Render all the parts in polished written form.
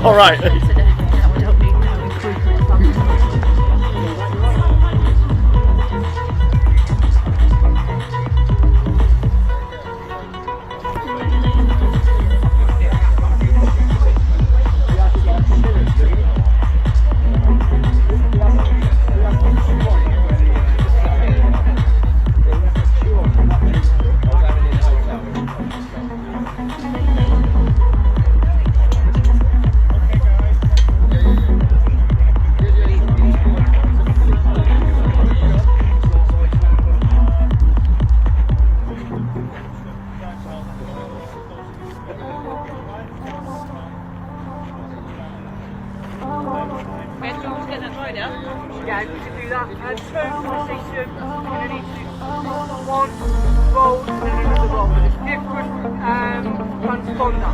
All right. Yeah, you can do that. Two position, you're going to need to do one roll and then another roll. But it's different transponder.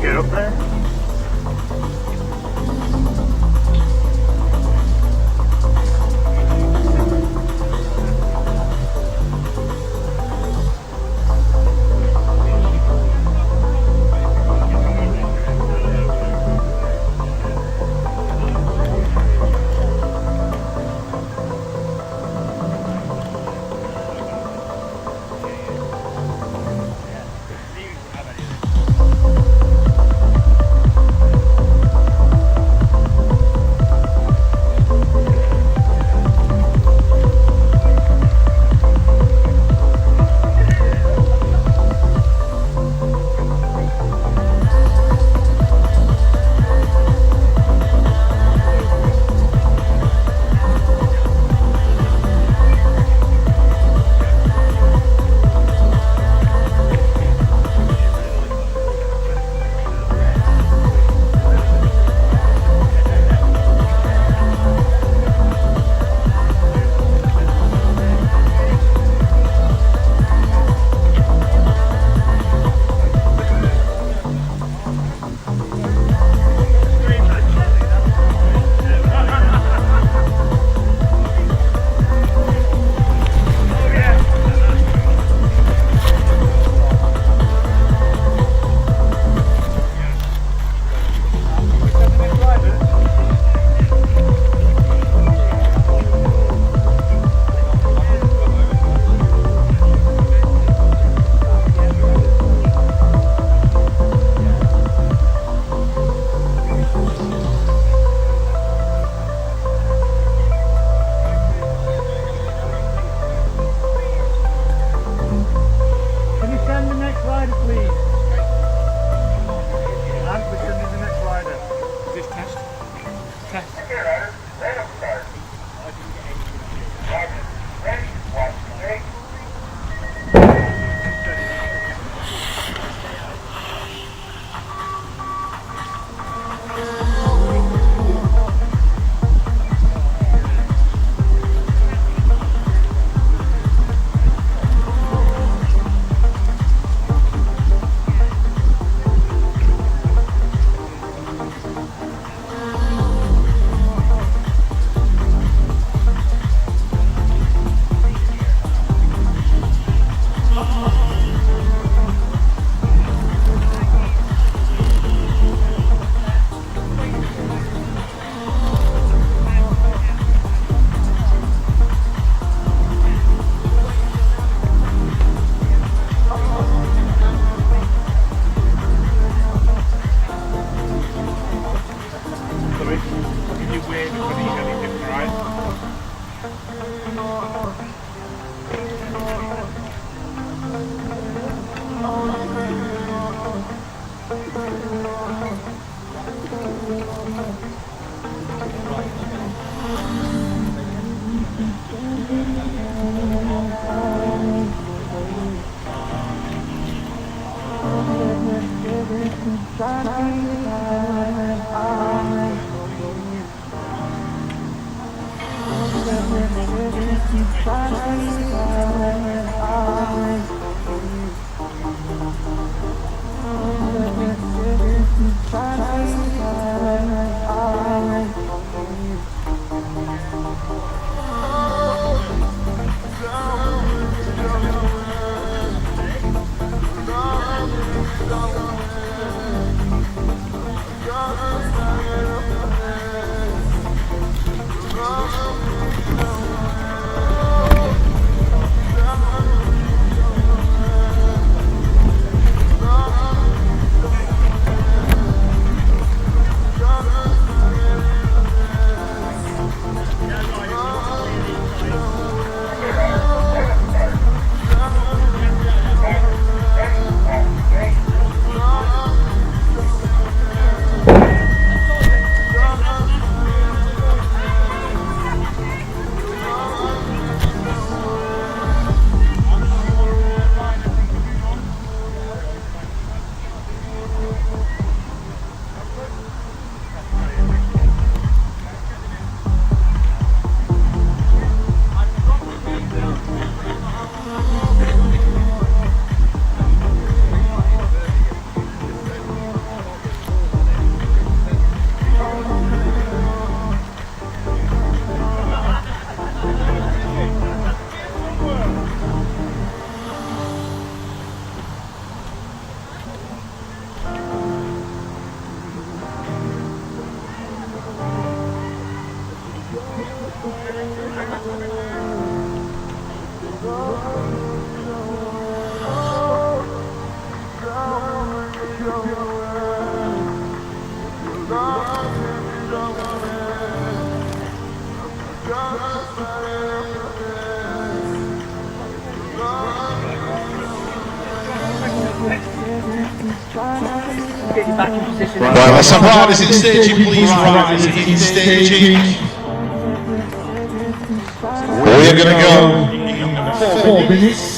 Get up there. Get you back in position. Right, let's have riders in staging, please. Riders in staging. We're going to go in 4 minutes.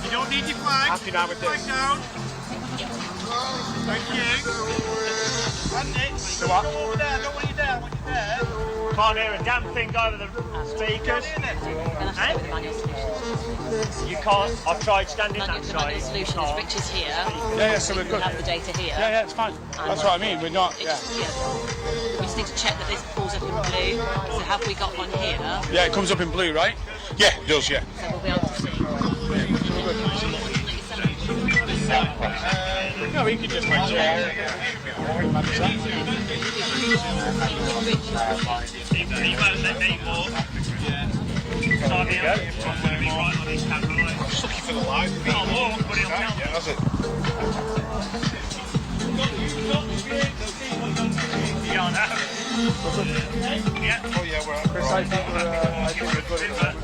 You don't need your flag. Happy now with flag this. down. Thank you. And Nick, So what? go over there. I don't want you there. I want you there. Can't hear a damn thing over the speakers. Eh? You can't. I've tried standing that side. Solutions, which is here. Yeah, so we're good. Have the data here. Yeah, it's fine. That's what I mean. We're not. We just need to check that this pulls up in blue. So have we got one here? Yeah, it comes up in blue, right? Yeah, it does. Yeah. So we'll be able to see. No, we can just make sure. You won't let me walk. So I'm here. I'm going to be right on his camera. Just looking for the light. I'll walk, but he'll tell me. Yeah, that's it. You don't know. Yeah. Oh yeah, we're. I think we're good at that.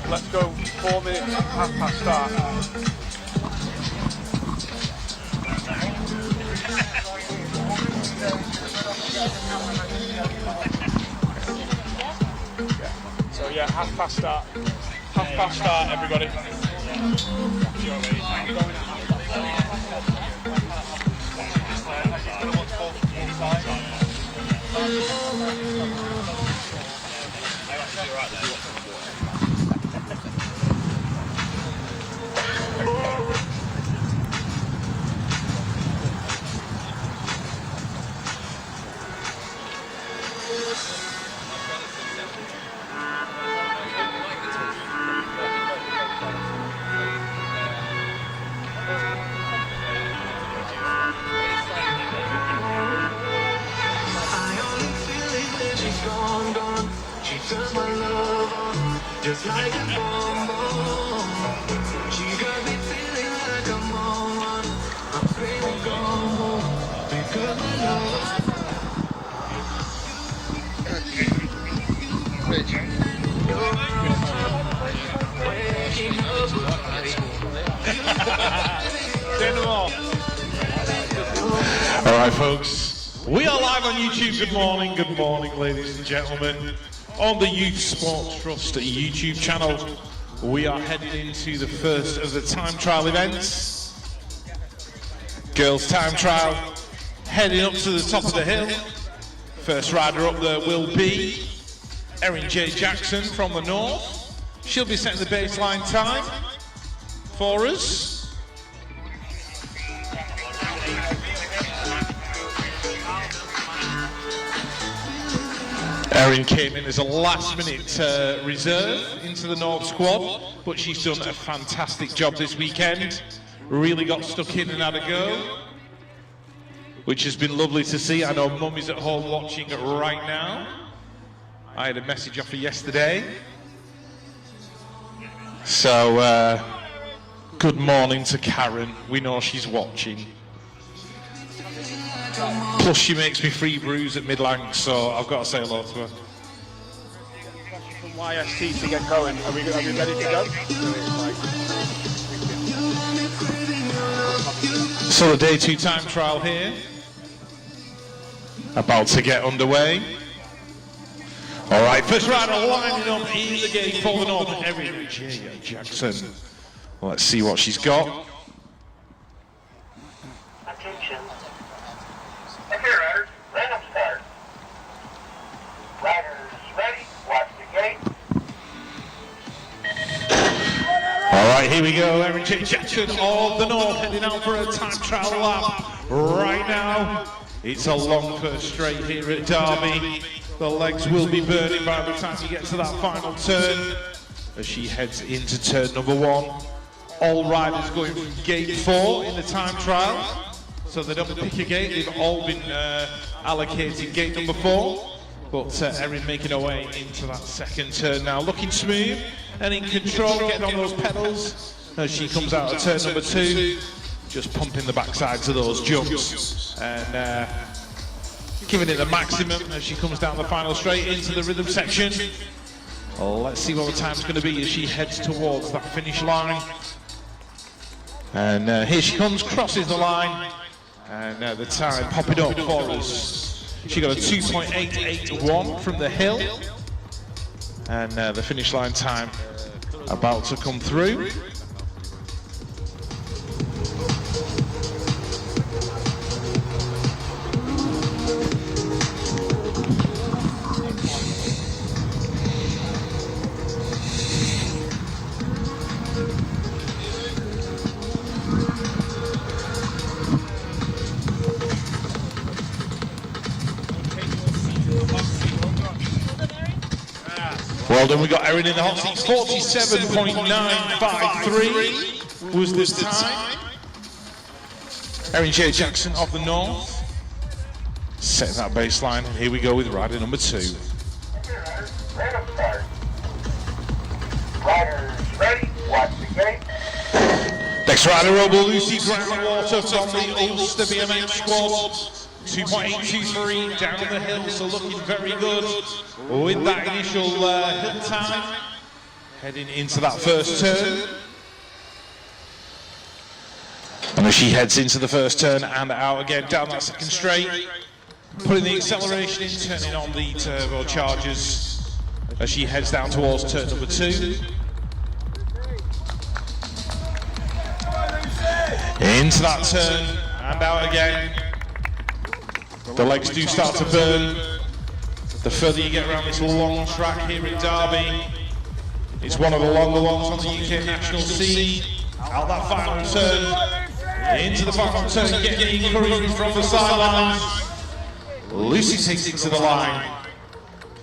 Let's go 4 minutes, half past start. So yeah, half past start. Half past start, everybody. Just like a bomb, she got me feeling like I'm on one. I'm screaming, go home, because my love. All right, folks. We are live on YouTube. Good morning, ladies and gentlemen. On the Youth Sports Trust YouTube channel, we are heading into the first of the time trial events. Girls time trial, heading up to the top of the hill. First rider up there will be Erin J. Jackson from the north. She'll be setting the baseline time for us. Erin came in as a last-minute reserve into the North squad, but she's done a fantastic job this weekend. Really got stuck in and had a go, which has been lovely to see. I know Mummy's at home watching it right now. I had a message off her yesterday. So, good morning to Karen. We know she's watching. Plus, she makes me free brews at Midlang, so I've got to say hello to her. From YST to get going. Are we ready to go? So the day 2 time trial here, about to get underway. All right, first rider lining up in the gate for the North, Erin J. Jackson. Well, let's see what she's got. Attention. Okay, riders, random start. Riders ready, watch the gate. All right, here we go. Erin J. Jackson of the North heading out for a time trial lap right now. It's a long first straight here at Derby. The legs will be burning by the time you get to that final turn as she heads into turn number 1. All riders going from gate 4 in the time trial. So they don't pick a gate, they've all been allocated gate number 4. But Erin making her way into that second turn now, looking smooth and in control, getting on those pedals as she comes out of turn number 2, just pumping the backsides of those jumps and giving it the maximum as she comes down the final straight into the rhythm section. Let's see what the time's going to be as she heads towards that finish line. And here she comes, crosses the line, and the time popping up for us. She got a 2.881 from the hill, and the finish line time about to come through. Well done, we got Erin in the hot seat. 47.953 was this time. Erin J. Jackson of the North. Setting that baseline. Here we go with rider number 2. Random start. Riders ready, watch the gate. Next rider over, Lucy Groundwater from the Ulster BMX squad. 2.823 down the hill, so looking very good with that initial hill time. Heading into that first turn. And as she heads into the first turn and out again down that second straight, putting the acceleration in, turning on the turbochargers as she heads down towards turn number 2. Into that turn and out again. The legs do start to burn the further you get around this long track here at Derby. It's one of the longer ones on the UK national scene. Out that final turn, into the final turn, getting encouragement from the sidelines. Lucy takes it to the line.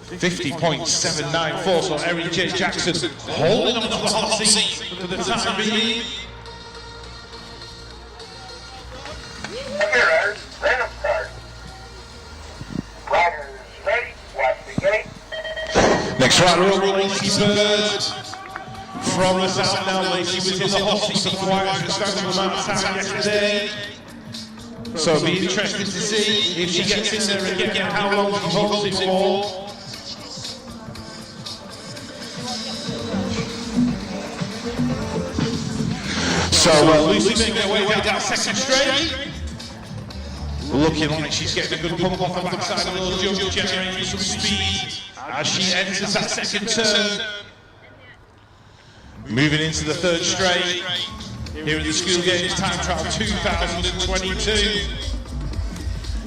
50.794, so Erin J. Jackson holding on to the hot seat for the time being. Okay, riders, random start. Riders ready, watch the gate. Next rider over, Lacey Bird from the south now. Lacey was in the hot seat for quite a substantial amount of time yesterday. So it'll be interesting to see if she gets in there again and how long she holds it for. So Lucy making her way down second straight. Looking like she's getting a good pump off the backside of those jumps, generating some speed as she enters that second turn. Moving into the third straight here in the School Games Time Trial 2022.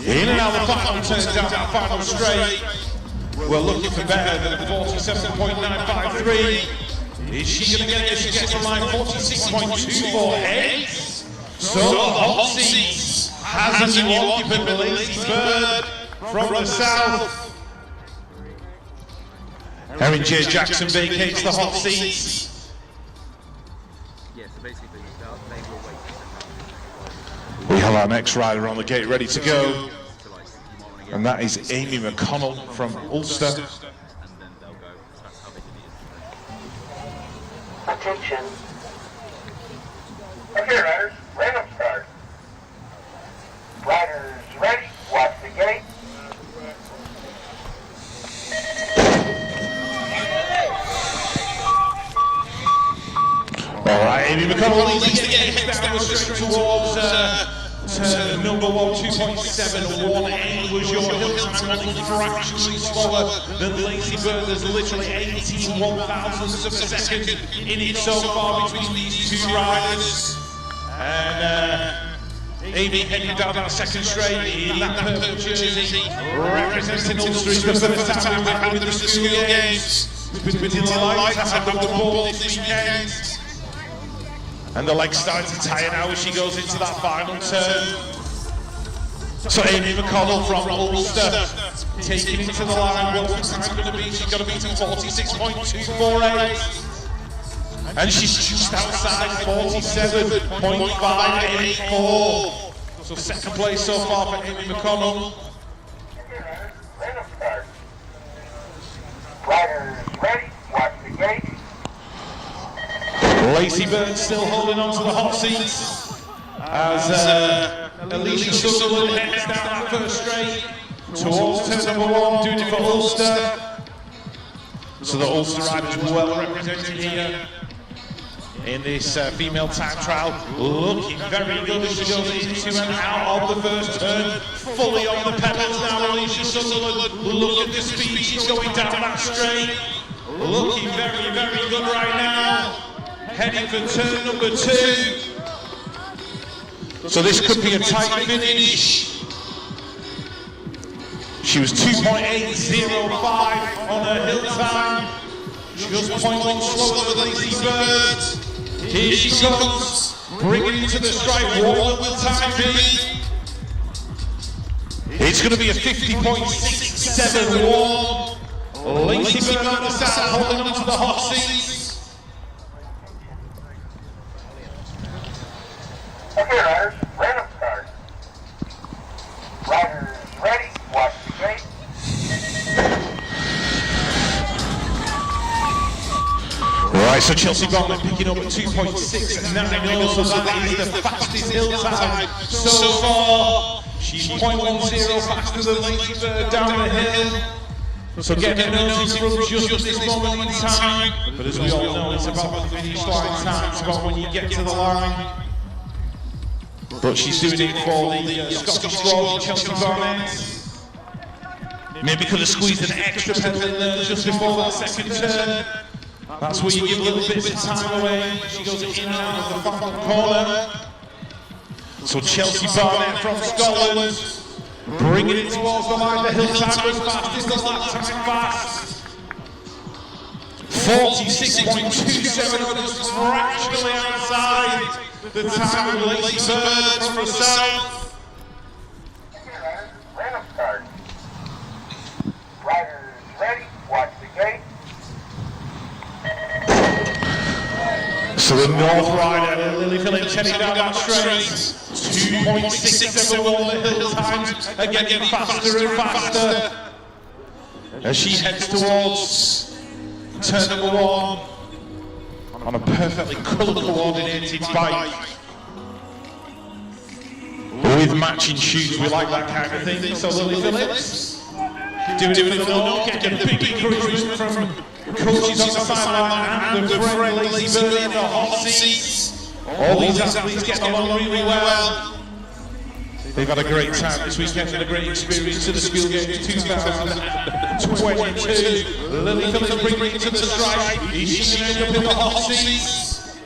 In and out the final turn, down that final straight. We're looking for better than 47.953. Is she going to get it? She gets the line 46.248. So the hot seat has a new occupant, Lacey Bird from the south. Erin J. Jackson vacates the hot seat. We have our next rider on the gate ready to go, and that is Amy McConnell from Ulster. Attention. Okay, riders, random start. Riders ready, watch the gate. All right, Amy McConnell leads the gate, heads down the straight towards turn number 1, 2.718 was your hill time, only fractionally slower than Lazy Bird. There's literally 18 1,000ths of a second in it so far between these two riders. And Amy heading down that second straight in that purple jersey, representing Ulster. It's the first time we've had with the school games. It's been delighted to have the ball this weekend. And the legs starting to tire now as she goes into that final turn. So Amy McConnell from Ulster taking it to the line. What's the time going to be? She's got to beat 46.248. And she's just outside 47.584. So second place so far for Amy McConnell. Random start. Riders ready, watch the gate. Lazy Bird still holding on to the hot seats as Alicia Sutherland heads down that first straight towards turn number 1, doing it for Ulster. So the Ulster riders well represented here in this female time trial, looking very good as she goes into and out of the first turn, fully on the pedals now. Alicia Sutherland, look at the speed she's going down that straight, looking very, very good right now. Heading for turn number 2. So this could be a tight finish. She was 2.805 on her hill time. Just 0.1 slower than Lazy Bird. Here she comes, bringing it to the strike. What will the time be? It's going to be a 50.671. Lazy Bird on the side, holding on to the hot seats. Okay, riders, random start. Riders ready, watch the gate. Right, so Chelsea Barnett picking up at 2.690, so that is the fastest hill time so far. She's 0.10 faster than Lazy Bird down the hill. So getting a nose rub just at this moment in time. But as we all know, it's about the finish line time, it's about when you get to the line. But she's doing it for the Scottish Royals, Chelsea Barnett. Maybe could have squeezed an extra pedal in there just before that second turn. That's where you give little bits of time away. She goes in and out of the final corner. So Chelsea Barnett from Scotland, bringing it towards the line. The hill time was fast, is the lap time fast. 46.27, just fractionally outside the time of Lazy Bird from the south. Random start. Riders ready, watch the gate. So the North rider, Lily Phillips, heading down that straight. 2.671 the hill times, again getting faster and faster as she heads towards turn number 1 on a perfectly colour coordinated bike with matching shoes. We like that kind of thing. So Lily Phillips doing it for the North, getting a big encouragement from coaches on the sideline and the friend Lazy Bird in the hot seats. All these athletes getting along really well. They've had a great time this weekend and a great experience at the School Games 2022. Lily Phillips bringing it to the strike. Is she going to end up in the hot seats?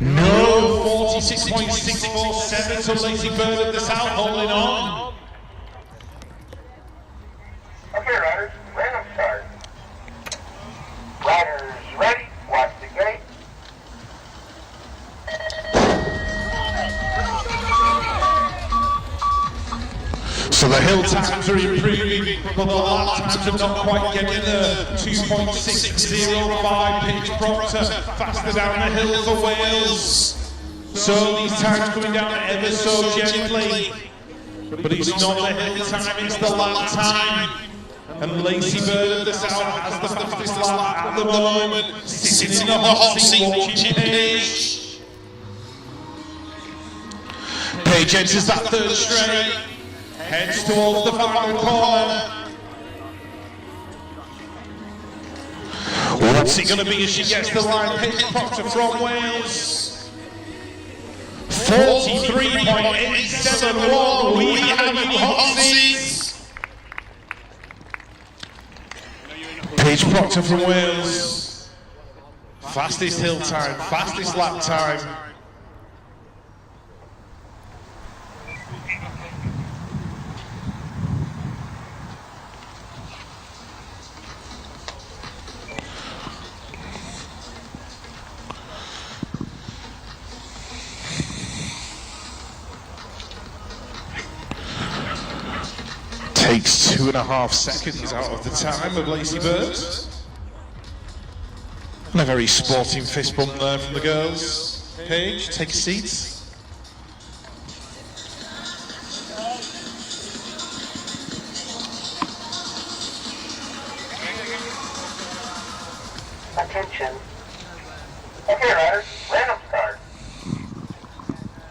No, 46.647 to Lazy Bird at the south, holding on. Okay, riders, random start. Riders ready, watch the gate. So the hill times are improving, but the lap times have not quite getting there. 2.605 Paige Proctor, faster down the hill for Wales. So these times coming down ever so gently. But it's not the hill time, it's the lap time. And Lazy Bird of the South has the fastest lap at the moment, sitting in the hot seat watching Paige. Paige enters that third straight, heads towards the final corner. What's it going to be as she gets the line? Paige Proctor from Wales. 43.871. We have you hot seats. Paige Proctor from Wales. Fastest hill time, fastest lap time. Takes 2.5 seconds out of the time of Lacey Bird. And a very sporting fist bump there from the girls. Paige, take a seat. Attention. Okay, riders, random start.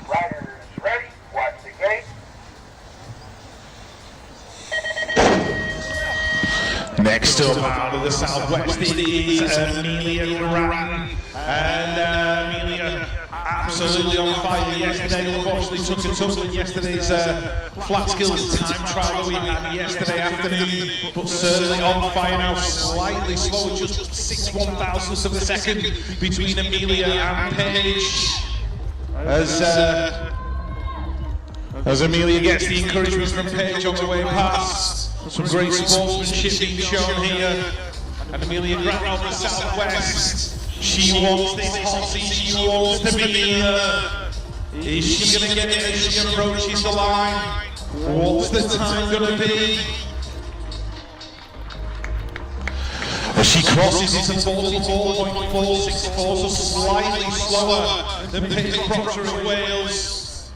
Riders ready, watch the gate. Next up out of the southwest it is Amelia Ran. And Amelia absolutely on fire yesterday. Unfortunately took a tumble in yesterday's flat skills time trial that we had yesterday afternoon. But certainly on fire now, slightly slow, just 6/1000ths of a second between Amelia and Paige. As Amelia gets the encouragement from Paige on the way past. Some great sportsmanship being shown here. And Amelia Grant on the southwest. She wants this hot seat, she wants to be is she going to get it as she approaches the line? What's the time going to be? As she crosses it at 44.464, so slightly slower than Paige Proctor of Wales.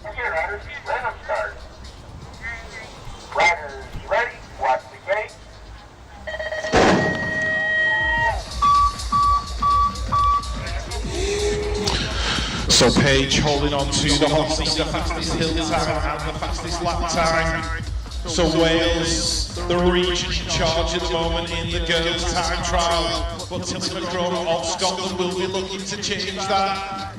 Okay, riders, random start. Riders ready, watch the gate. So Paige holding on to the hot seat, the fastest hill time and the fastest lap time. So Wales, the region in charge at the moment in the girls' time trial. But Tilly McCrum of Scotland will be looking to change that.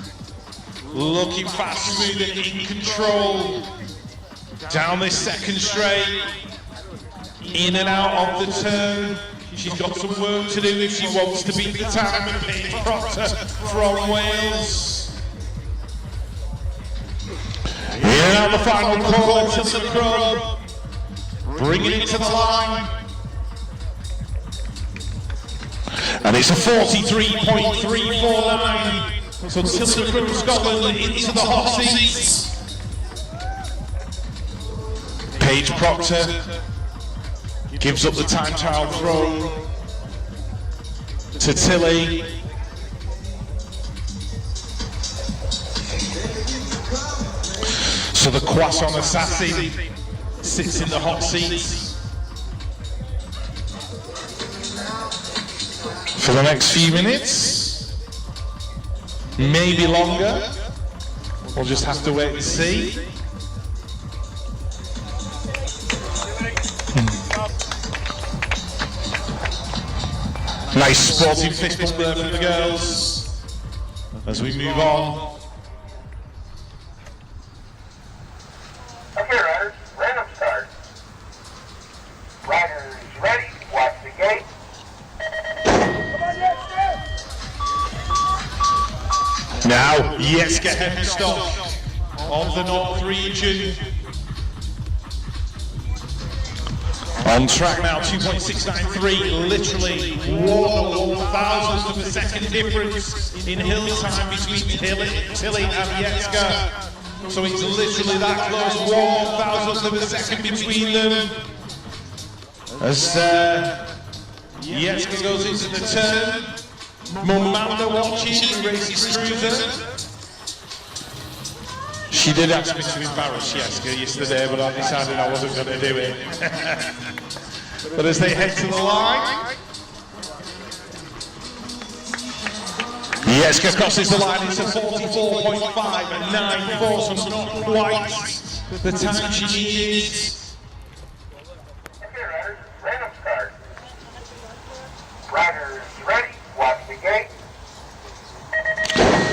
Looking fast, smooth and in control. Down this second straight. In and out of the turn. She's got some work to do if she wants to beat the time of Paige Proctor from Wales. Here now the final call, Tilly McCrum, bringing it to the line. And it's a 43.349. So Tilly McCrum, Scotland, into the hot seats. Paige Proctor gives up the time trial throw to Tilly. So the Croissant Assassin sits in the hot seat for the next few minutes, maybe longer. We'll just have to wait and see. Nice sporting fist bump there from the girls as we move on. Okay, riders, random start. Riders ready, watch the gate. Now, Jeske Hemstock of the North region. On track now, 2.693, literally 1/1000th of a second difference in hill time between Tilly and Jeske. So it's literally that close, 1/1000th of a second between them. As Jeske goes into the turn, Mumanda watching, races cruiser. She did ask me to embarrass Jeske yesterday, but I decided I wasn't going to do it. But as they head to the line, Jeske crosses the line into 44.594, so not quite the time she needs. Okay, riders, random start. Riders ready, watch the gate.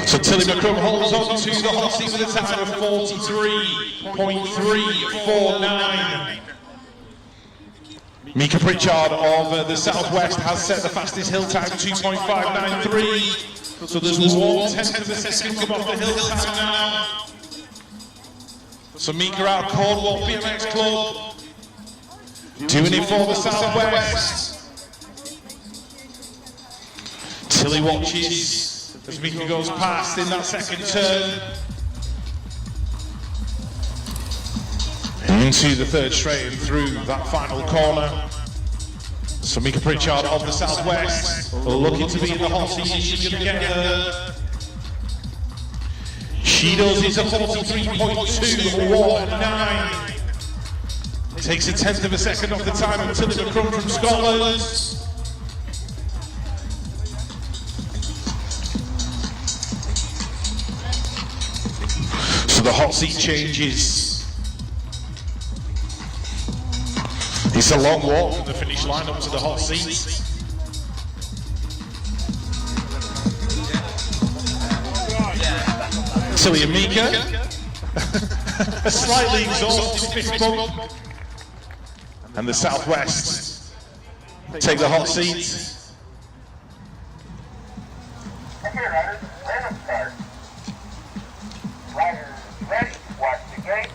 So Tilly McCrum holds on to the hot seat with a time of 43.349. Mika Pritchard of the Southwest has set the fastest hill time 2.593. So there's 1/10 of a second come off the hill time now. So Mika out Cornwall BMX Club, doing it for the Southwest. Tilly watches as Mika goes past in that second turn. Into the third straight and through that final corner. So Mika Pritchard of the Southwest looking to be in the hot seat. She's going to get there. She does. It's a 43.219. Takes a 1/10 of a second off the time of Tilly McCrum from Scotland. So the hot seat changes. It's a long walk from the finish line up to the hot seat. Tilly and Mika. A slightly exhausted fist bump. And the Southwest take the hot seat. Okay, riders, random start. Riders ready, watch the gate.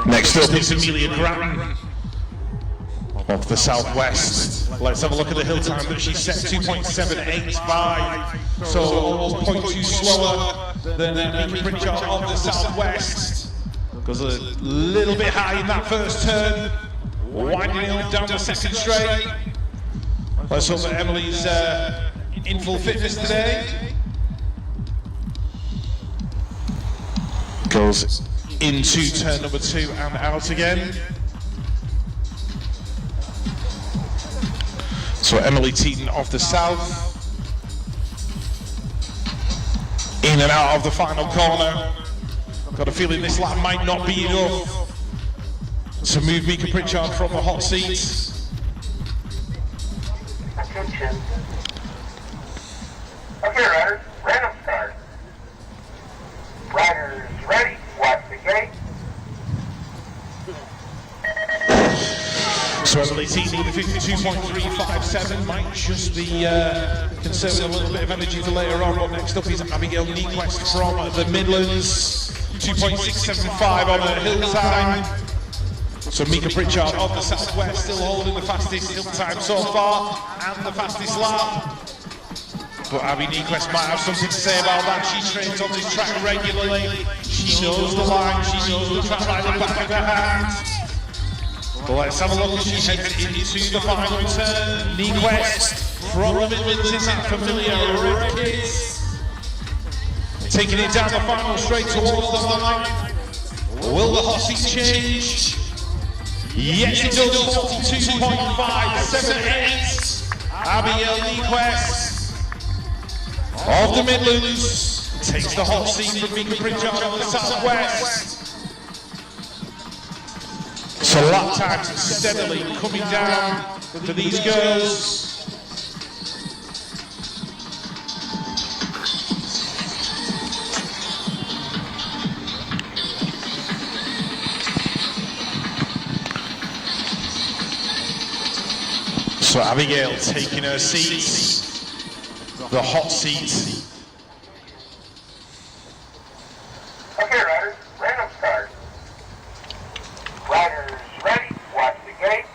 Next up is Amelia Grattan of the Southwest. Let's have a look at the hill time that she set, 2.785. So almost 0.2 slower than Mika Pritchard of the Southwest. Goes a little bit high in that first turn, winding it down the second straight. Let's hope that Emily's in full fitness today. Goes into turn number 2 and out again. So Emily Teaton of the South. In and out of the final corner. Got a feeling this lap might not be enough to move Mika Pritchard from the hot seat. Attention. Okay, riders, random start. Riders ready, watch the gate. So Emily Teaton with a 52.357 might just be conserving a little bit of energy for later on. But next up is Abigail Nequest from the Midlands, 2.675 on her hill time. So Mika Pritchard of the Southwest still holding the fastest hill time so far and the fastest lap. But Abby Nequest might have something to say about that. She trains on this track regularly. She knows the line, she knows the track like the back of her hand. But let's have a look as she heads into the final turn. Nequest from the Midlands in that familiar red kit. Taking it down the final straight towards the line. Will the hot seat change? Yes, it does. 42.578. Abigail Nequest of the Midlands takes the hot seat from Mika Pritchard of the Southwest. So lap times steadily coming down for these girls. So Abigail taking her seat, the hot seat. Okay, riders, random start. Riders ready, watch the gate.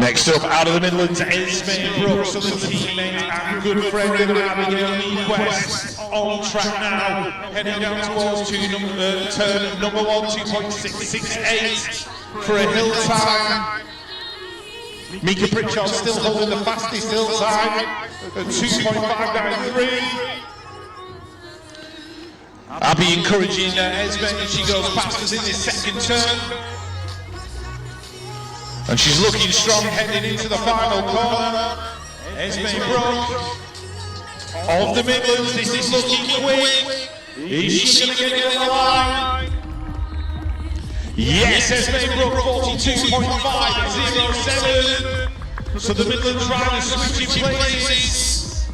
Next up, out of the Midlands, Esme Brooks, other teammate and good friend of Abigail Nequest, on track now, heading down towards turn number 1, 2.668 for a hill time. Mika Pritchard still holding the fastest hill time at 2.593. Abby encouraging Esme as she goes past us in this second turn. And she's looking strong heading into the final corner. Esme Brooks of the Midlands, this is looking quick. Is she going to get in the line? Yes, Esme Brook 42.507. So the Midlands riders switching places.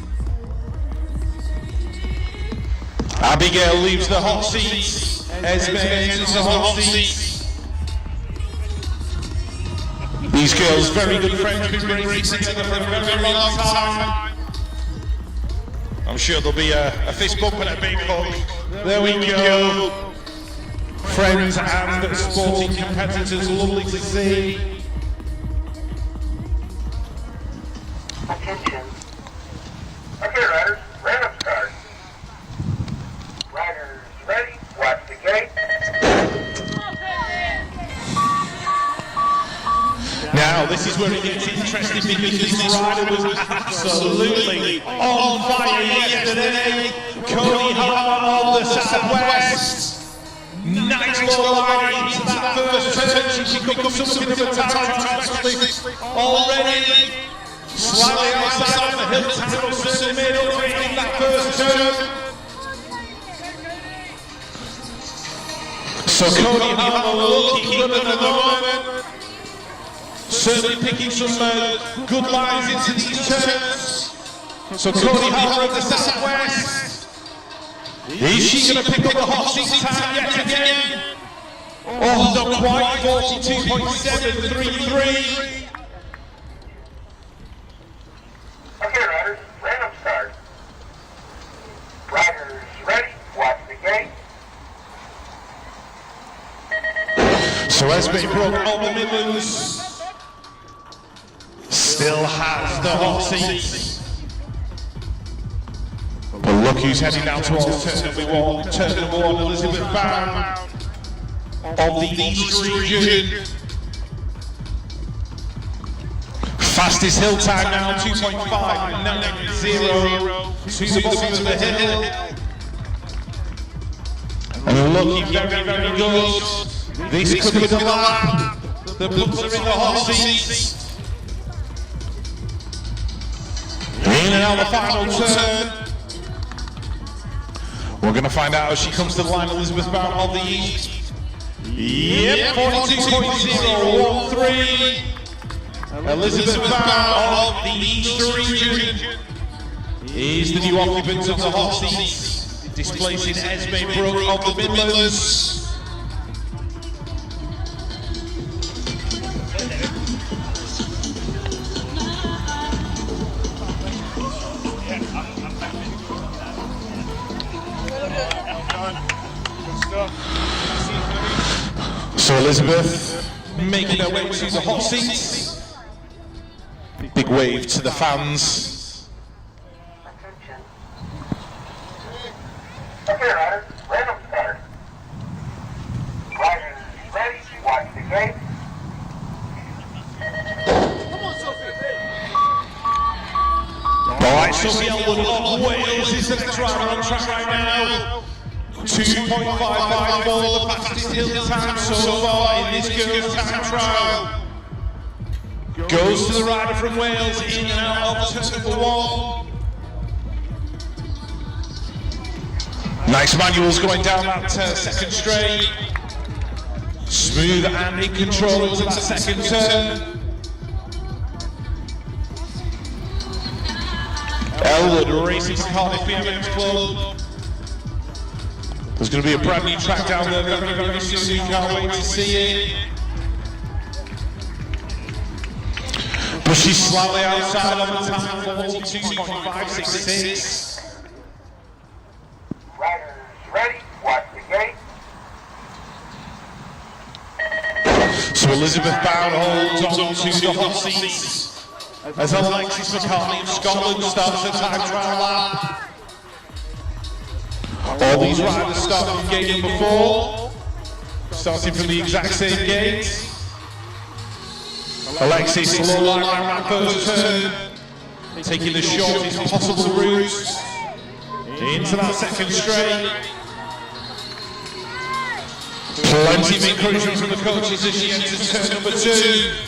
Abigail leaves the hot seat. Esme enters the hot seat. These girls, very good friends, been racing together for a very long time. I'm sure there'll be a fist bump and a big hug. There we go. Friends and sporting competitors, lovely to see. Attention. Okay, riders, random start. Riders ready, watch the gate. Now, this is where it gets interesting because this rider was absolutely on fire yesterday. Cody Hart on the southwest. Nice low line into that first turn. She picked up something of a time, especially already. Slightly outside on the hill, Tyrell certainly made up for it in that first turn. So Cody Hart looking good at the moment. Certainly picking some good lines into these turns. So Cody Hart of the southwest. Is she going to pick up the hot seat time yet again? Oh, not quite. 42.733. Okay, riders, random start. Riders ready, watch the gate. So Esme Brook on the Midlands still has the hot seat. But look who's heading down towards turn number one, Elizabeth Bound of the East region. Fastest hill time now, 2.590 to the bottom of the hill. And looking very, very good. This could be the lap. The Bloods are in the hot seat. In and out the final turn. We're going to find out as she comes to the line, Elizabeth Bound of the East. Yep, 42.013. Elizabeth Bound of the East region is the new occupant of the hot seat, displacing Esme Brook of the Midlands. So Elizabeth making her way to the hot seat. Big wave to the fans. Attention. Okay, riders, random start. Riders ready, watch the gate. Alright, Sophie Elwood of Wales is the next rider on track right now. 2.554, the fastest hill time so far in this girls' time trial. Goes to the rider from Wales, in and out of turn number one. Nice manuals going down that second straight. Smooth and in control into that second turn. Elwood racing for Cardiff BMX Club. There's going to be a brand new track down there very, very soon. You can't wait to see it. But she's slightly outside on the time, 42.566. Riders ready, watch the gate. So Elizabeth Bound holds on to the hot seat as Alexis McCartney of Scotland starts her time trial lap. All these riders start from gate number 4, starting from the exact same gate. Alexis low line around that first turn, taking the shortest possible route into that second straight. Plenty of encouragement from the coaches as she enters turn number 2.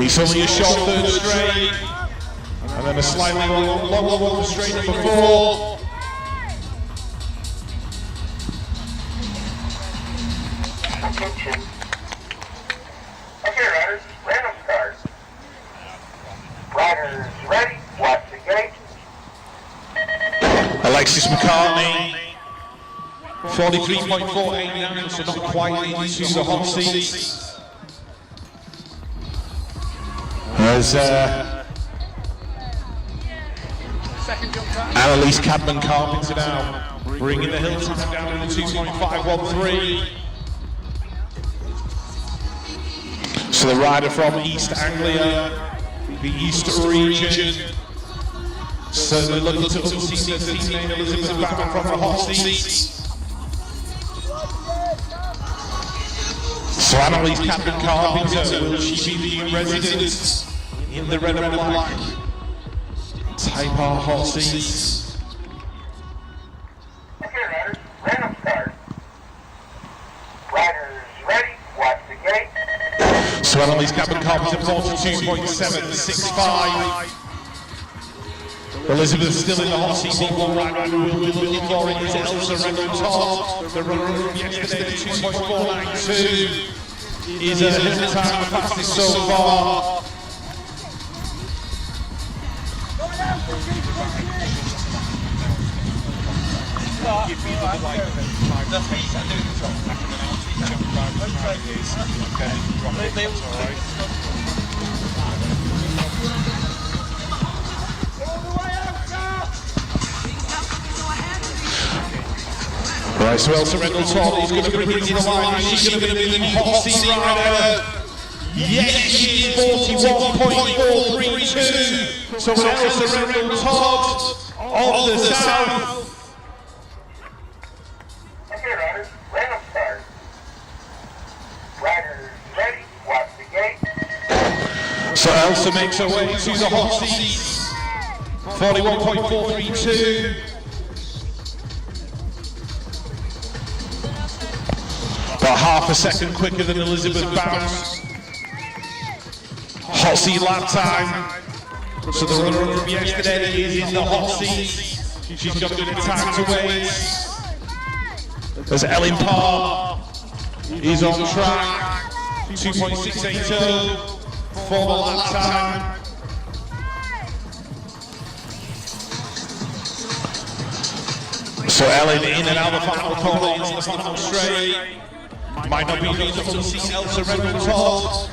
It's only a short third straight, and then a slightly longer one straight number 4. Attention. Okay, riders, random start. Riders ready, watch the gate. Alexis McCartney, 43.489, so not quite into the hot seat. As Annalise Cadman Carpenter now, bringing the hill time down to 2.513. So the rider from East Anglia, the East region, certainly looking to unseat their teammate Elizabeth Batman from the hot seat. So Annalise Cadman Carpenter, will she be the resident in the red and black Type R hot seat? Okay, riders, random start. Riders ready, watch the gate. So Annalise Cadman Carpenter, 42.765. Elizabeth still in the hot seat. One rider who will be looking for it is Elsa Reynolds. The runner from yesterday, 2.492, is a hill time the fastest so far. Right, so Elsa Reynolds is going to bring it to the line. She's going to be the hot seat rider. Yes, she is 41.432. So Elsa Reynolds of the South. Okay, riders, random start. Riders ready, watch the gate. So Elsa makes her way to the hot seat. 41.432. About half a second quicker than Elizabeth Bounce. Hot seat lap time. So the runner from yesterday is in the hot seat. She's got a bit of time to wait. As Ellen Parr is on track. 2.680 for the lap time. So Ellen in and out the final corner into the final straight. Might not be enough to unseat Elsa Reynolds hot.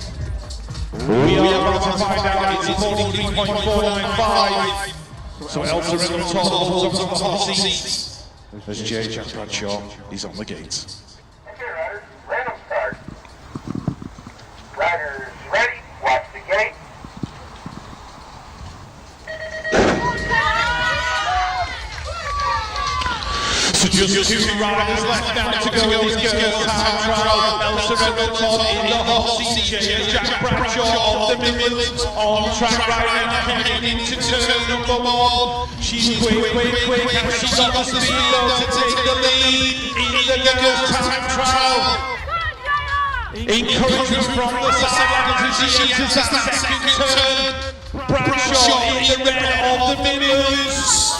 We are about to find out. It's 43.495. So Elsa Reynolds holds on to the hot seat. As J. Jack Bradshaw is on the gate. Okay, riders, random start. Riders ready, watch the gate. So just two riders left now to go in this girls' time trial. Elsa Reynolds in the hot seat. Jack Bradshaw of the Midlands on track right now, heading into turn number one. She's quick, and she's got the speed though to take the lead in the girls' time trial. Encouragement from the sidelines as she enters that second turn. Bradshaw in the red of the Midlands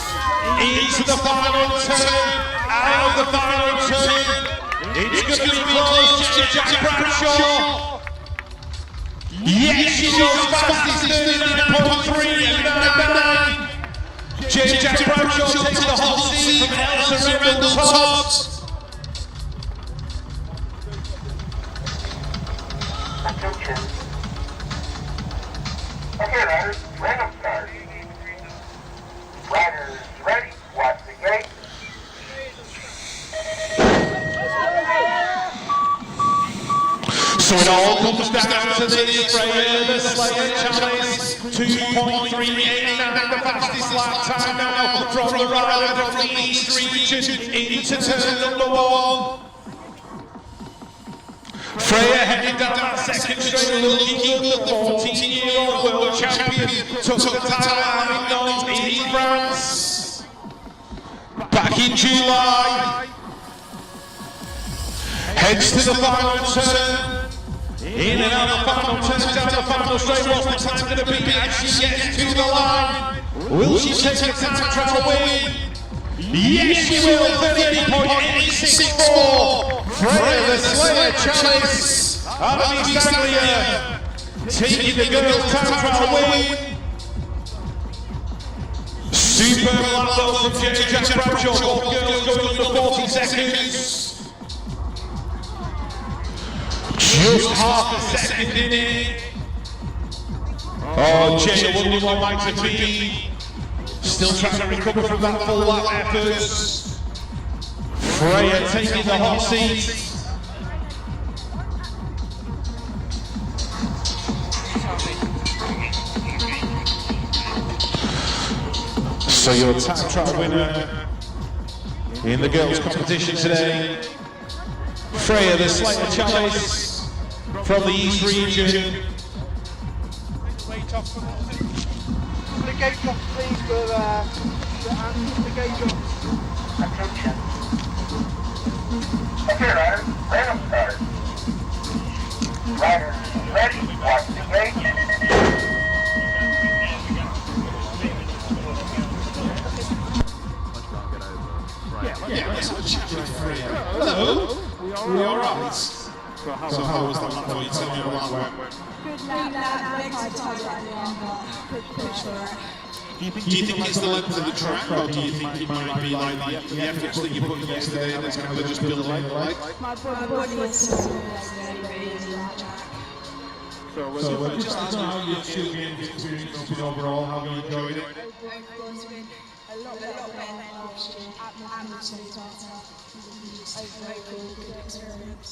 into the final turn. Out of the final turn, it's going to be close to Jack Bradshaw. Yes, she goes fastest, 39.399. Jack Bradshaw takes the hot seat from Elsa Reynolds hot. Attention. Okay, riders, random start. Riders ready, watch the gate. So it all comes down to this Freya the Slayer Chalice. 2.389, the fastest lap time now from the rider from the East region into turn number one. Freya heading down that second straight, looking good. The 14-year-old world champion took the title out in Nantes in France back in July. Heads to the final turn. In and out the final turn, down the final straight. What's the time going to be as she gets to the line? Will she take a time trial win? Yes, she will. 38.864. Freya the Slayer Chalice out of East Anglia, taking the girls' time trial win. Superb lap though from Jack Bradshaw. Both girls going under 40 seconds. Just half a second in it. Oh, Jay, I wonder what might have been. Still trying to recover from that full lap effort. Freya taking the hot seat. So your time trial winner in the girls' competition today, Freya the Slayer Chalice from the East region. The gate drops, please, for the gate drops. Attention. Okay, riders, random start. Riders, ready, watch the gate. Yeah, let's have a chat with Freya. Hello. We all right? So how was that one for you? Tell me about that. Do you think it's the length of the track, or do you think it might be like the efforts that you put in yesterday that's kind of just build like? My body is very easy on track. So just let us know how your two games experience has been overall, how you enjoyed it. It's been a lot better than last year at Amazon Tata. It's a very cool, good experience.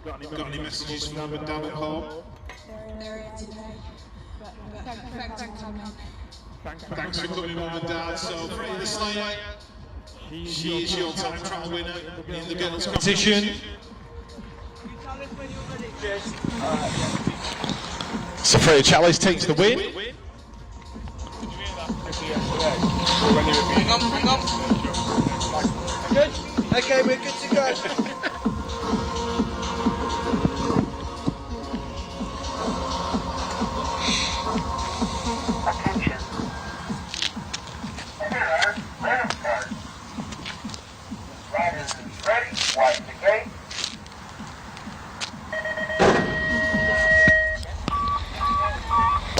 Got any messages from Mum and Dad at home? They're here today. But thanks for coming. Thanks for coming, Mum and Dad. So, Freya the Slayer, she is your time trial winner in the girls' competition. So, Freya Chalice takes the win. Hang on. Good? Okay, we're good to go. Attention. Okay, riders, random start. Riders, ready, watch the gate.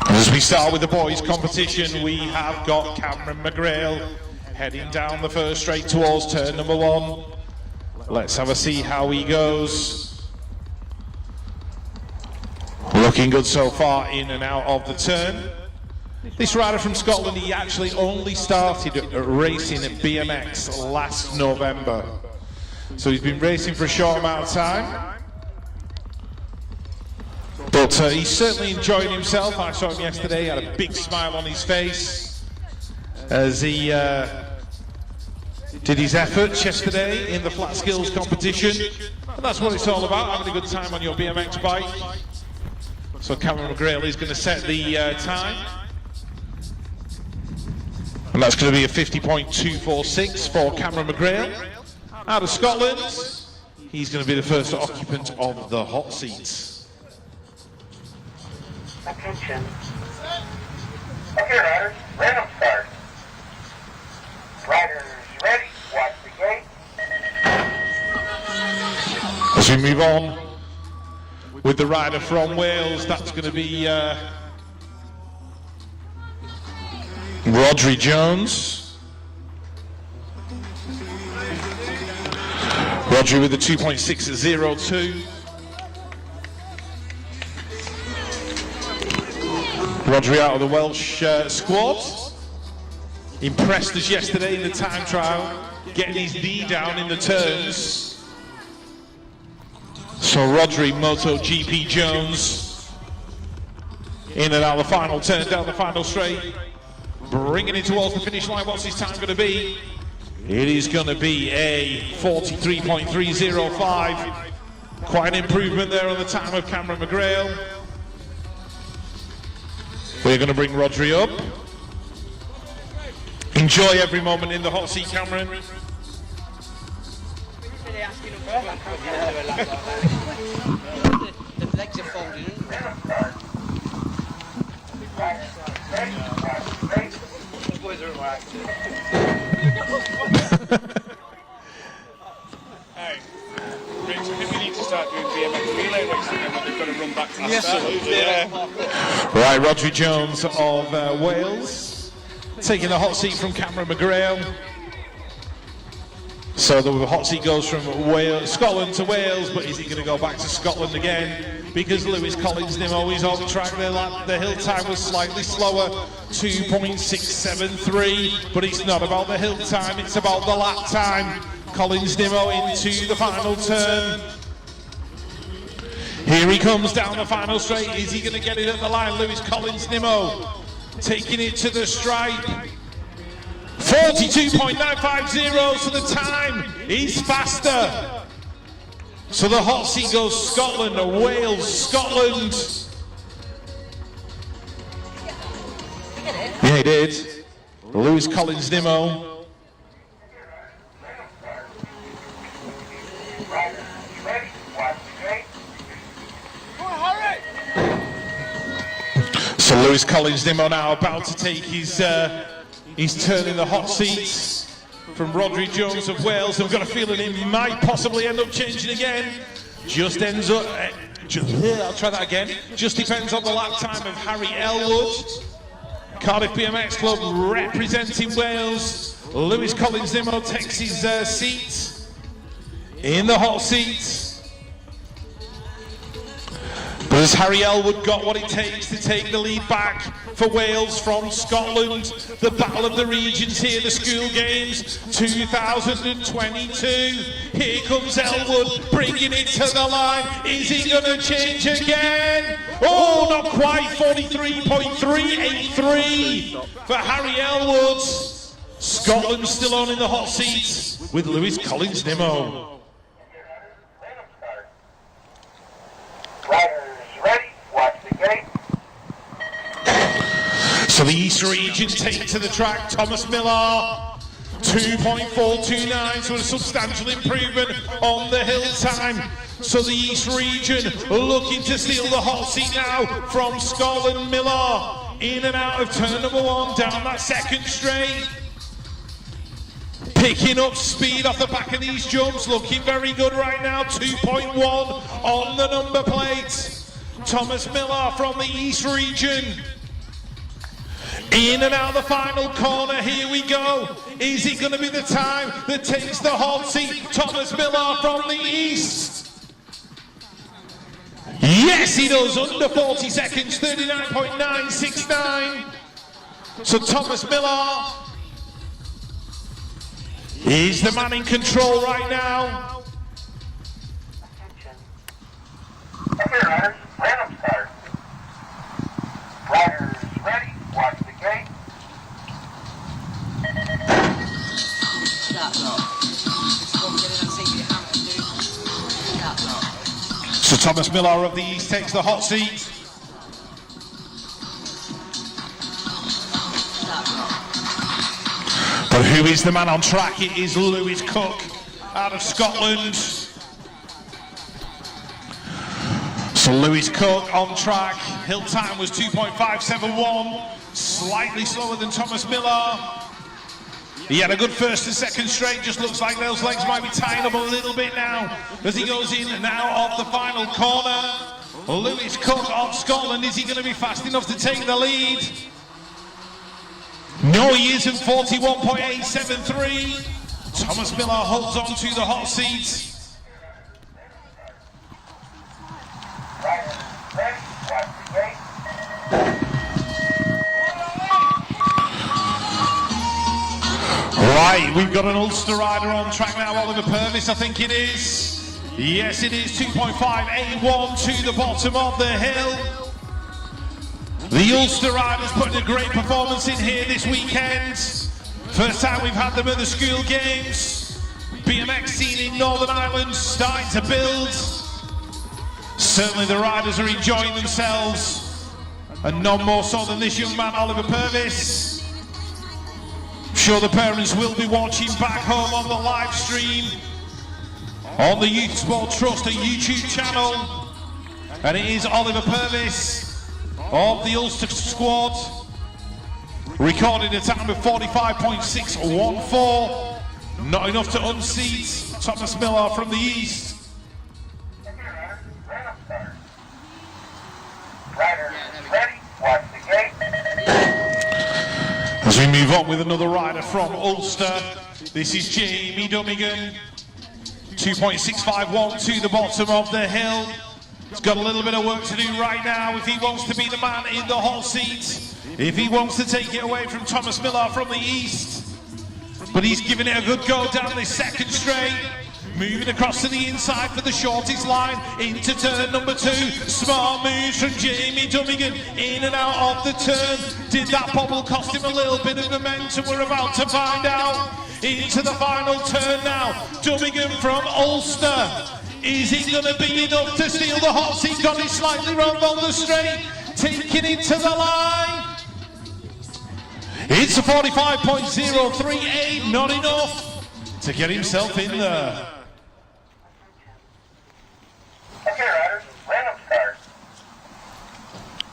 As we start with the boys' competition, we have got Cameron McGrail heading down the first straight towards turn number 1. Let's have a see how he goes. Looking good so far in and out of the turn. This rider from Scotland, he actually only started racing at BMX last November. So he's been racing for a short amount of time. But he's certainly enjoying himself. I saw him yesterday, had a big smile on his face as he did his efforts yesterday in the flat skills competition. And that's what it's all about, having a good time on your BMX bike. So Cameron McGrail is going to set the time. And that's going to be a 50.246 for Cameron McGrail. Out of Scotland, he's going to be the first occupant of the hot seats. Attention. Okay, riders, random start. Riders, ready, watch the gate. As we move on with the rider from Wales, that's going to be Rodri Jones. Rodri with the 2.602. Rodri out of the Welsh squad. Impressed us yesterday in the time trial, getting his knee down in the turns. So Rodri, MotoGP Jones, in and out of the final turn, down the final straight, bringing it towards the finish line. What's his time going to be? It is going to be a 43.305. Quite an improvement there on the time of Cameron McGrail. We're going to bring Rodri up. Enjoy every moment in the hot seat, Cameron. The legs are folded. Ready, watch the gate. Boys are relaxed. Hey, Rich, I think we need to start doing BMX relay racing and they've got to run back to the start. Absolutely, yeah. Right, Rodri Jones of Wales taking the hot seat from Cameron McGrail. So the hot seat goes from Scotland to Wales, but is he going to go back to Scotland again? Because Lewis Collins Nimmo is on track. The hill time was slightly slower, 2.673, but it's not about the hill time, it's about the lap time. Collins Nimmo into the final turn. Here he comes down the final straight. Is he going to get it at the line? Lewis Collins Nimmo taking it to the stripe. 42.950, so the time is faster. So the hot seat goes Scotland, Wales, Scotland. Yeah, he did. Lewis Collins Nimmo. So Lewis Collins Nimmo now about to take his turn in the hot seat from Rodri Jones of Wales. I've got a feeling he might possibly end up changing again. Just ends up, I'll try that again. Just depends on the lap time of Harry Elwood. Cardiff BMX Club representing Wales. Lewis Collins Nimmo takes his seat in the hot seat. But has Harry Elwood got what it takes to take the lead back for Wales from Scotland? The Battle of the Regions here, the School Games 2022. Here comes Elwood bringing it to the line. Is he going to change again? Oh, not quite. 43.383 for Harry Elwood. Scotland still on in the hot seat with Lewis Collins Nimmo. So the East Region take to the track. Thomas Miller, 2.429, so a substantial improvement on the hill time. So the East Region looking to steal the hot seat now from Scotland. Miller in and out of turn number one, down that second straight. Picking up speed off the back of these jumps, looking very good right now. 2.1 on the number plate. Thomas Miller from the East Region. In and out of the final corner, here we go. Is it going to be the time that takes the hot seat? Thomas Miller from the East. Yes, he does, under 40 seconds, 39.969. So Thomas Miller is the man in control right now. Okay, riders, random start. Riders ready, watch the gate. So Thomas Miller of the East takes the hot seat. But who is the man on track? It is Lewis Cook out of Scotland. So Lewis Cook on track. Hill time was 2.571, slightly slower than Thomas Miller. He had a good first and second straight, just looks like those legs might be tying up a little bit now as he goes in and now of the final corner. Lewis Cook of Scotland, is he going to be fast enough to take the lead? No, he isn't. 41.873. Thomas Miller holds on to the hot seat. Right, we've got an Ulster rider on track now, Oliver Purvis, I think it is. Yes, it is. 2.581 to the bottom of the hill. The Ulster riders putting a great performance in here this weekend. First time we've had them at the School Games. BMX scene in Northern Ireland starting to build. Certainly the riders are enjoying themselves, and none more so than this young man, Oliver Purvis. I'm sure the parents will be watching back home on the live stream on the Youth Sport Trust YouTube channel. And it is Oliver Purvis of the Ulster squad, recording a time of 45.614. Not enough to unseat Thomas Miller from the east. Riders ready, watch the gate. As we move on with another rider from Ulster, this is Jamie Dummigan. 2.651 to the bottom of the hill. He's got a little bit of work to do right now if he wants to be the man in the hot seat. If he wants to take it away from Thomas Miller from the east. But he's giving it a good go down this second straight. Moving across to the inside for the shortest line into turn number 2. Smart moves from Jamie Dummigan in and out of the turn. Did that bobble cost him a little bit of momentum? We're about to find out. Into the final turn now. Dummigan from Ulster. Is it going to be enough to steal the hot seat? Got it slightly wrong on the straight. Taking it to the line. It's a 45.038, not enough to get himself in there. Okay, riders, random start.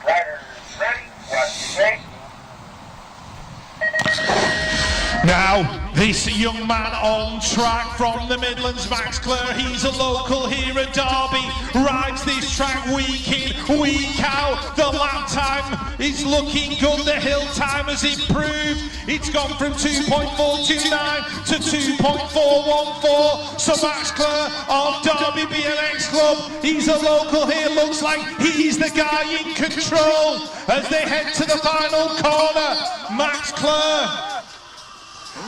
Riders ready, watch the gate. Now, this young man on track from the Midlands, Max Clare, he's a local here at Derby, rides this track week in, week out. The lap time is looking good, the hill time has improved. It's gone from 2.429 to 2.414. So Max Clare of Derby BMX Club, he's a local here, looks like he's the guy in control as they head to the final corner. Max Clare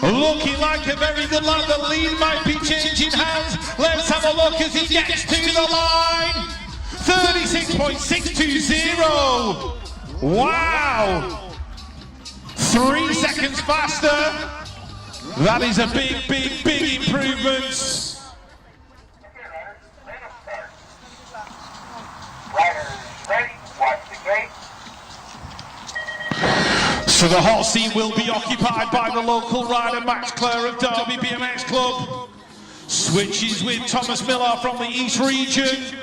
looking like a very good lap. The lead might be changing hands. Let's have a look as he gets to the line. 36.620. Wow. 3 seconds faster. That is a big, big, big improvement. Riders ready, watch the gate. So the hot seat will be occupied by the local rider Max Clare of Derby BMX Club. Switches with Thomas Miller from the East region.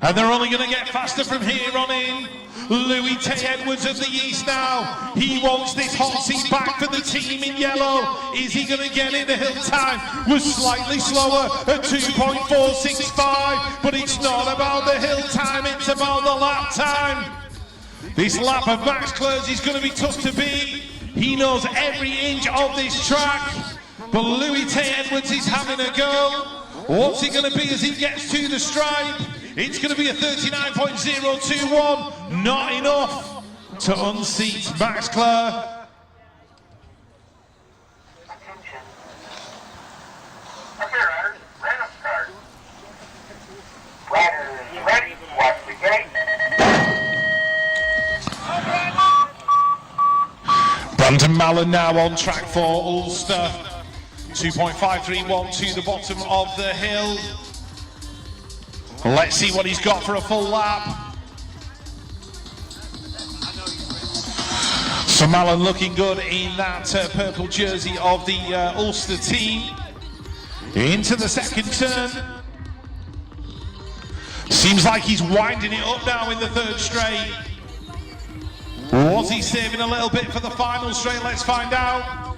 And they're only going to get faster from here on in. Louis Tay Edwards of the East now. He wants this hot seat back for the team in yellow. Is he going to get it? The hill time was slightly slower at 2.465. But it's not about the hill time, it's about the lap time. This lap of Max Clare's is going to be tough to beat. He knows every inch of this track. But Louis Tay Edwards is having a go. What's it going to be as he gets to the stripe? It's going to be a 39.021. Not enough to unseat Max Clare. Attention. Okay, riders, random start. Riders ready, watch the gate. Brandon Mallon now on track for Ulster. 2.531 to the bottom of the hill. Let's see what he's got for a full lap. So Mallon looking good in that purple jersey of the Ulster team. Into the second turn. Seems like he's winding it up now in the third straight. Was he saving a little bit for the final straight? Let's find out.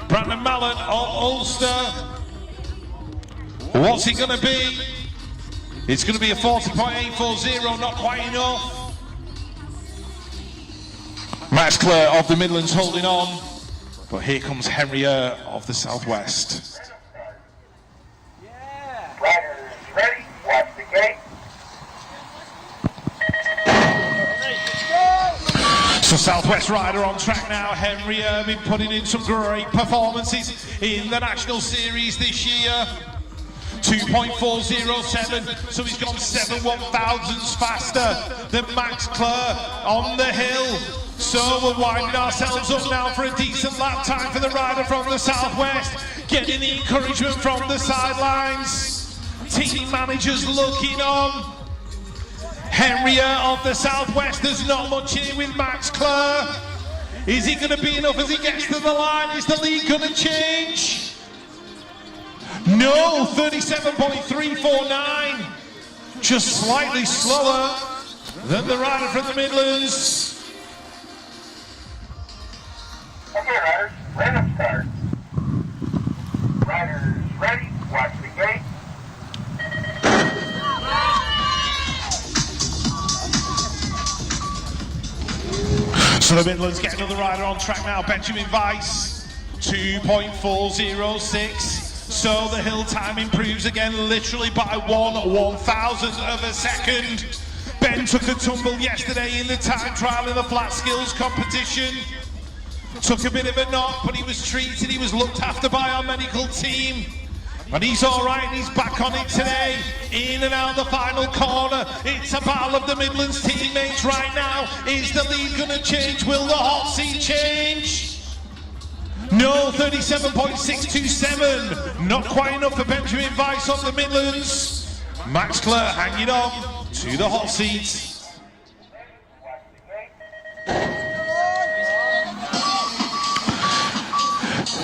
Brandon Mallon of Ulster. What's he going to be? It's going to be a 40.840, not quite enough. Max Clare of the Midlands holding on. But here comes Henry of the Southwest. Riders ready, watch the gate. So Southwest rider on track now, Henry Irving, putting in some great performances in the National Series this year. 2.407, so he's gone 7 1,000ths faster than Max Clare on the hill. So we're winding ourselves up now for a decent lap time for the rider from the Southwest, getting the encouragement from the sidelines. Team managers looking on. Henry of the Southwest, there's not much in with Max Clare. Is he going to be enough as he gets to the line? Is the lead going to change? No, 37.349. Just slightly slower than the rider from the Midlands. Okay, riders, random start. So the Midlands get another rider on track now, Benjamin Weiss, 2.406. So the hill time improves again, literally by 1/1000th of a second. Ben took a tumble yesterday in the time trial in the flat skills competition. Took a bit of a knock, but he was treated, he was looked after by our medical team. And he's all right, and he's back on it today. In and out the final corner. It's a battle of the Midlands teammates right now. Is the lead going to change? Will the hot seat change? No, 37.627. Not quite enough for Benjamin Weiss on the Midlands. Max Clare hanging on to the hot seat.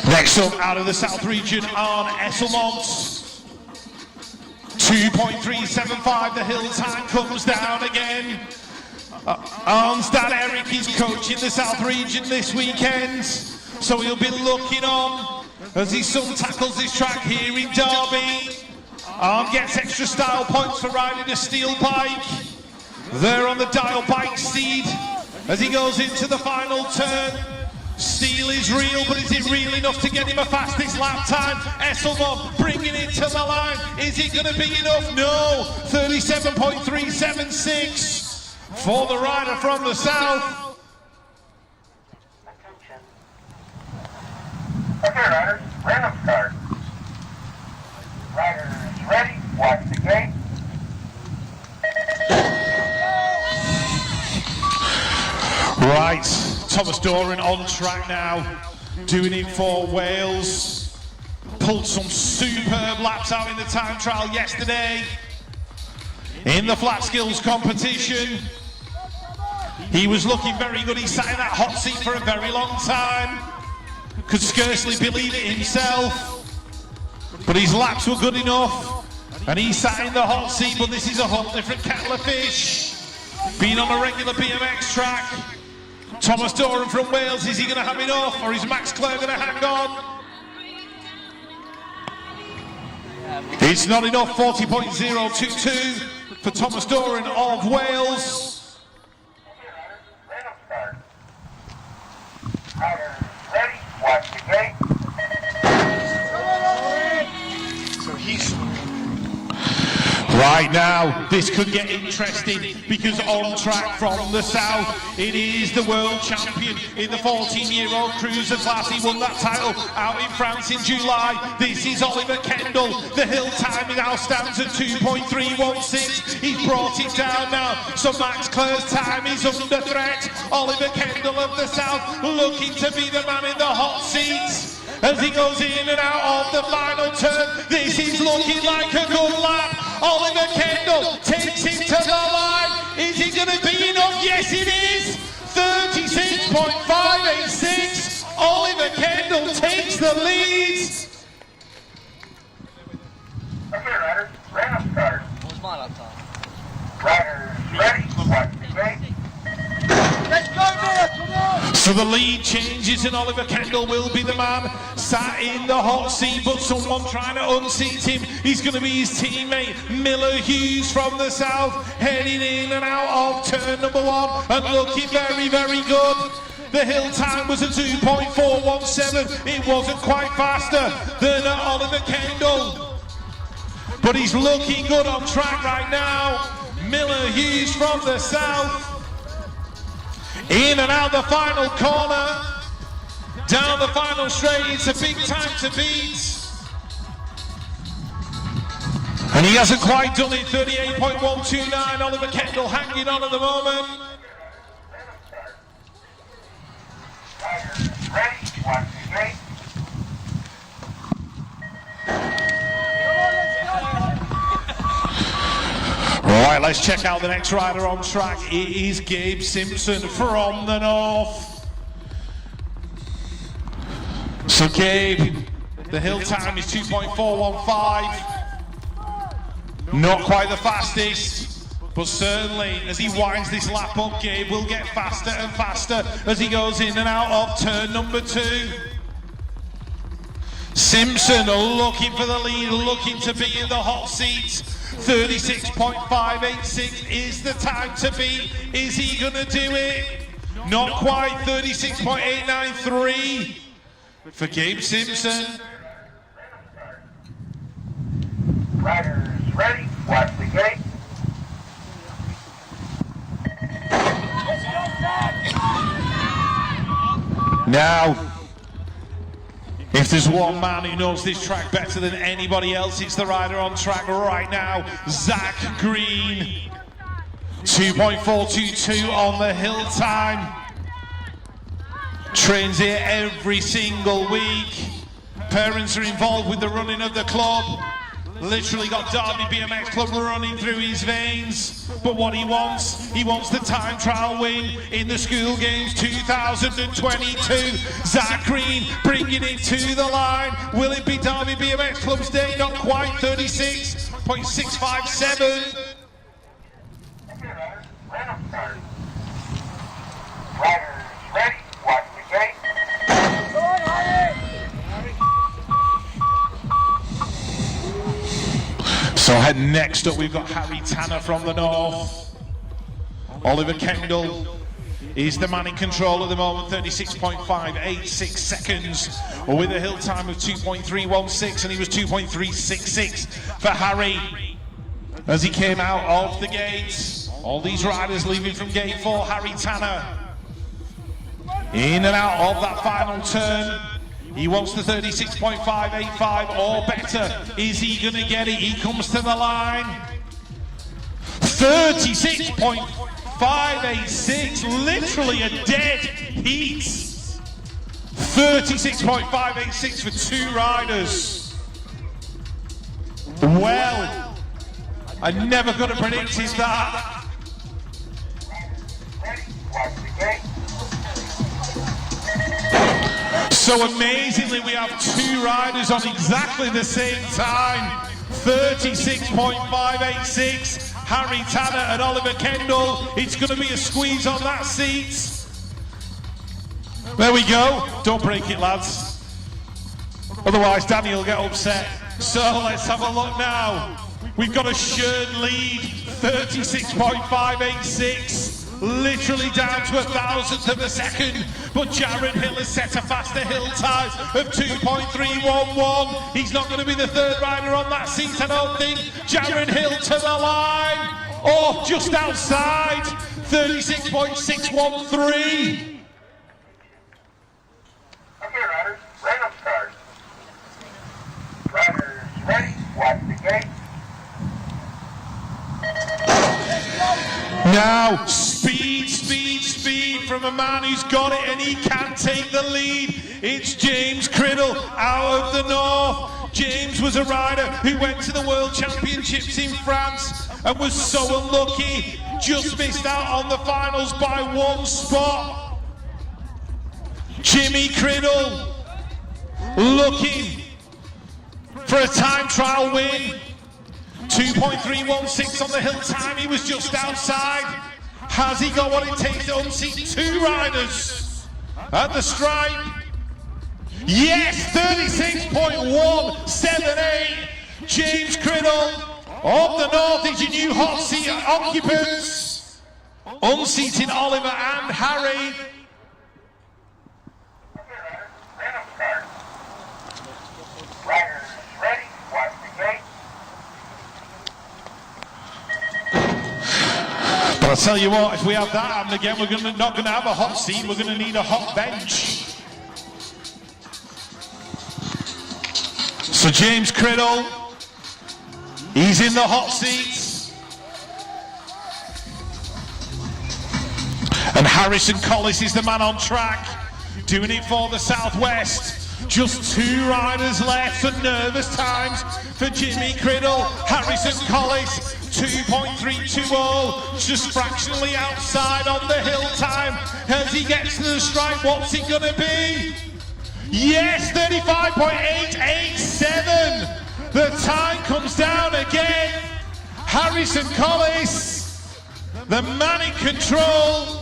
Next up, out of the South region, Arne Esselmont. 2.375, the hill time comes down again. Arne's dad Eric is coaching the South region this weekend, so he'll be looking on as his son tackles this track here in Derby. Arne gets extra style points for riding a steel bike. There on the dial bike steed as he goes into the final turn. Steel is real, but is it real enough to get him a fastest lap time? Esselmont bringing it to the line. Is it going to be enough? No. 37.376 for the rider from the south. Okay, riders, random start. Riders ready, watch the gate. Right, Thomas Doran on track now, doing it for Wales. Pulled some superb laps out in the time trial yesterday. In the flat skills competition, he was looking very good. He sat in that hot seat for a very long time. Could scarcely believe it himself. But his laps were good enough. And he sat in the hot seat, but this is a whole different kettle of fish. Being on a regular BMX track. Thomas Doran from Wales, is he going to have enough, or is Max Clare going to hang on? It's not enough, 40.022 for Thomas Doran of Wales. Random start. Riders ready, watch the gate. So he's Right now, this could get interesting because on track from the south, it is the world champion in the 14-year-old cruiser class. He won that title out in France in July. This is Oliver Kendall. The hill time now stands at 2.316. He's brought it down now, so Max Clare's time is under threat. Oliver Kendall of the south looking to be the man in the hot seat. As he goes in and out of the final turn, this is looking like a good lap. Oliver Kendall takes it to the line. Is it going to be enough? Yes, it is. 36.586. Oliver Kendall takes the lead. Okay, riders, random start. What was my lap time? Riders ready, watch the gate. Let's go, Miller, come on! So the lead changes and Oliver Kendall will be the man sat in the hot seat, but someone trying to unseat him. He's going to be his teammate Miller Hughes from the south, heading in and out of turn number 1 and looking very, very good. The hill time was a 2.417. It wasn't quite faster than Oliver Kendall, but he's looking good on track right now. Miller Hughes from the south. In and out the final corner, down the final straight. It's a big time to beat. And he hasn't quite done it. 38.129. Oliver Kendall hanging on at the moment. Riders ready, watch the gate. Right, let's check out the next rider on track. It is Gabe Simpson from the north. So Gabe, the hill time is 2.415. Not quite the fastest, but certainly as he winds this lap up, Gabe will get faster and faster as he goes in and out of turn number 2. Simpson looking for the lead, looking to be in the hot seat. 36.586 is the time to beat. Is he going to do it? not quite, 36.893 for Gabe Simpson. Riders ready, watch the gate. Now, if there's one man who knows this track better than anybody else, it's the rider on track right now, Zach Green. 2.422 on the hill time. Trains here every single week. Parents are involved with the running of the club. Literally got Derby BMX Club running through his veins. But what he wants the time trial win in the school games 2022. Zach Green bringing it to the line. Will it be Derby BMX Club's day? Not quite, 36.657. Random start. Riders ready, watch the gate. So next up we've got Harry Tanner from the north. Oliver Kendall is the man in control at the moment, 36.586 seconds with a hill time of 2.316, and he was 2.366 for Harry as he came out of the gates. All these riders leaving from gate 4. Harry Tanner in and out of that final turn. He wants the 36.585 or better. Is he going to get it? He comes to the line. 36.586, literally a dead heat. 36.586 for two riders. Well, I never could have predicted that. Ready, watch the gate. So amazingly, we have two riders on exactly the same time. 36.586, Harry Tanner and Oliver Kendall. It's going to be a squeeze on that seat. There we go. Don't break it, lads. Otherwise, Danny will get upset. So let's have a look now. We've got a shared lead, 36.586. Literally down to 1,000th of a second, but Jaron Hill has set a faster hill time of 2.311. He's not going to be the third rider on that seat, I don't think. Jaron Hill to the line, oh, just outside, 36.613. Okay, riders, random start. Riders ready, watch the gate. Now, speed, speed, speed from a man who's got it and he can take the lead. It's James Criddle out of the north. James was a rider who went to the World Championships in France and was so unlucky, just missed out on the finals by one spot. Jimmy Criddle looking for a time trial win. 2.316 on the hill time, he was just outside. Has he got what it takes to unseat two riders at the stripe? Yes, 36.178. James Criddle of the north is your new hot seat occupants. Unseating Oliver and Harry. Random start. Riders ready, watch the gate. But I'll tell you what, if we have that happen again, we're not going to have a hot seat, we're going to need a hot bench. So James Criddle, he's in the hot seat. And Harrison Collis is the man on track, doing it for the Southwest. Just two riders left, and nervous times for Jimmy Criddle. Harrison Collis, 2.320, just fractionally outside on the hill time. As he gets to the stripe, what's it gonna be? Yes, 35.887. The time comes down again. Harrison Collis, the man in control.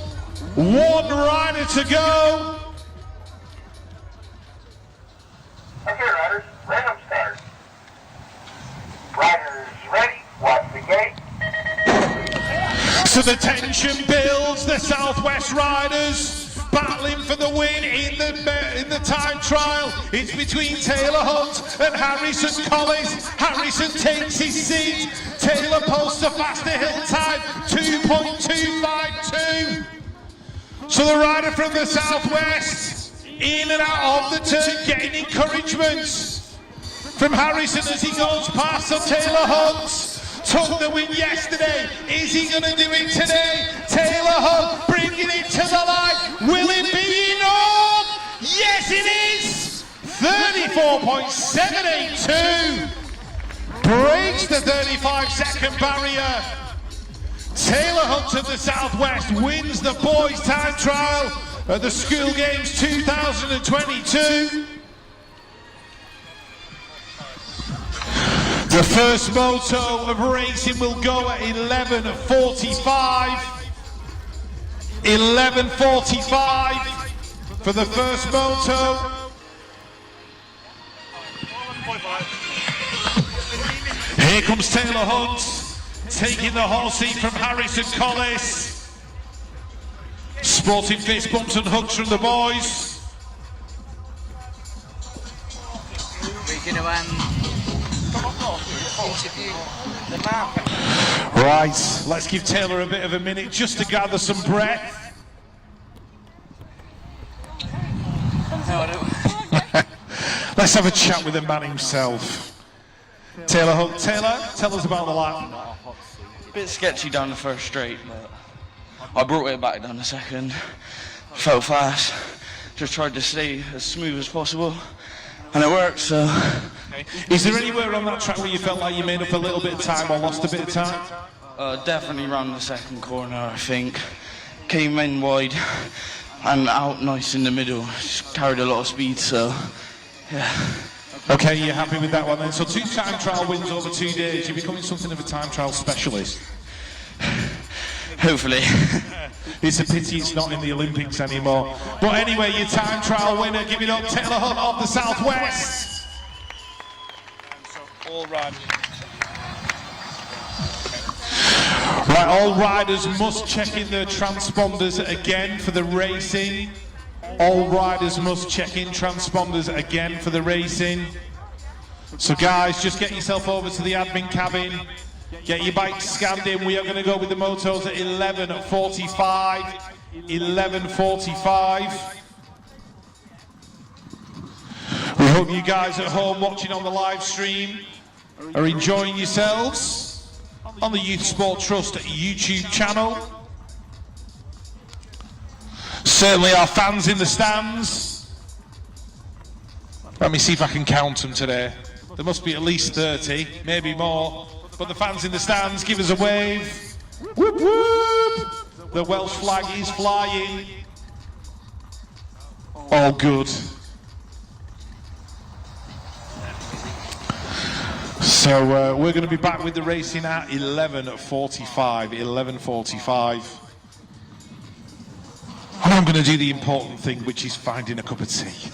One rider to go. Okay, riders, random start. Riders ready, watch the gate. So the tension builds goes the Southwest Riders. Battling for the win in the time trial. It's between Taylor Hunt and Harrison Collis. Harrison takes his seat. Taylor posts a faster hill time, 2.252. So the rider from the Southwest, in and out of the turn, getting encouragement from Harrison as he goes past. So Taylor Hunt took the win yesterday. Is he going to do it today? Taylor Hunt bringing it to the line. Will it be enough? Yes, it is. 34.782. Breaks the 35-second barrier. Taylor Hunt of the Southwest wins the boys' time trial at the School Games 2022. The first moto of racing will go at 11:45. 11:45 for the first moto. Here comes Taylor Hunt, taking the horse seat from Harrison Collis. Sporting fist bumps and hugs from the boys. We're going to interview the man. Right, let's give Taylor a bit of a minute just to gather some breath. Let's have a chat with the man himself. Taylor Hunt. Taylor, tell us about the lap. Bit sketchy down the first straight, but I brought it back down the second. Felt fast. Just tried to stay as smooth as possible, and it worked. So, is there anywhere on that track where you felt like you made up a little bit of time or lost a bit of time? Definitely round the second corner, I think. Came in wide and out nice in the middle. Just carried a lot of speed, so yeah. Okay, you're happy with that one then? So 2 time trial wins over 2 days. You're becoming something of a time trial specialist. Hopefully. It's a pity it's not in the Olympics anymore. But anyway, your time trial winner, give it up, Taylor Hunt of the Southwest. So all riders. Right, all riders must check in their transponders again for the racing. All riders must check in transponders again for the racing. So guys, just get yourself over to the admin cabin. Get your bikes scanned in. We are going to go with the motos at 11:45. 11:45. We hope you guys at home watching on the live stream are enjoying yourselves on the Youth Sport Trust YouTube channel. Certainly our fans in the stands. Let me see if I can count them today. There must be at least 30, maybe more. But the fans in the stands, give us a wave. Whoop whoop! The Welsh flag is flying. All good. So we're going to be back with the racing at 11:45. 11:45. And I'm going to do the important thing, which is finding a cup of tea.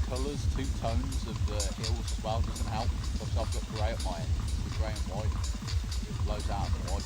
Colours, 2 tones of the hills as well doesn't help. Obviously I've got grey at my end, with grey and white. It blows out the white.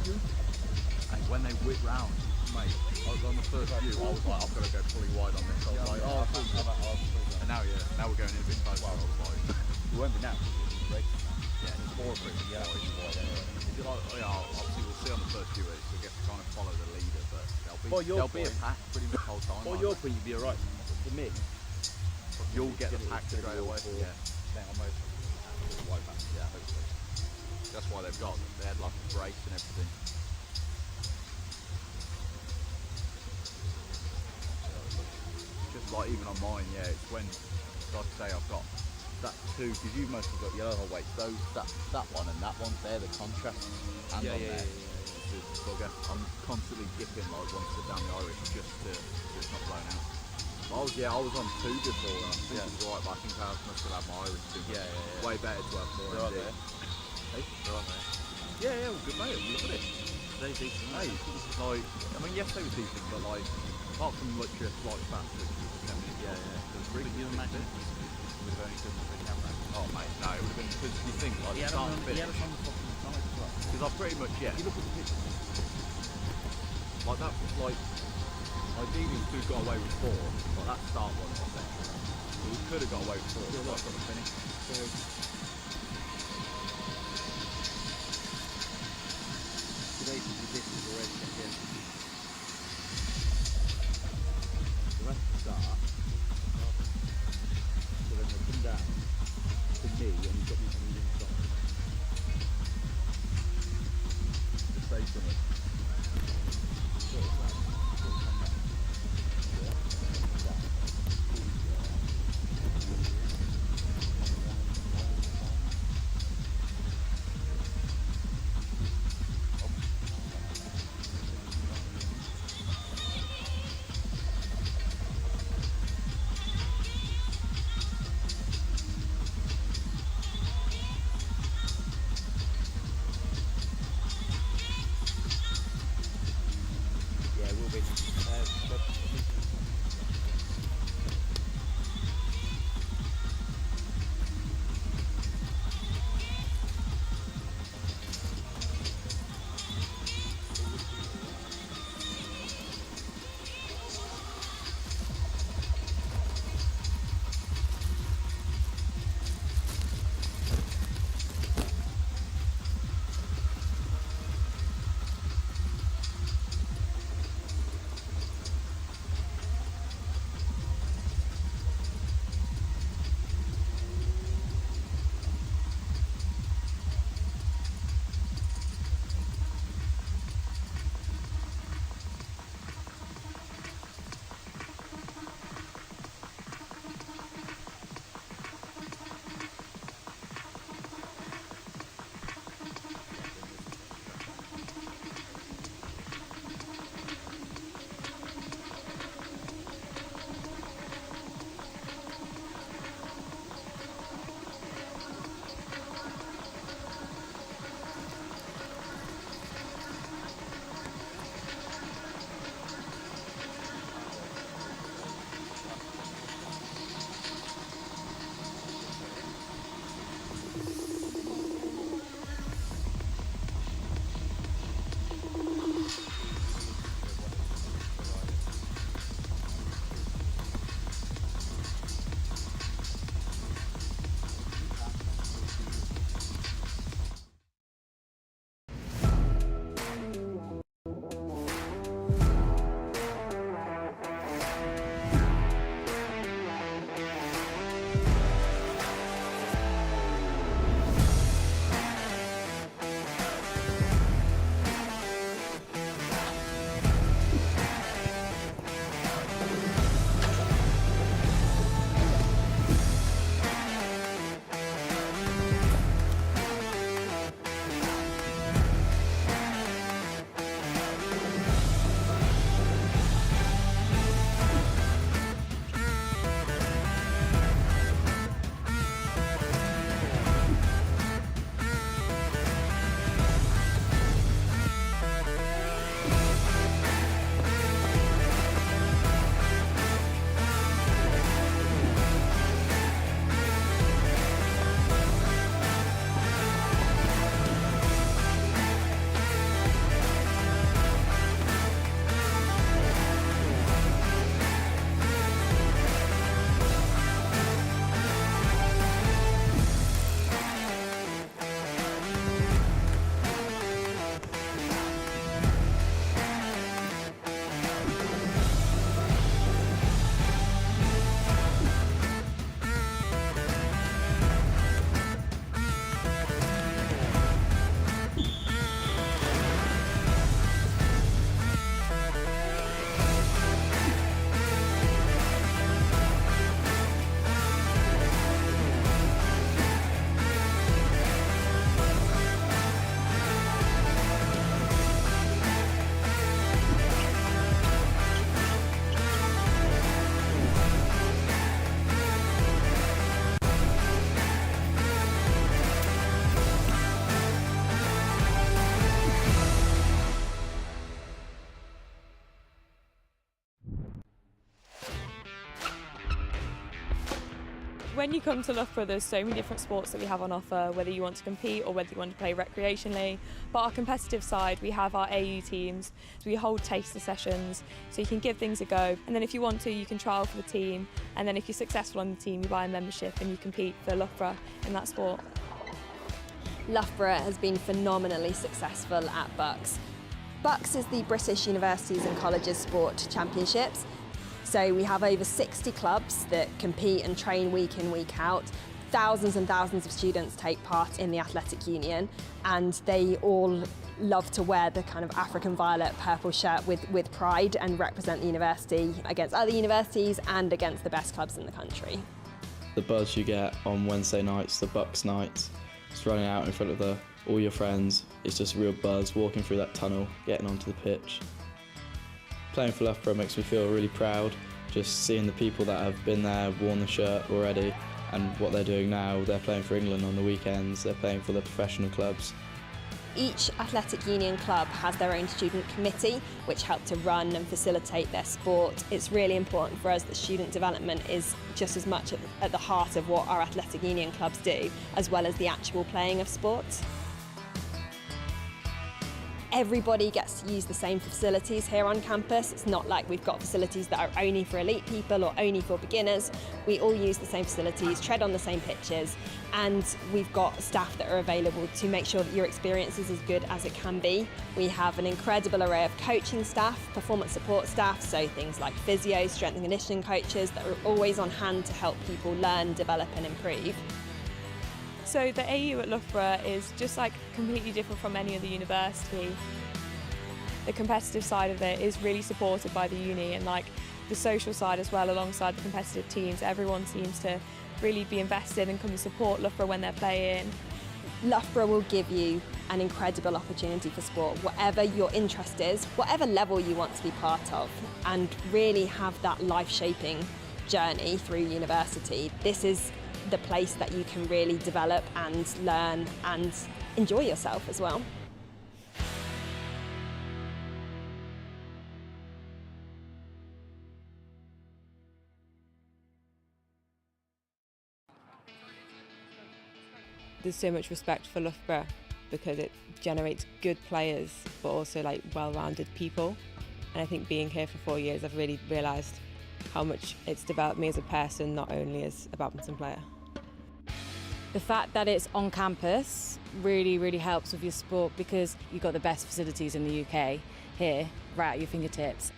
And when they whip round, mate, on the first view, I was like, I've got to go fully wide on this. I was like, oh, and now we're going in a bit closer. I was like, we won't be now. yeah, it's more of it. Yeah, pretty wide anyway. Is it like, obviously we'll see on the first few weeks. So I guess we're trying to follow the leader, but there'll be a pack pretty much the whole time. For your point, you'd be alright. For me, you'll get the pack straight away. Yeah. Then almost white back. Yeah, hopefully. That's why they've got them. They had like a brace and everything. Just like even on mine, yeah, it's when, like I say, I've got that two, because you've mostly got your other weights, that one and that one, they're the contrast. And yeah. I'm constantly dipping like once they're down the iris just so it's not blown out. I was on 2 before and I think it was right, but I think I must still have my iris too. Yeah. Way better to have more MD. Hey? Yeah, well, good mate, look at it. They decent. Hey, like, I mean, yes, they were decent, but like, apart from literally a slight fat, which was 10 minutes, it was really good. Imagine would have only done the camera. Oh mate, no, it would have been, because you think, like, He had start us finish. on the fucking side as well. Because I pretty much, You look at the picture. like that, like, ideally we could have got away with 4, but that start one, I think. But we could have got away with 4, but I've got to finish. Today should be different already. Yeah. The rest of the start. So then they come down to me and you've got me on the inside. To say something. When you come to Loughborough, there's so many different sports that we have on offer, whether you want to compete or whether you want to play recreationally. But our competitive side, we have our AU teams, so we hold taster sessions, so you can give things a go. And then if you want to, you can trial for the team. And then if you're successful on the team, you buy a membership and you compete for Loughborough in that sport. Loughborough has been phenomenally successful at BUCS. BUCS is the British Universities and Colleges Sport Championships. So we have over 60 clubs that compete and train week in, week out. Thousands and thousands of students take part in the athletic union, and they all love to wear the kind of African violet purple shirt with pride and represent the university against other universities and against the best clubs in the country. The buzz you get on Wednesday nights, the BUCS nights, just running out in front of all your friends, it's just a real buzz, walking through that tunnel, getting onto the pitch. Playing for Loughborough makes me feel really proud, just seeing the people that have been there, worn the shirt already, and what they're doing now. They're playing for England on the weekends, they're playing for the professional clubs. Each athletic union club has their own student committee which help to run and facilitate their sport. It's really important for us that student development is just as much at the heart of what our athletic union clubs do, as well as the actual playing of sport. Everybody gets to use the same facilities here on campus. It's not like we've got facilities that are only for elite people or only for beginners. We all use the same facilities, tread on the same pitches, and we've got staff that are available to make sure that your experience is as good as it can be. We have an incredible array of coaching staff, performance support staff, so things like physio, strength and conditioning coaches that are always on hand to help people learn, develop and improve. So the AU at Loughborough is just like completely different from any other university. The competitive side of it is really supported by the uni, and like the social side as well, alongside the competitive teams. Everyone seems to really be invested and come to support Loughborough when they're playing. Loughborough will give you an incredible opportunity for sport, whatever your interest is, whatever level you want to be part of, and really have that life-shaping journey through university. This is the place that you can really develop and learn and enjoy yourself as well. There's so much respect for Loughborough because it generates good players but also like well-rounded people, and I think being here for 4 years I've really realised how much it's developed me as a person, not only as a badminton player. The fact that it's on campus really helps with your sport because you've got the best facilities in the UK here, right at your fingertips.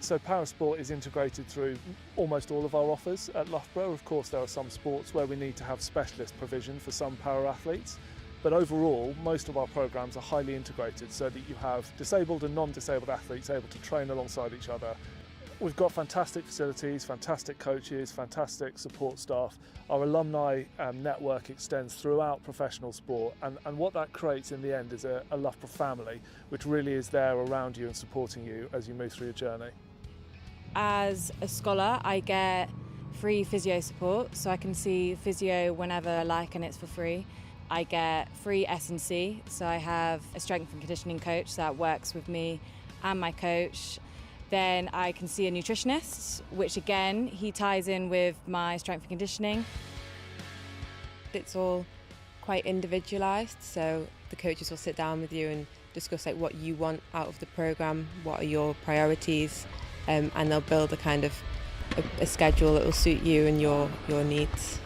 So parasport is integrated through almost all of our offers at Loughborough. Of course, there are some sports where we need to have specialist provision for some para-athletes, but overall, most of our programmes are highly integrated so that you have disabled and non-disabled athletes able to train alongside each other. We've got fantastic facilities, fantastic coaches, fantastic support staff. Our alumni network extends throughout professional sport, and what that creates in the end is a Loughborough family, which really is there around you and supporting you as you move through your journey. As a scholar, I get free physio support, so I can see physio whenever I like and it's for free. I get free S&C, so I have a strength and conditioning coach that works with me and my coach. Then I can see a nutritionist, which again, he ties in with my strength and conditioning. It's all quite individualised, so the coaches will sit down with you and discuss like what you want out of the programme, what are your priorities, and they'll build a kind of a schedule that will suit you and your needs.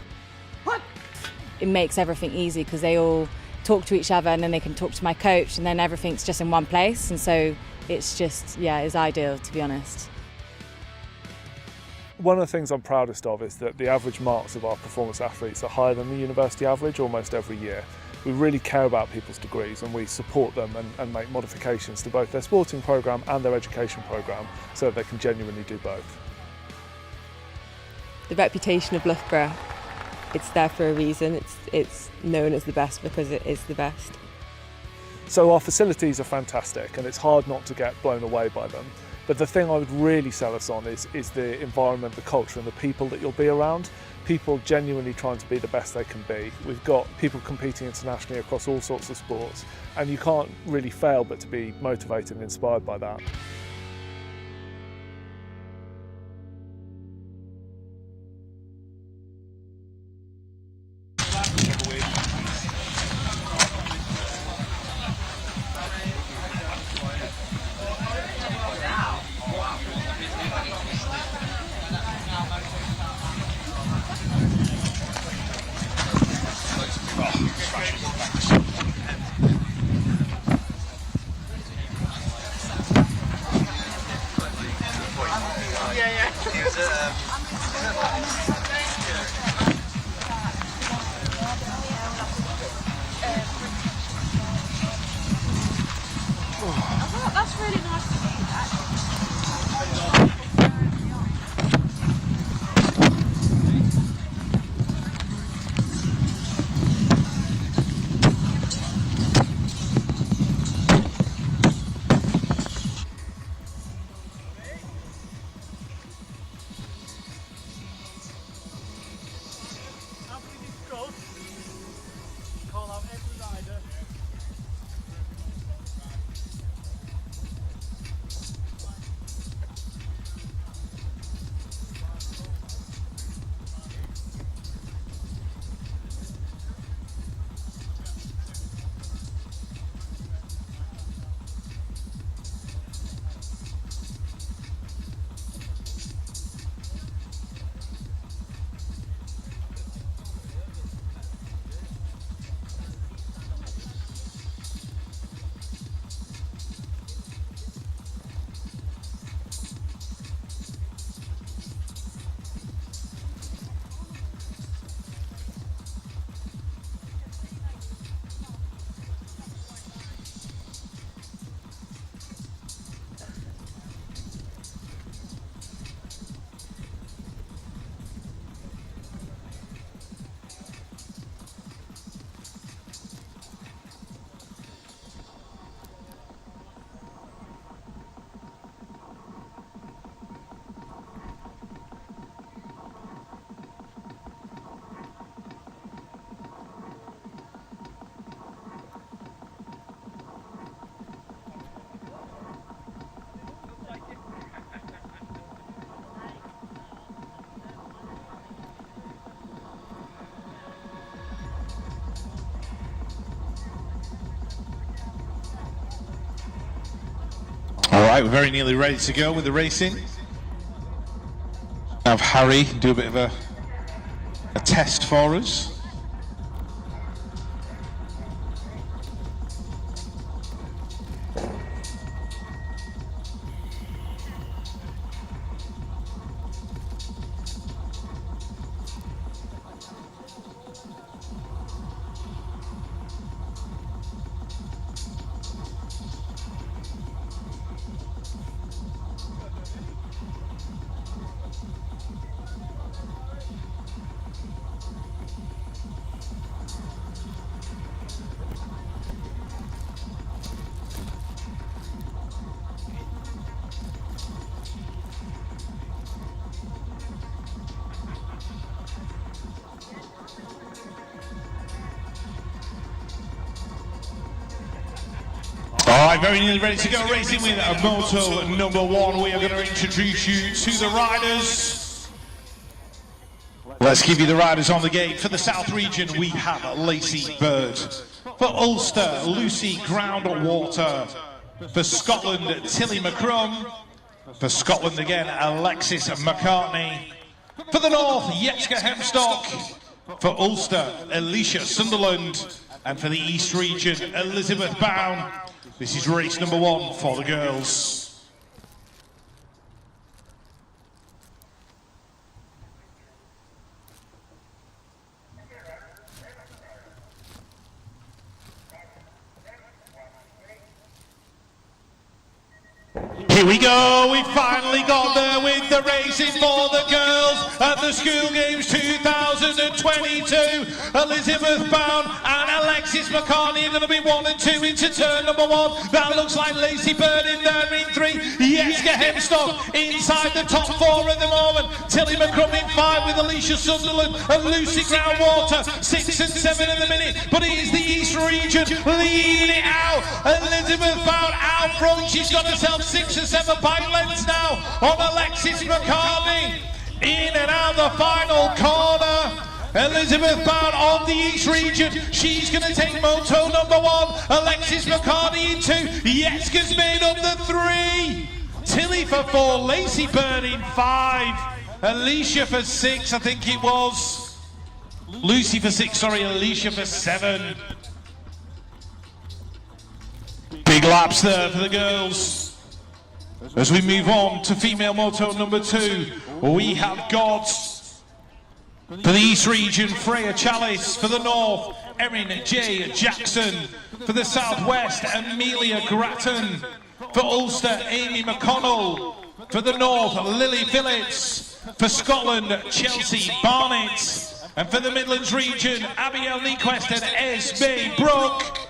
It makes everything easy because they all talk to each other and then they can talk to my coach and then everything's just in one place, and so it's just, yeah, it's ideal, to be honest. One of the things I'm proudest of is that the average marks of our performance athletes are higher than the university average almost every year. We really care about people's degrees and we support them and make modifications to both their sporting programme and their education programme so that they can genuinely do both. The reputation of Loughborough, it's there for a reason. It's known as the best because it is the best. So our facilities are fantastic and it's hard not to get blown away by them. But the thing I would really sell us on is the environment, the culture and the people that you'll be around. People genuinely trying to be the best they can be. We've got people competing internationally across all sorts of sports and you can't really fail but to be motivated and inspired by that. That's really nice to see that. Call out every rider. All right, we're very nearly ready to go with the racing. Have Harry do a bit of a test for us. All right, very nearly ready to go racing with moto number 1. We are going to introduce you to the riders. Let's give you the riders on the gate. For the South region, we have Lacey Bird. For Ulster, Lucy Groundwater. For Scotland, Tilly McCrum. For Scotland again, Alexis McCartney. For the North, Jetska Hemstock. For Ulster, Alicia Sunderland. And for the East region, Elizabeth Bown. This is race number 1 for the girls. Here we go, we finally got there with the racing for the girls at the School Games 2022. Elizabeth Bound and Alexis McCartney are going to be 1 and 2 into turn number 1. That looks like Lacey Bird in there in 3. Jetska Hemstock inside the top 4 at the moment. Tilly McCrum in 5 with Alicia Sunderland and Lucy Groundwater 6 and 7 in the minute. But it is the East region leading it out. Elizabeth Bound out front. She's got herself 6 and 7 bike lengths now on Alexis McCartney. In and out the final corner. Elizabeth Bound of the East region. She's going to take moto number 1. Alexis McCartney in 2. Jetska's made up the 3. Tilly for 4. Lacey Bird in 5. Alicia for 6, I think it was. Lucy for 6, sorry, Alicia for 7. Big laps there for the girls. As we move on to female moto number 2, we have got, for the East region, Freya Chalice. For the North, Erin J. Jackson. For the Southwest, Amelia Grattan. For Ulster, Amy McConnell. For the North, Lily Phillips. For Scotland, Chelsea Barnett. And for the Midlands region, Abigail Nyquist and Esme Brooke.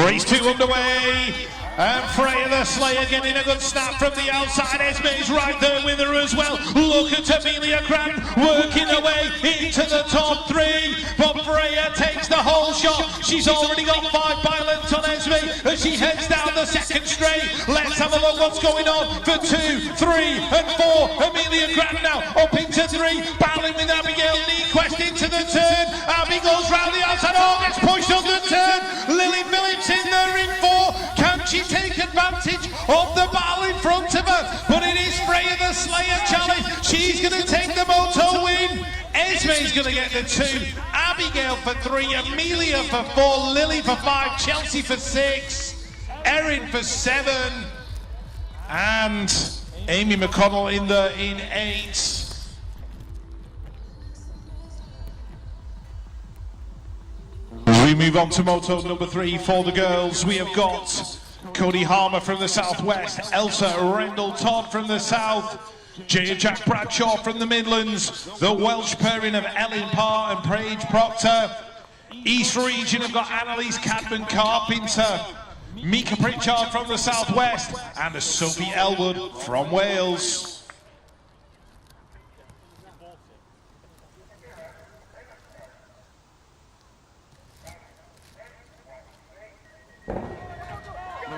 Race 2 underway, and Freya the Slayer getting a good snap from the outside. Esme's right there with her as well. Look at Amelia Grant working her way into the top 3, but Freya takes the whole shot. She's already got 5 by lengths on Esme as she heads down the second straight. Let's have a look what's going on for 2, 3 and 4. Amelia Grant now up into 3, battling with Abigail Nyquist into the turn. Abby goes round the outside, oh, gets pushed on the turn. Lily Phillips in there in 4. Can she take advantage of the battle in front of her? But it is Freya the Slayer challenge. She's going to take the moto win. Esme's going to get the 2. Abigail for 3. Amelia for 4. Lily for 5. Chelsea for 6. Erin for 7. And Amy McConnell in there in 8. As we move on to moto number 3 for the girls, we have got Cody Harmer from the southwest, Elsa Rendell Todd from the south, Jaya Jack Bradshaw from the Midlands, the Welsh pairing of Ellen Parr and Paige Proctor. East region have got Annalise Cadman Carpenter, Mika Pritchard from the southwest, and Sophie Elwood from Wales.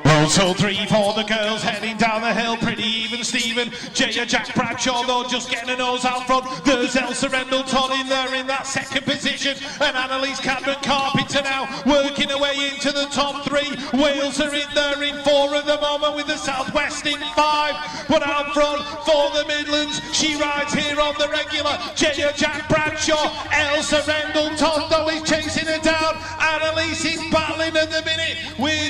Moto 3 for the girls, heading down the hill, pretty even Stephen. Jaya Jack Bradshaw though just getting a nose out front. There's Elsa Rendell Todd in there in that second position, and Annalise Cadman Carpenter now working her way into the top 3. Wales are in there in 4 at the moment, with the Southwest in 5. But out front for the Midlands, she rides here on the regular. Jaya Jack Bradshaw, Elsa Rendell Todd though is chasing her down. Annalise is battling at the minute with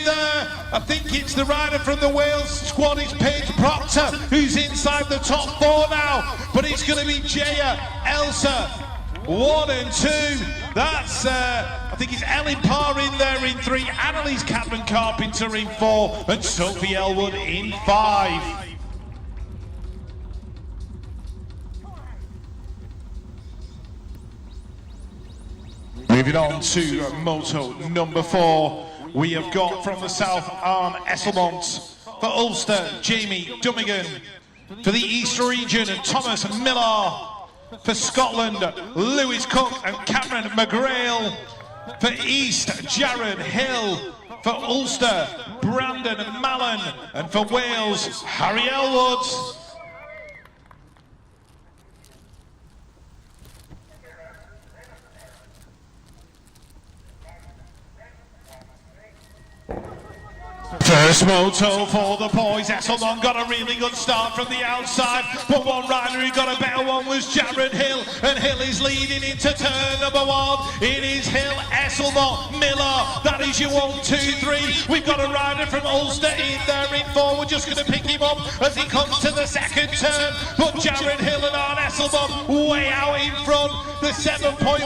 I think it's the rider from the Wales squad, is Paige Proctor, who's inside the top 4 now. But it's going to be Jaya, Elsa, 1 and 2. That's, I think it's Ellen Parr in there in 3, Annalise Cadman Carpenter in 4, and Sophie Elwood in 5. Moving on to moto number 4. We have got from the south, Arne Esselmont. For Ulster, Jamie Dummigan. For the East region, Thomas Miller. For Scotland, Lewis Cook and Cameron McGrail. For East, Jared Hill. For Ulster, Brandon Mallon. And for Wales, Harry Elwood. First moto for the boys. Esselmont got a really good start from the outside, but one rider who got a better one was Jared Hill, and Hill is leading into turn number 1. It is Hill, Esselmont, Miller. That is your 1, 2, 3. We've got a rider from Ulster in there in 4. We're just going to pick him up as he comes to the second turn, but Jared Hill and Arne Esselmont way out in front. The 7.1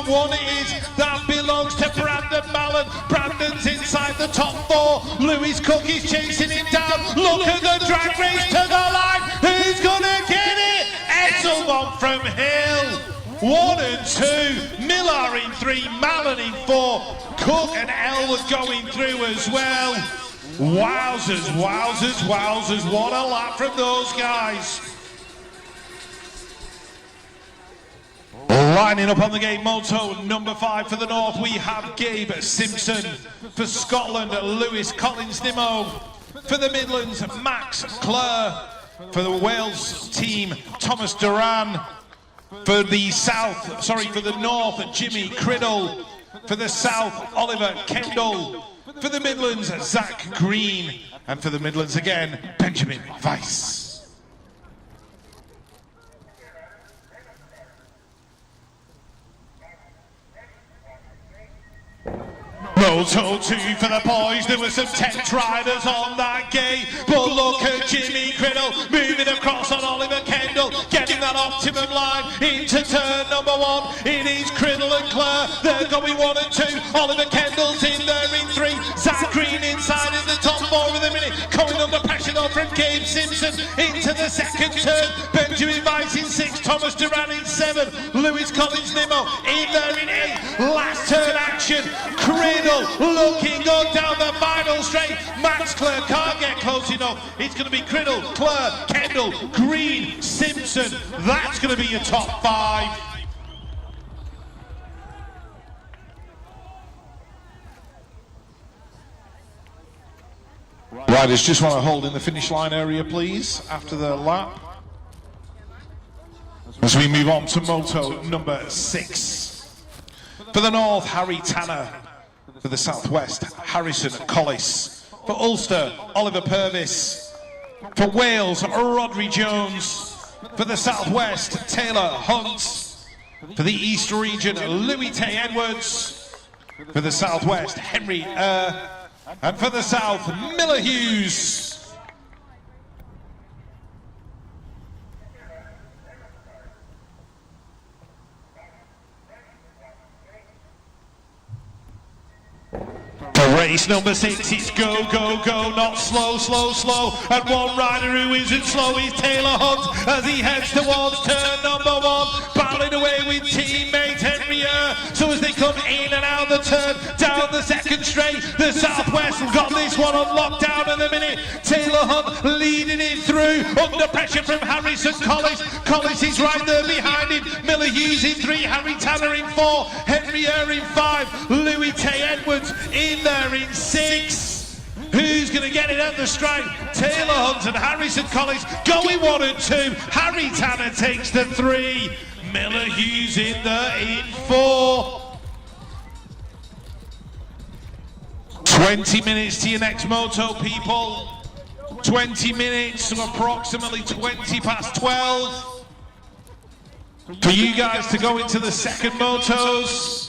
is that belongs to Brandon Mallon. Brandon's inside the top 4. Lewis Cook is chasing him down. Look at the drag race to the line. Who's gonna get it? Esselmont from Hill. 1 and 2. Miller in 3. Mallon in 4. Cook and Elwood going through as well. Wowzers, wowzers, wowzers. What a lap from those guys. Lining up on the game, moto number 5 for the North, we have Gabe Simpson. For Scotland, Lewis Collins-Nimmo. For the Midlands, Max Clare. For the Wales team, Thomas Duran. For the North, Jimmy Criddle. For the South, Oliver Kendall. For the Midlands, Zach Green. And for the Midlands again, Benjamin Weiss. Moto 2 for the boys, there were some tent riders on that gate, but look at Jimmy Criddle moving across on Oliver Kendall, getting that optimum line into turn number 1. It is Criddle and Clare, they're going 1 and 2, Oliver Kendall's in there in 3, Zach Green inside in the top 4 of the minute, coming under pressure though from Gabe Simpson into the second turn, Benjamin Weiss in 6, Thomas Duran in 7, Lewis Collins Nimmo in there in 8, last turn action, Criddle looking good down the final straight. Max Clare can't get close enough. It's going to be Criddle, Clare, Kendall, Green, Simpson. That's going to be your top 5. Riders just want to hold in the finish line area, please, after the lap. As we move on to moto number 6. For the North, Harry Tanner. For the Southwest, Harrison Collis. For Ulster, Oliver Purvis. For Wales, Rodri Jones. For the Southwest, Taylor Hunt. For the East region, Louis Tay Edwards. For the Southwest, Henry and for the South, Miller Hughes. For race number 6, it's go, go, go, not slow, slow, slow. And one rider who isn't slow is Taylor Hunt as he heads towards turn number 1, battling away with teammate Henry So as they come in and out of the turn, down the second straight, the Southwest have got this one on lockdown in a minute. Taylor Hunt leading it through, under pressure from Harrison Collis. Collis is right there behind him. Miller Hughes in 3, Harry Tanner in 4, Henry in 5, Louis Tay Edwards in there in 6. Who's going to get it at the strike? Taylor Hunt and Harrison Collis going 1 and 2. Harry Tanner takes the 3. Miller Hughes in there in 4. 20 minutes to your next moto, people. 20 minutes to approximately 20 past 12. For you guys to go into the second motos.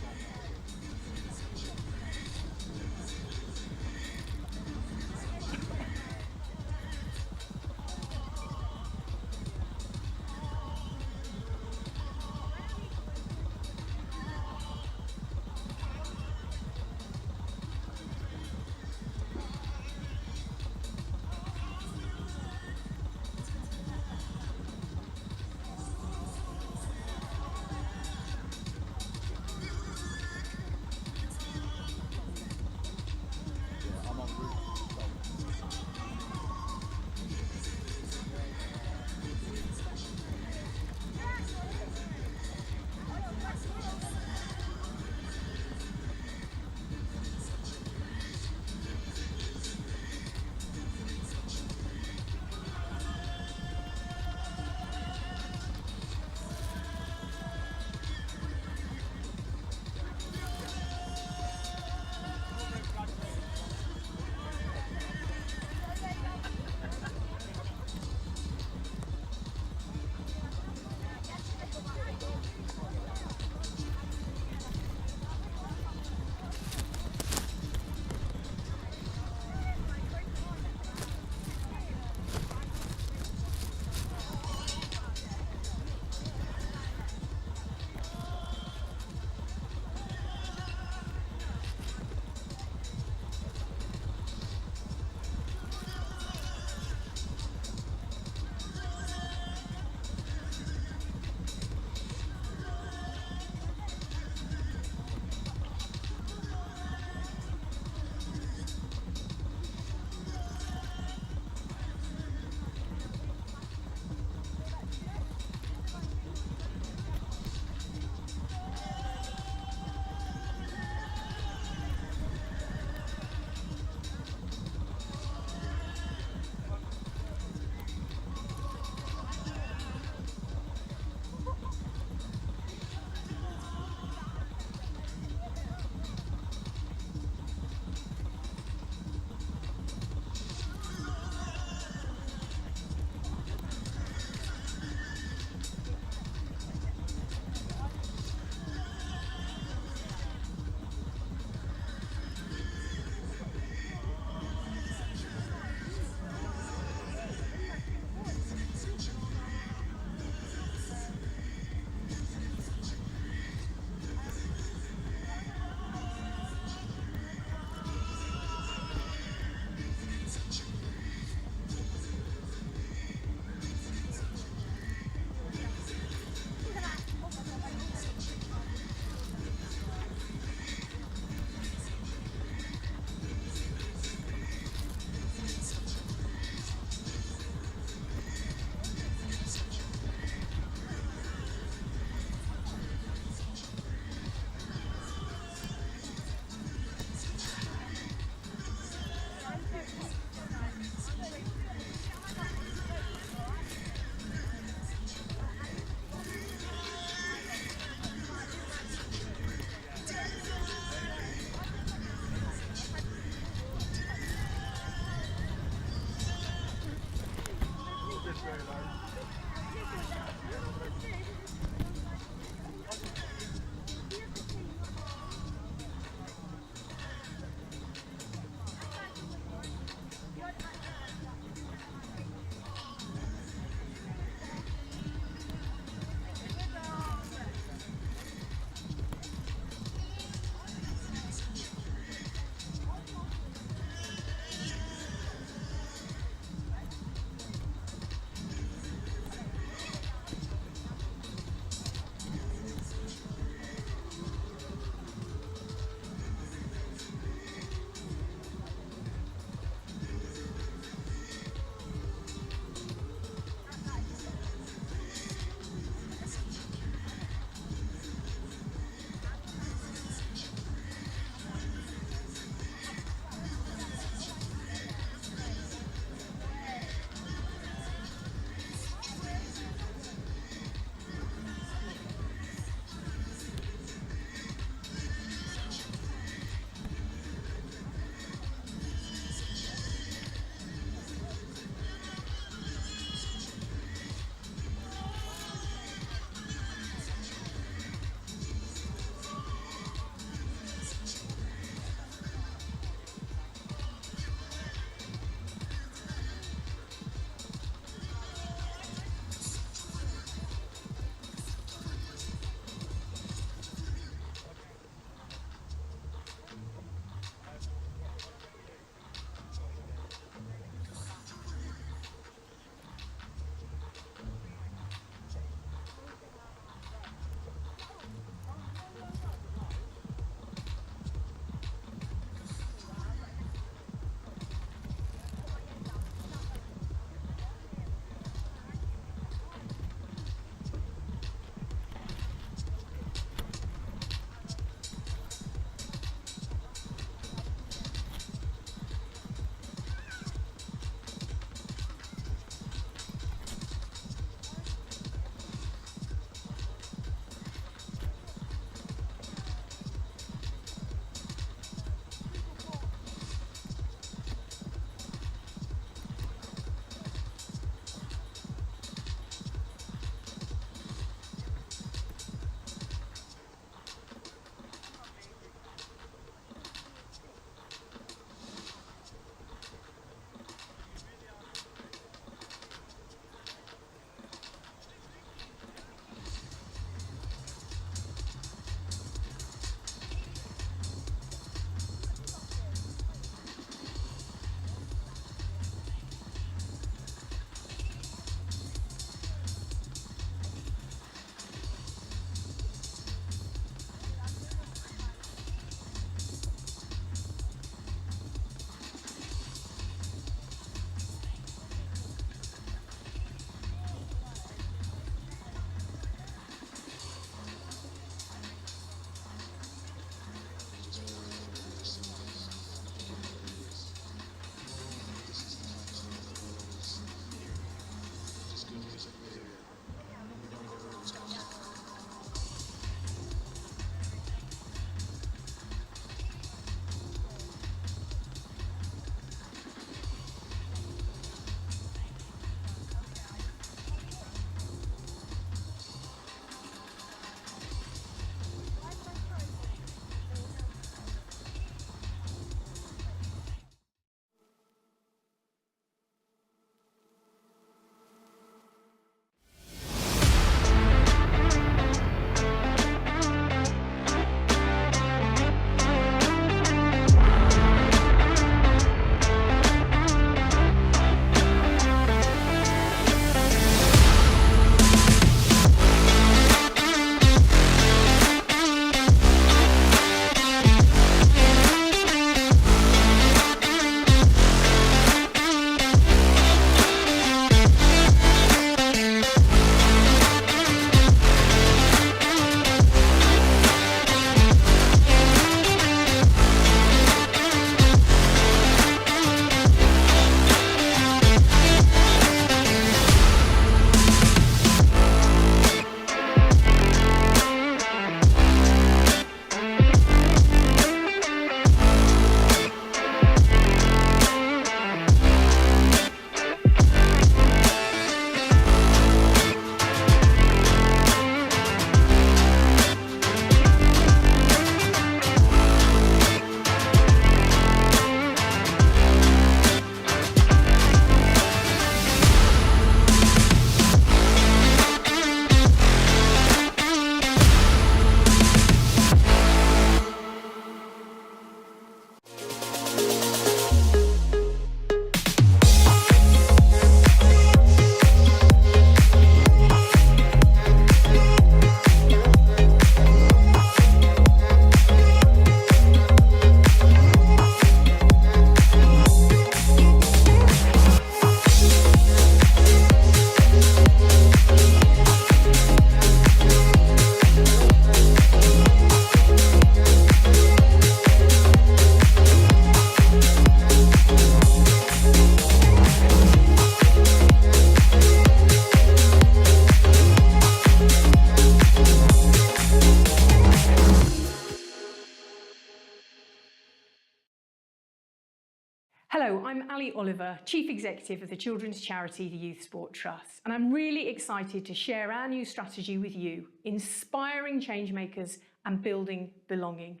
Hello, I'm Ali Oliver, Chief Executive of the children's charity, the Youth Sport Trust, and I'm really excited to share our new strategy with you, inspiring changemakers and building belonging.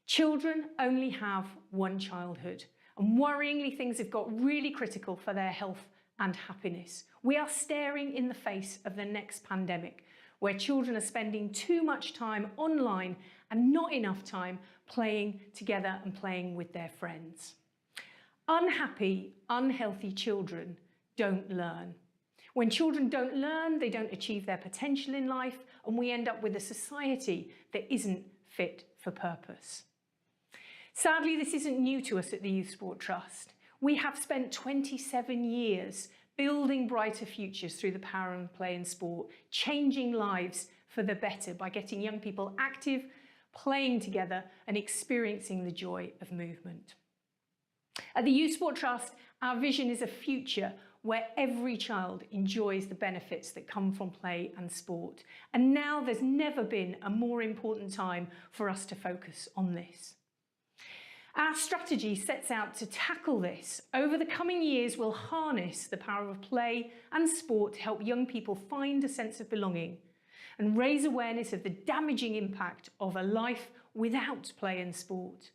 Children only have one childhood, and worryingly things have got really critical for their health and happiness. We are staring in the face of the next pandemic, where children are spending too much time online and not enough time playing together and playing with their friends. Unhappy, unhealthy children don't learn. When children don't learn, they don't achieve their potential in life, and we end up with a society that isn't fit for purpose. Sadly, this isn't new to us at the Youth Sport Trust. We have spent 27 years building brighter futures through the power of play and sport, changing lives for the better by getting young people active, playing together, and experiencing the joy of movement. At the Youth Sport Trust, our vision is a future where every child enjoys the benefits that come from play and sport. And now there's never been a more important time for us to focus on this. Our strategy sets out to tackle this. Over the coming years, we'll harness the power of play and sport to help young people find a sense of belonging and raise awareness of the damaging impact of a life without play and sport.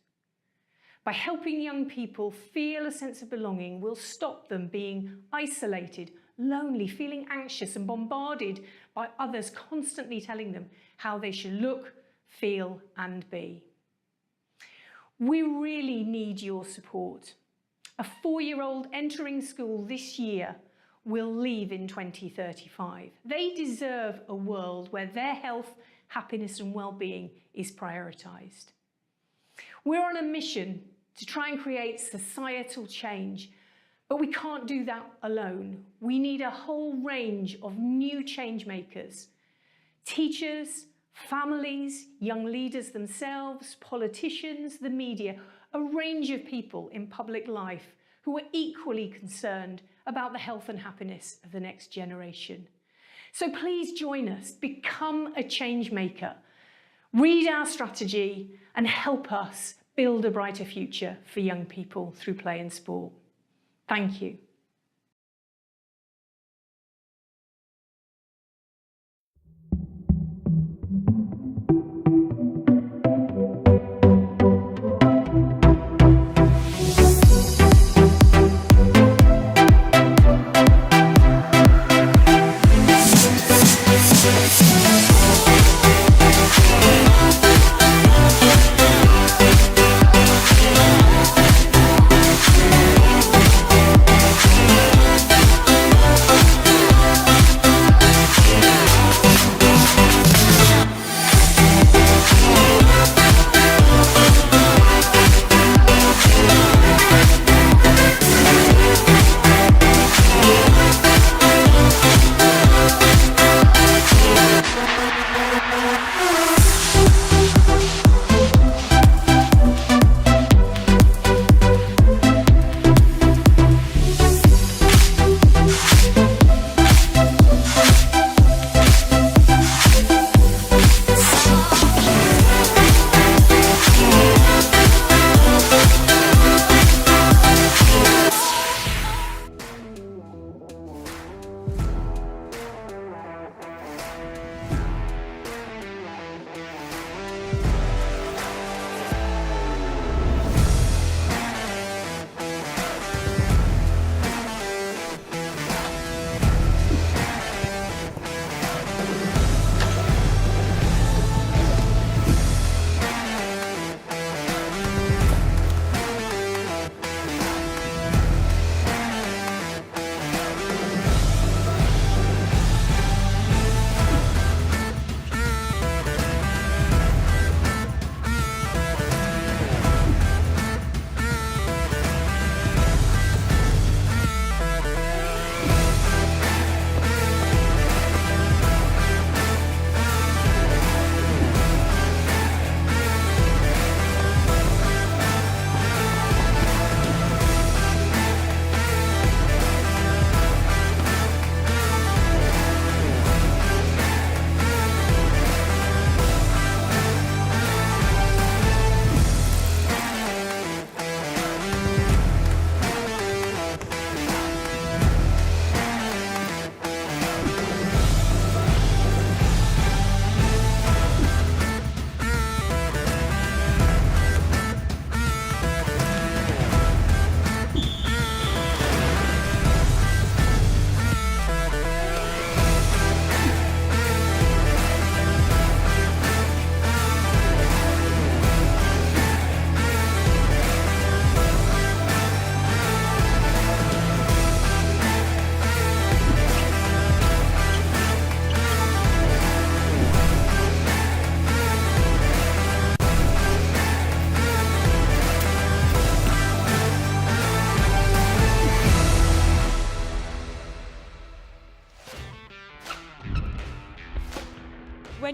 By helping young people feel a sense of belonging, we'll stop them being isolated, lonely, feeling anxious and bombarded by others constantly telling them how they should look, feel and be. We really need your support. A 4-year-old entering school this year will leave in 2035. They deserve a world where their health, happiness and well-being is prioritised. We're on a mission to try and create societal change, but we can't do that alone. We need a whole range of new change makers, teachers, families, young leaders themselves, politicians, the media, a range of people in public life who are equally concerned about the health and happiness of the next generation. So please join us, become a change maker, read our strategy and help us build a brighter future for young people through play and sport. Thank you.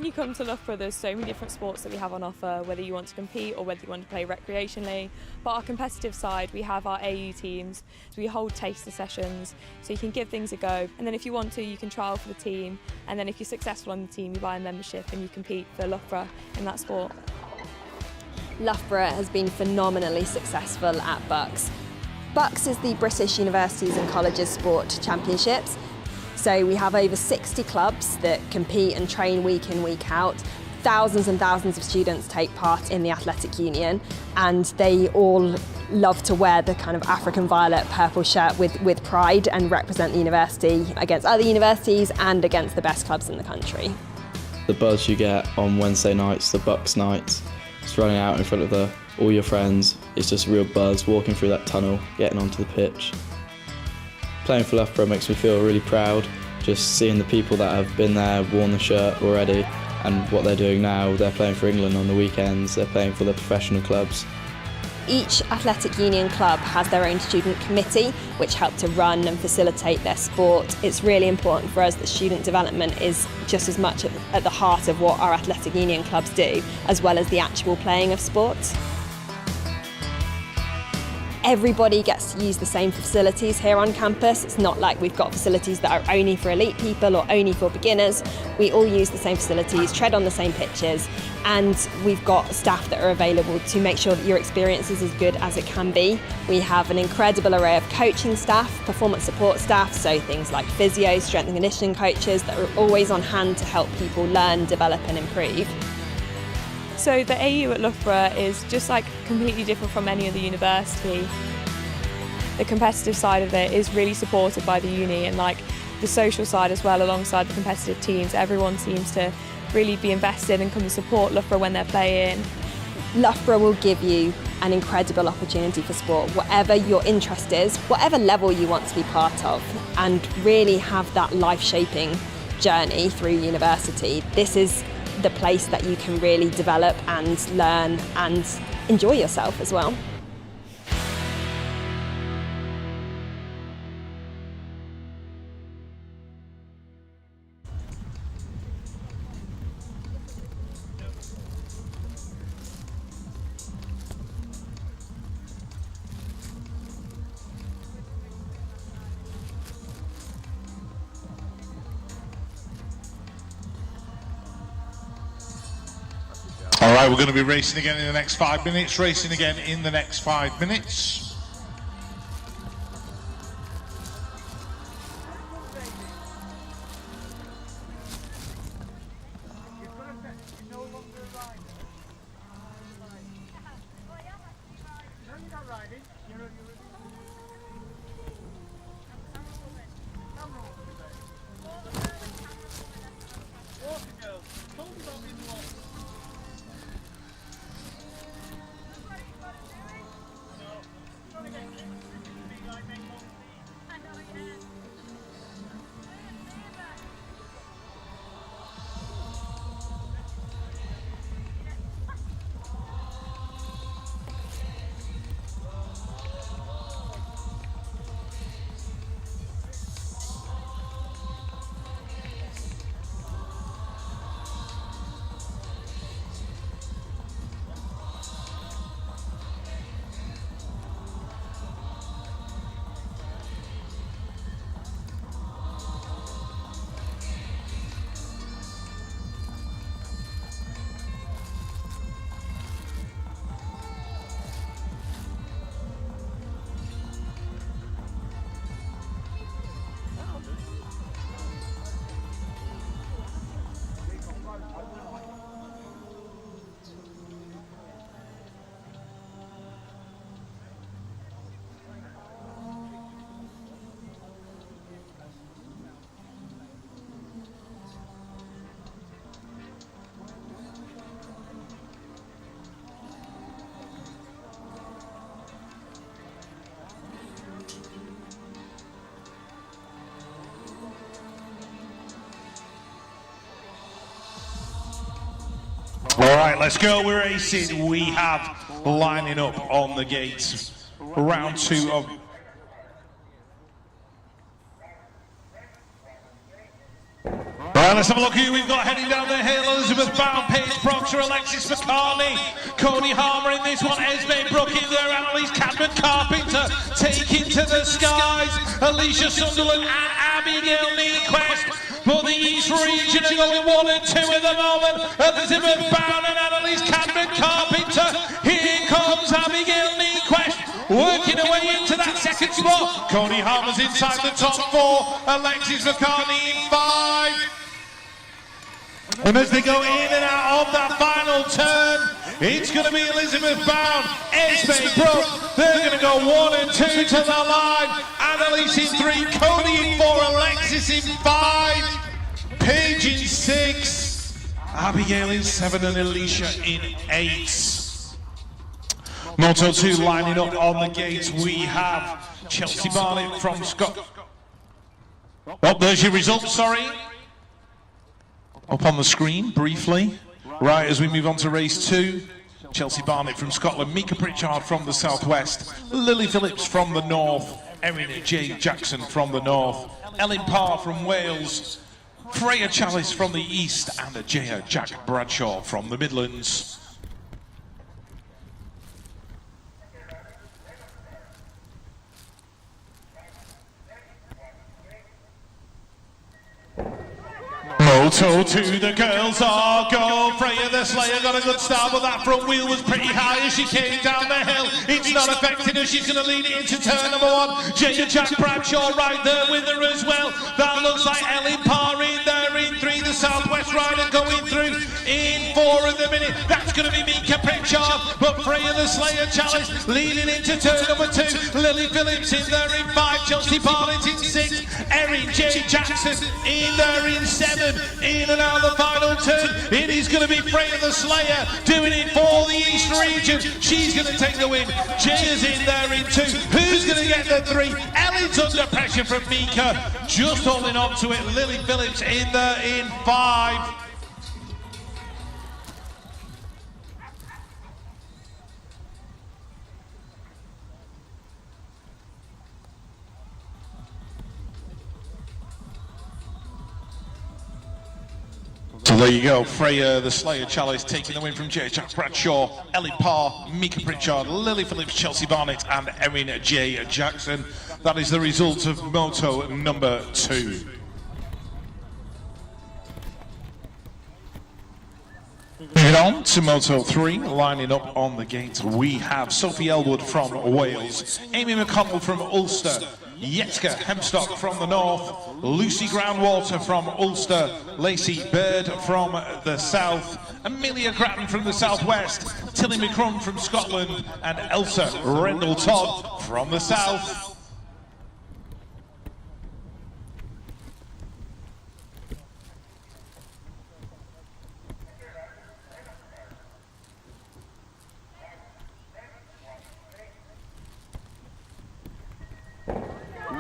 you come to Loughborough, there's so many different sports that we have on offer, whether you want to compete or whether you want to play recreationally. But our competitive side, we have our AU teams, so we hold taster sessions, so you can give things a go. And then if you want to, you can trial for the team. And then if you're successful on the team, you buy a membership and you compete for Loughborough in that sport. Loughborough has been phenomenally successful at BMX. BMX is the British Universities and Colleges Sport Championships. So we have over 60 clubs that compete and train week in, week out. Thousands and thousands of students take part in the athletic union, and they all love to wear the kind of African violet purple shirt with pride and represent the university against other universities and against the best clubs in the country. The buzz you get on Wednesday nights, the BMX nights, just running out in front of all your friends, it's just a real buzz, walking through that tunnel, getting onto the pitch. Playing for Loughborough makes me feel really proud, just seeing the people that have been there, worn the shirt already, and what they're doing now. They're playing for England on the weekends, they're playing for the professional clubs. Each athletic union club has their own student committee which help to run and facilitate their sport. It's really important for us that student development is just as much at the heart of what our athletic union clubs do, as well as the actual playing of sport. Everybody gets to use the same facilities here on campus. It's not like we've got facilities that are only for elite people or only for beginners. We all use the same facilities, tread on the same pitches, and we've got staff that are available to make sure that your experience is as good as it can be. We have an incredible array of coaching staff, performance support staff, so things like physio, strength and conditioning coaches that are always on hand to help people learn, develop and improve. So the AU at Loughborough is just like completely different from any other university. The competitive side of it is really supported by the uni, and like the social side as well, alongside the competitive teams. Everyone seems to really be invested and come and support Loughborough when they're playing. Loughborough will give you an incredible opportunity for sport, whatever your interest is, whatever level you want to be part of, and really have that life-shaping journey through university. This is the place that you can really develop and learn and enjoy yourself as well. All right, we're going to be racing again in the next 5 minutes, racing again in the next 5 minutes. All right, let's go. We're racing. We have lining up on the gate. Round 2 of... Right, let's have a look who we've got heading down the hill. Elizabeth Bound, Paige Proctor, Alexis McCartney, Cody Harmer in this one, Esme Brook in there, Annalise Cadman Carpenter taking to the skies, Alicia Sunderland and Abigail Nequest. But the East region are going 1 and 2 at the moment. Elizabeth Bound and Annalise Cadman Carpenter. Here comes Abigail Nequest, working her way into that second spot. Cody Harmer's inside the top 4, Alexis McCartney in 5. And as they go in and out of that final turn, it's going to be Elizabeth Bound, Esme Brook. They're going to go 1 and 2 to the line. Annalise in 3, Cody in 4, Alexis in 5, Paige in 6, Abigail in 7, and Alicia in 8. Moto 2 lining up on the gates. We have Chelsea Barnett from Scotland. Oh, there's your results, sorry. Up on the screen, briefly. Right, as we move on to race 2, Chelsea Barnett from Scotland, Mika Pritchard from the southwest, Lily Phillips from the north, Erin J. Jackson from the north, Ellen Parr from Wales, Freya Chalice from the east, and Ajaya Jack Bradshaw from the Midlands. Moto 2, the girls are go. Freya the Slayer got a good start, but that front wheel was pretty high as she came down the hill. It's not affecting her, she's going to lead it into turn number 1. Jaya Jack Bradshaw right there with her as well. That looks like Ellen Parr in there in 3, the Southwest rider going through in 4 at the minute. That's going to be Mika Pritchard, but Freya the Slayer Chalice leading into turn number 2. Lily Phillips in there in 5, Chelsea Barnett in 6, Erin J. Jackson in there in 7. In and out of the final turn, it is going to be Freya the Slayer doing it for the East region. She's going to take the win. Jaya's in there in 2. Who's going to get the 3? Ellen's under pressure from Mika, just holding on to it. Lily Phillips in there in 5. So there you go, Freya the Slayer Chalice taking the win from J. Jack Bradshaw, Ellie Parr, Mika Pritchard, Lily Phillips, Chelsea Barnett and Erin J. Jackson. That is the result of Moto number 2. Moving on to Moto 3, lining up on the gate, we have Sophie Elwood from Wales, Amy McConnell from Ulster, Yetka Hemstock from the north, Lucy Groundwater from Ulster, Lacey Bird from the south, Amelia Grattan from the southwest, Tilly McCrum from Scotland, and Elsa Rendell Todd from the south.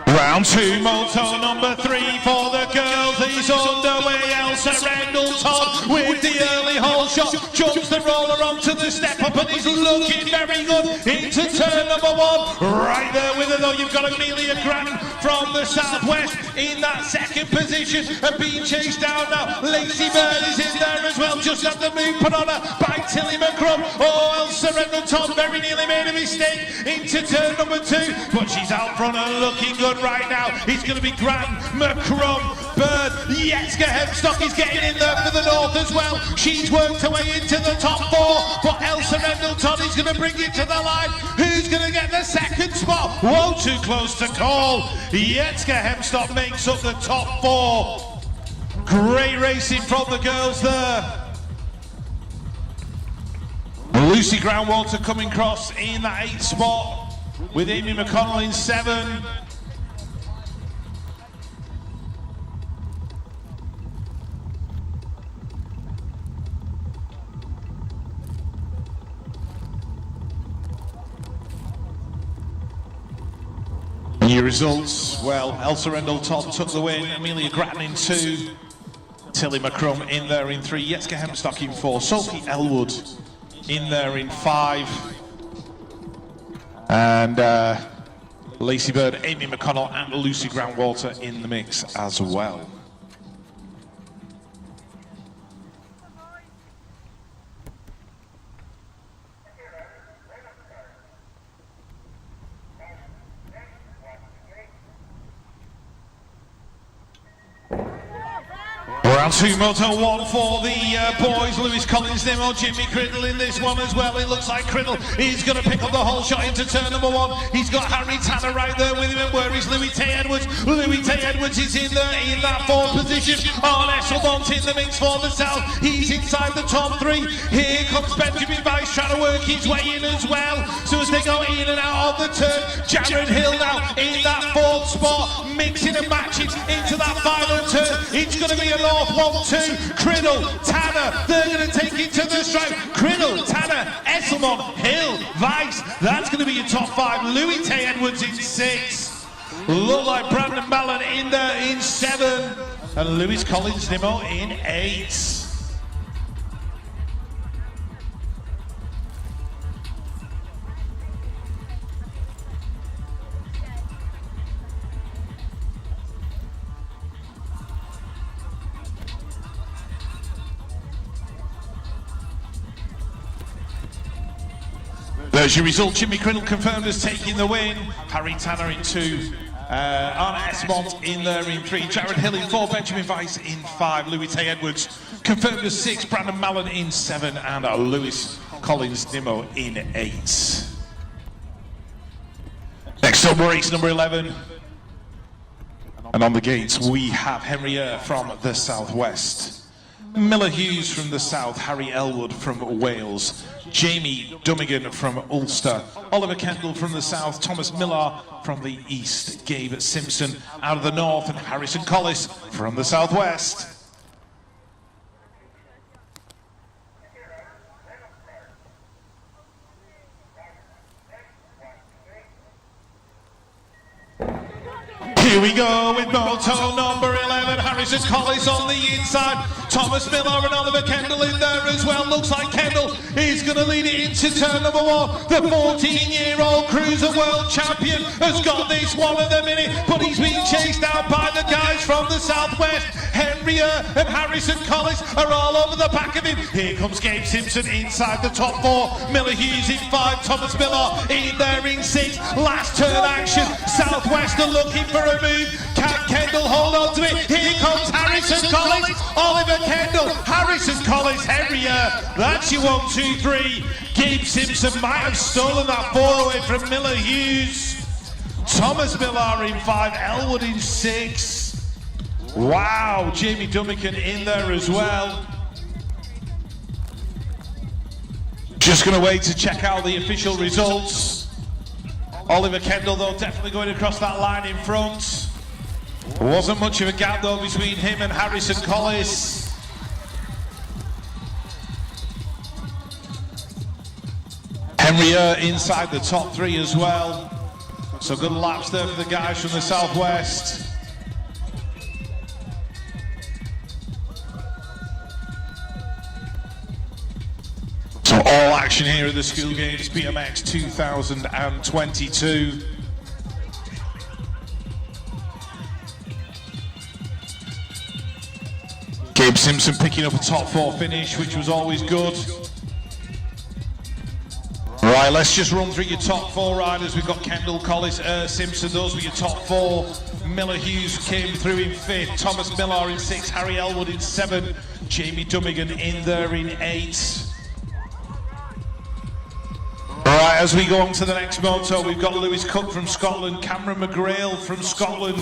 Round 2, Moto number 3 for the girls. He's underway. Elsa Rendell Todd with the early hole shot. Jumps the roller onto the step up and he's looking very good into turn number 1. Right there with her though, you've got Amelia Grattan from the southwest in that second position and being chased down now. Lacey Bird is in there as well, just had the move put on her by Tilly McCrum. Oh, Elsa Rendell Todd very nearly made a mistake into turn number 2, but she's out front and looking good right now. It's going to be Grattan, McCrum, Bird, Yetka Hemstock is getting in there for the north as well. She's worked her way into the top 4, but Elsa Rendell Todd is going to bring it to the line. Who's going to get the second spot? Whoa, too close to call. Yetka Hemstock makes up the top 4. Great racing from the girls there. Lucy Groundwater coming across in that 8th spot with Amy McConnell in 7. Your results, well, Elsa Rendell Todd took the win, Amelia Grattan in 2, Tilly McCrum in there in 3, Yetka Hemstock in 4, Sophie Elwood in there in 5, and Lacey Bird, Amy McConnell and Lucy Groundwater in the mix as well. Round 2, Moto 1 for the boys. Lewis Collins, Nemo, Jimmy Criddle in this one as well. It looks like Criddle is going to pick up the whole shot into turn number 1. He's got Harry Tanner right there with him. And where is Louis Tay Edwards? Louis Tay Edwards is in there in that 4th position. On Esselmont in the mix for the South. He's inside the top 3. Here comes Benjamin Vice trying to work his way in as well. So as they go in and out of the turn, Jared Hill now in that 4th spot, mixing and matching into that final turn. It's going to be a North 1-2. Criddle, Tanner, they're going to take it to the stripe. Criddle, Tanner, Esselmont, Hill, Vice. That's going to be your top 5. Louis Tay Edwards in 6. Look like Brandon Mallon in there in 7. And Lewis Collins Nimmo in 8. There's your result. Jimmy Criddle confirmed as taking the win. Harry Tanner in 2. Arne Esmont in there in 3. Jared Hill in 4. Benjamin Vice in 5. Louis Tay Edwards confirmed as 6. Brandon Mallon in 7. And Lewis Collins Nimmo in 8. Next up, race number 11. And on the gates, we have Henry Eyre from the southwest. Miller Hughes from the south, Harry Elwood from Wales, Jamie Dummigan from Ulster, Oliver Kendall from the south, Thomas Millar from the east, Gabe Simpson out of the north, and Harrison Collis from the southwest. Here we go with moto number 11, Harrison Collis on the inside, Thomas Millar and Oliver Kendall in there as well. Looks like Kendall is going to lead it into turn number 1. The 14-year-old cruiser world champion has got this one at the minute, but he's being chased out by the guys from the southwest. Henry Eyre and Harrison Collis are all over the back of him. Here comes Gabe Simpson inside the top 4, Miller Hughes in 5, Thomas Millar in there in 6. Last turn action, southwest are looking for a move. Can Kendall hold on to it? Here comes Harrison Collis, Oliver Kendall, Harrison Collis, Henry Eyre. That's your 1, 2, 3. Gabe Simpson might have stolen that 4 away from Miller Hughes. Thomas Millar in 5, Elwood in 6. Wow, Jamie Dummican in there as well. Just going to wait to check out the official results. Oliver Kendall, though, definitely going across that line in front. Wasn't much of a gap, though, between him and Harrison Collis. Henry Eyre inside the top 3 as well. So good laps there for the guys from the southwest. So all action here at the School Games BMX 2022. Gabe Simpson picking up a top 4 finish, which was always good. Right, let's just run through your top 4 riders. We've got Kendall, Collis, Simpson. Those were your top 4. Miller Hughes came through in 5th. Thomas Millar in 6th. Harry Elwood in 7th. Jamie Dummigan in there in 8th. Right, as we go on to the next moto, we've got Lewis Cook from Scotland, Cameron McGrail from Scotland,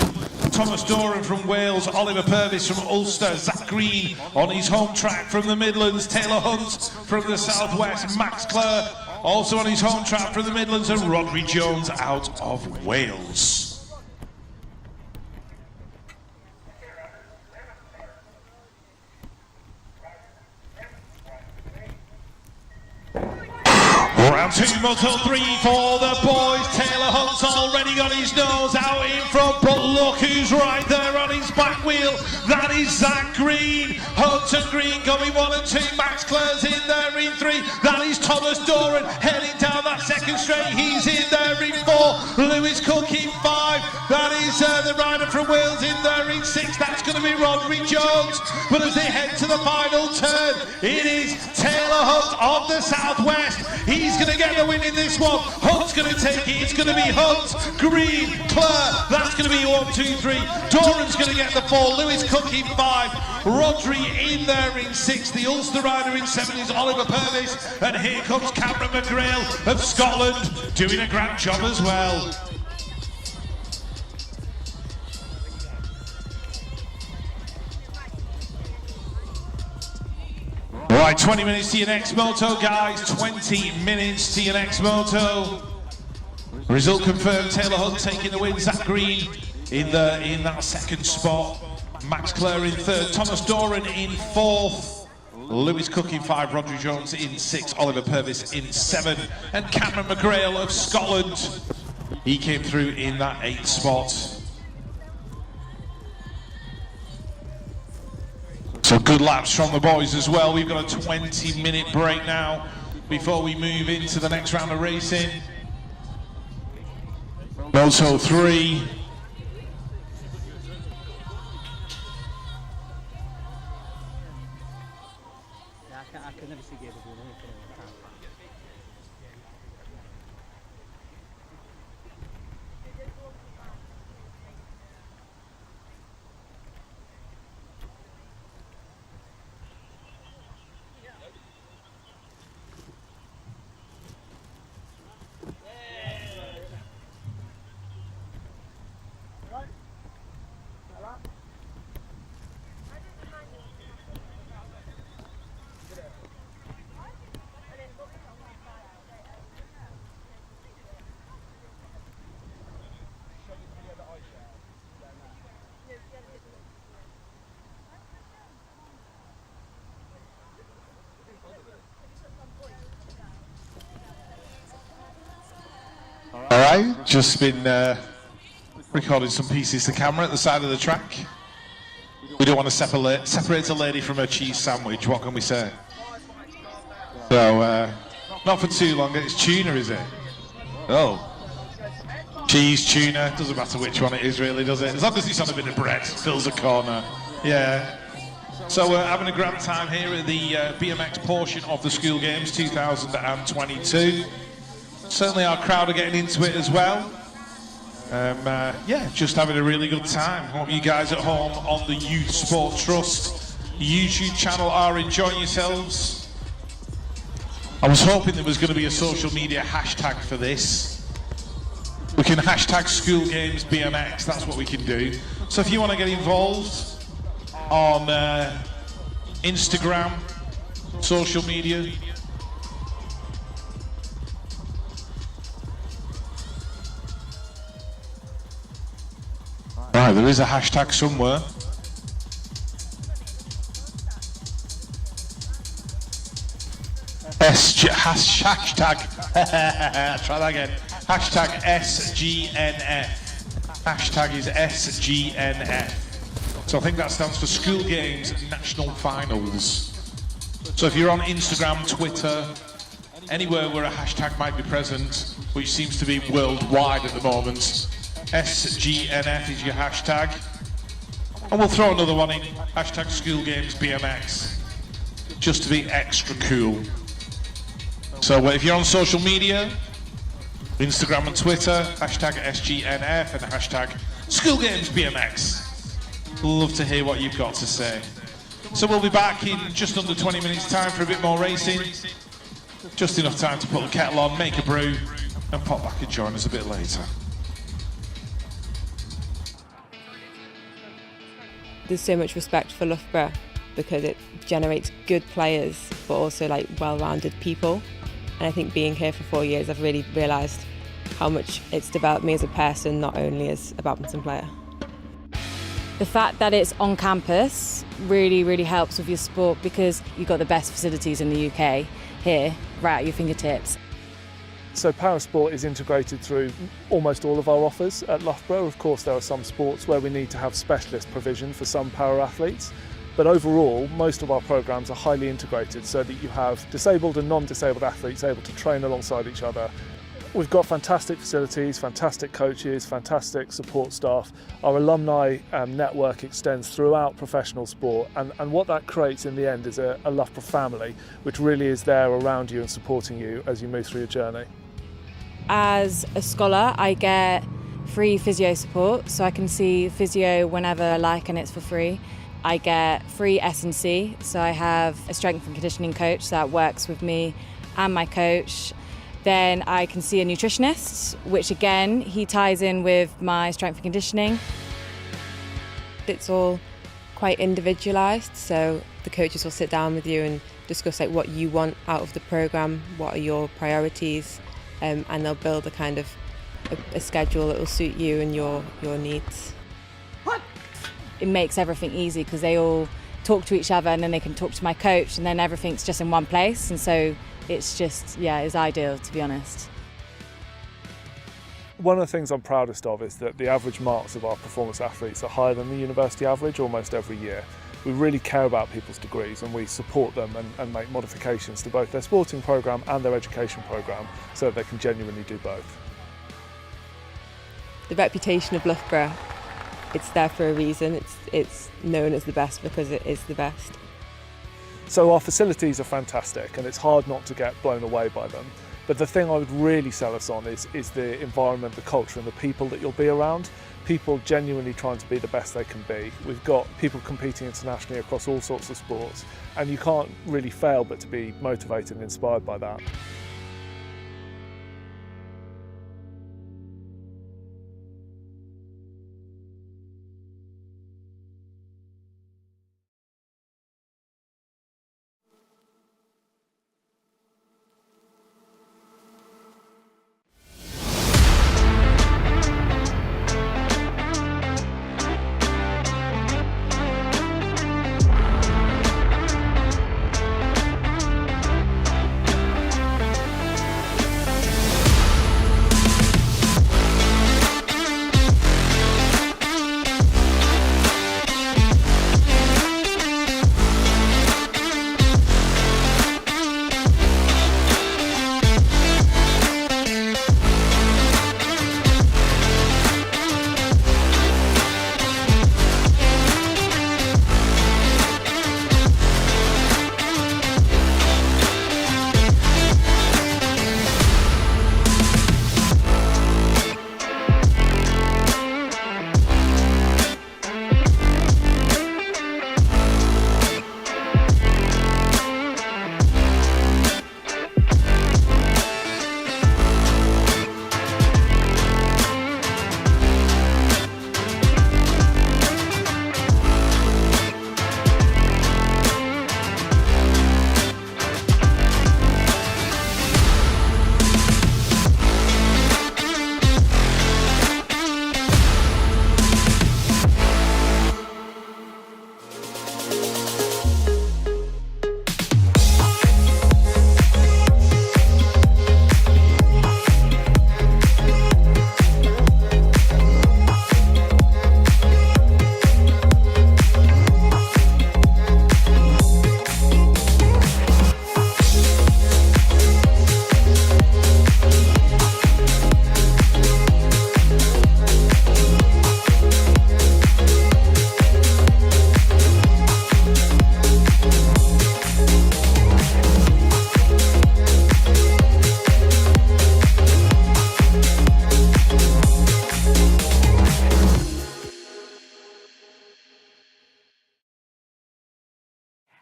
Thomas Doran from Wales, Oliver Purvis from Ulster, Zach Green on his home track from the Midlands, Taylor Hunt from the southwest, Max Clare also on his home track from the Midlands, and Rodri Jones out of Wales. Round 2, moto 3 for the boys. Taylor Hunt's already got his nose out in front, but look who's right there on his back wheel. That is Zach Green. Hunt and Green going 1 and 2. Max Clare's in there in 3. That is Thomas Doran heading down that second straight. He's in there in 4. Lewis Cook in 5. That is the rider from Wales in there in 6. That's going to be Rodri Jones. But as they head to the final turn, it is Taylor Hunt of the Southwest. He's going to get the win in this one. Hunt's going to take it. It's going to be Hunt, Green, Clare. That's going to be 1, 2, 3. Doran's going to get the 4. Lewis Cook in 5. Rodri in there in 6. The Ulster rider in 7 is Oliver Purvis. And here comes Cameron McGrail of Scotland doing a grand job as well. Right, 20 minutes to your next moto, guys. 20 minutes to your next moto. Result confirmed. Taylor Hunt taking the win. Zach Green in that second spot. Max Clare in 3rd. Thomas Doran in 4th. Lewis Cook in 5. Rodri Jones in 6. Oliver Purvis in 7. And Cameron McGrail of Scotland. He came through in that 8th spot. So good laps from the boys as well. We've got a 20-minute break now before we move into the next round of racing. Moto 3. I can never see Gabriel doing anything. Alright, just been recording some pieces to camera at the side of the track. We don't want to separate a lady from her cheese sandwich, what can we say? So, not for too long, it's tuna, is it? Oh. Cheese, tuna, doesn't matter which one it is really, does it? As long as it's on a bit of bread, fills a corner. Yeah. So we're having a grand time here at the BMX portion of the School Games 2022. Certainly our crowd are getting into it as well. Yeah, just having a really good time. Hope you guys at home on the Youth Sport Trust YouTube channel are enjoying yourselves. I was hoping there was going to be a social media hashtag for this. We can hashtag School Games BMX, that's what we can do. So if you want to get involved on Instagram, social media, right, there is a hashtag somewhere. Try that again. Hashtag SGNF. Hashtag is SGNF. So I think that stands for School Games National Finals. So if you're on Instagram, Twitter, anywhere where a hashtag might be present, which seems to be worldwide at the moment, SGNF is your hashtag. And we'll throw another one in, hashtag School Games BMX, just to be extra cool. So if you're on social media, Instagram and Twitter, hashtag SGNF and hashtag School Games BMX. Love to hear what you've got to say. So we'll be back in just under 20 minutes time for a bit more racing. Just enough time to put the kettle on, make a brew, and pop back and join us a bit later. There's so much respect for Loughborough because it generates good players but also like well-rounded people, and I think being here for 4 years I've really realised how much it's developed me as a person, not only as a badminton player. The fact that it's on campus really, really helps with your sport because you've got the best facilities in the UK here, right at your fingertips. So parasport is integrated through almost all of our offers at Loughborough. Of course, there are some sports where we need to have specialist provision for some para athletes, but overall, most of our programs are highly integrated so that you have disabled and non-disabled athletes able to train alongside each other, We've got fantastic facilities, fantastic coaches, fantastic support staff. Our alumni network extends throughout professional sport, and what that creates in the end is a Loughborough family, which really is there around you and supporting you as you move through your journey. As a scholar, I get free physio support, so I can see physio whenever I like and it's for free. I get free S&C, so I have a strength and conditioning coach that works with me and my coach. Then I can see a nutritionist, which again, he ties in with my strength and conditioning. It's all quite individualised, so the coaches will sit down with you and discuss like what you want out of the programme, what are your priorities, and they'll build a kind of a schedule that will suit you and your needs. It makes everything easy because they all talk to each other and then they can talk to my coach and then everything's just in one place, and so it's just, yeah, it's ideal, to be honest. One of the things I'm proudest of is that the average marks of our performance athletes are higher than the university average almost every year. We really care about people's degrees and we support them and make modifications to both their sporting programme and their education programme so that they can genuinely do both. The reputation of Loughborough, it's there for a reason. It's known as the best because it is the best. So our facilities are fantastic and it's hard not to get blown away by them. But the thing I would really sell us on is the environment, the culture and the people that you'll be around. People genuinely trying to be the best they can be. We've got people competing internationally across all sorts of sports and you can't really fail but to be motivated and inspired by that.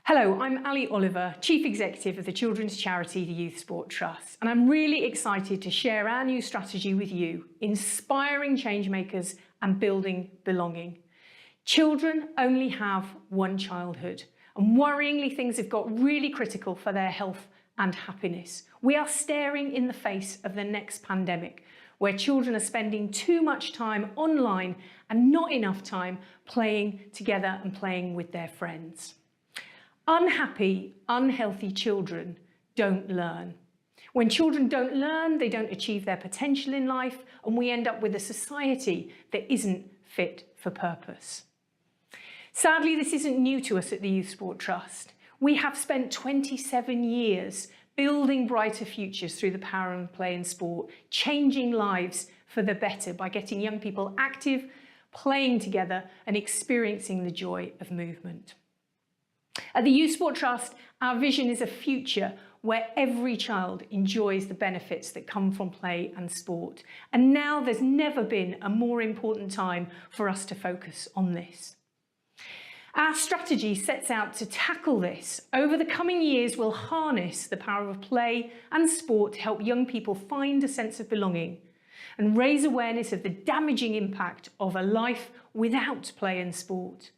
Hello, I'm Ali Oliver, Chief Executive of the children's charity, the Youth Sport Trust, and I'm really excited to share our new strategy with you, inspiring changemakers and building belonging. Children only have one childhood, and worryingly things have got really critical for their health and happiness. We are staring in the face of the next pandemic, where children are spending too much time online and not enough time playing together and playing with their friends. Unhappy, unhealthy children don't learn. When children don't learn, they don't achieve their potential in life, and we end up with a society that isn't fit for purpose. Sadly, this isn't new to us at the Youth Sport Trust. We have spent 27 years building brighter futures through the power of play and sport, changing lives for the better by getting young people active, playing together and experiencing the joy of movement. At the Youth Sport Trust, our vision is a future where every child enjoys the benefits that come from play and sport. And now there's never been a more important time for us to focus on this. Our strategy sets out to tackle this. Over the coming years, we'll harness the power of play and sport to help young people find a sense of belonging and raise awareness of the damaging impact of a life without play and sport.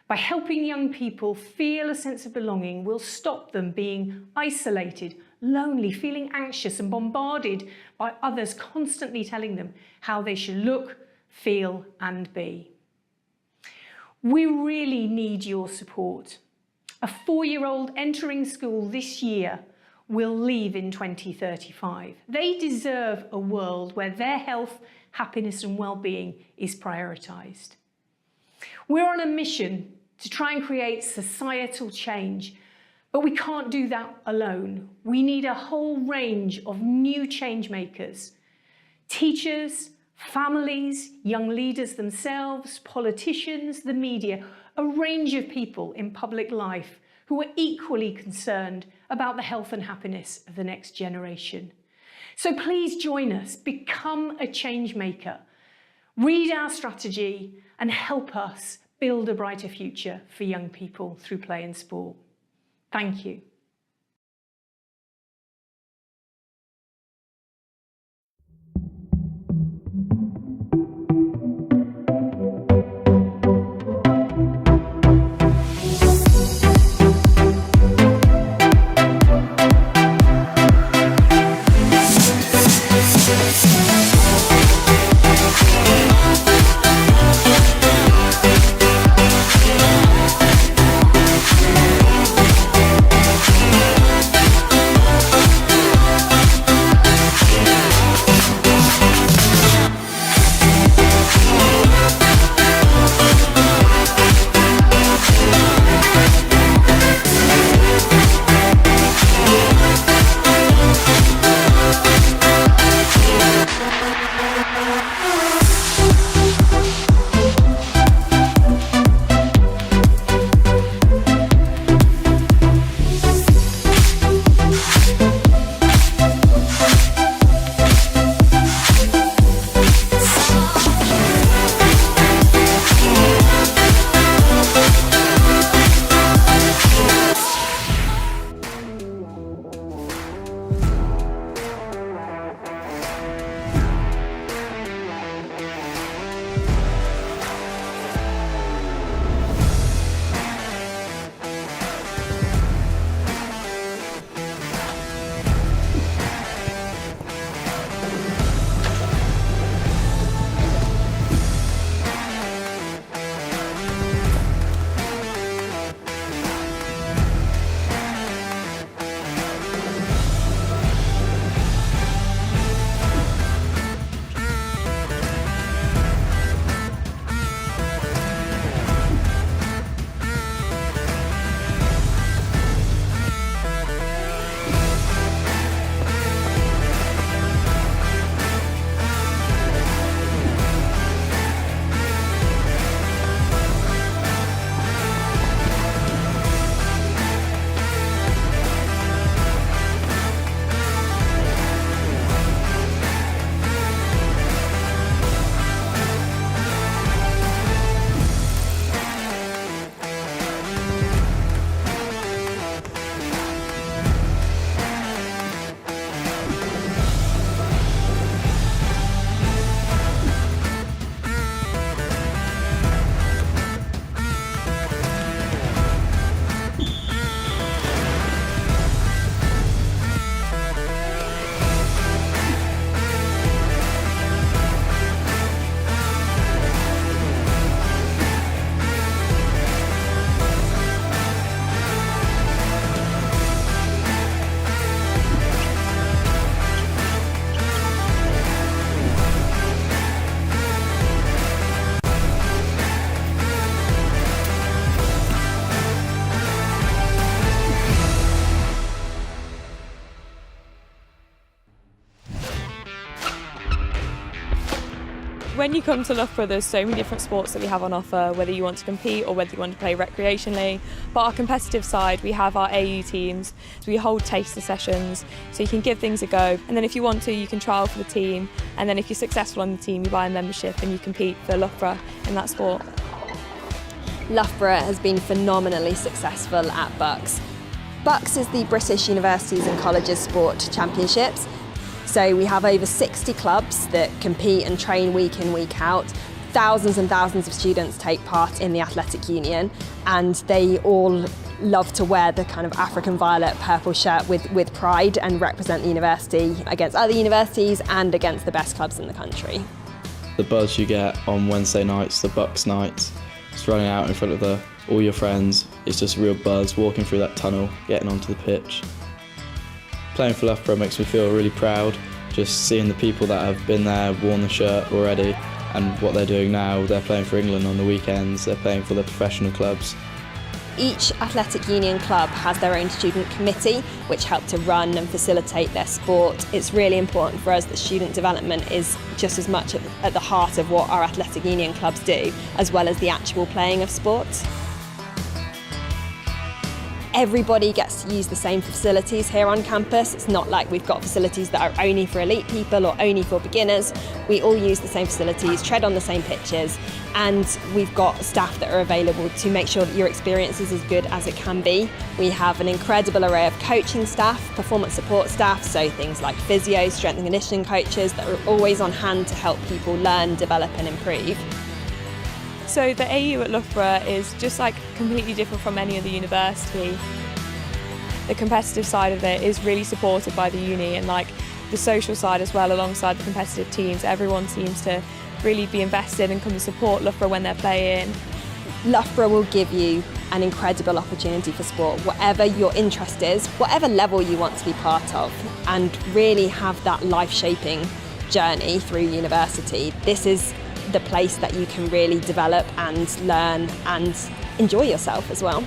By helping young people feel a sense of belonging, we'll stop them being isolated, lonely, feeling anxious and bombarded by others constantly telling them how they should look, feel and be. We really need your support. A 4-year-old entering school this year will leave in 2035. They deserve a world where their health, happiness and well-being is prioritised. We're on a mission to try and create societal change, but we can't do that alone. We need a whole range of new change makers, teachers, families, young leaders themselves, politicians, the media, a range of people in public life who are equally concerned about the health and happiness of the next generation. So please join us, become a change maker, read our strategy and help us build a brighter future for young people through play and sport. Thank you. When you come to Loughborough, there's so many different sports that we have on offer, whether you want to compete or whether you want to play recreationally. But our competitive side, we have our AU teams, so we hold taster sessions, so you can give things a go. And then if you want to, you can trial for the team. And then if you're successful on the team, you buy a membership and you compete for Loughborough in that sport. Loughborough has been phenomenally successful at BMX. BMX is the British Universities and Colleges Sport Championships. So we have over 60 clubs that compete and train week in, week out. Thousands and thousands of students take part in the athletic union, and they all love to wear the kind of African violet purple shirt with pride and represent the university against other universities and against the best clubs in the country. The buzz you get on Wednesday nights, the BMX nights, just running out in front of all your friends, it's just a real buzz, walking through that tunnel, getting onto the pitch. Playing for Loughborough makes me feel really proud, just seeing the people that have been there, worn the shirt already, and what they're doing now. They're playing for England on the weekends, they're playing for the professional clubs. Each athletic union club has their own student committee which help to run and facilitate their sport. It's really important for us that student development is just as much at the heart of what our athletic union clubs do, as well as the actual playing of sport. Everybody gets to use the same facilities here on campus. It's not like we've got facilities that are only for elite people or only for beginners. We all use the same facilities, tread on the same pitches, and we've got staff that are available to make sure that your experience is as good as it can be. We have an incredible array of coaching staff, performance support staff, so things like physio, strength and conditioning coaches that are always on hand to help people learn, develop and improve. So the AU at Loughborough is just like completely different from any other university. The competitive side of it is really supported by the uni, and like the social side as well, alongside the competitive teams. Everyone seems to really be invested and come to support Loughborough when they're playing. Loughborough will give you an incredible opportunity for sport, whatever your interest is, whatever level you want to be part of, and really have that life-shaping journey through university. This is the place that you can really develop and learn and enjoy yourself as well.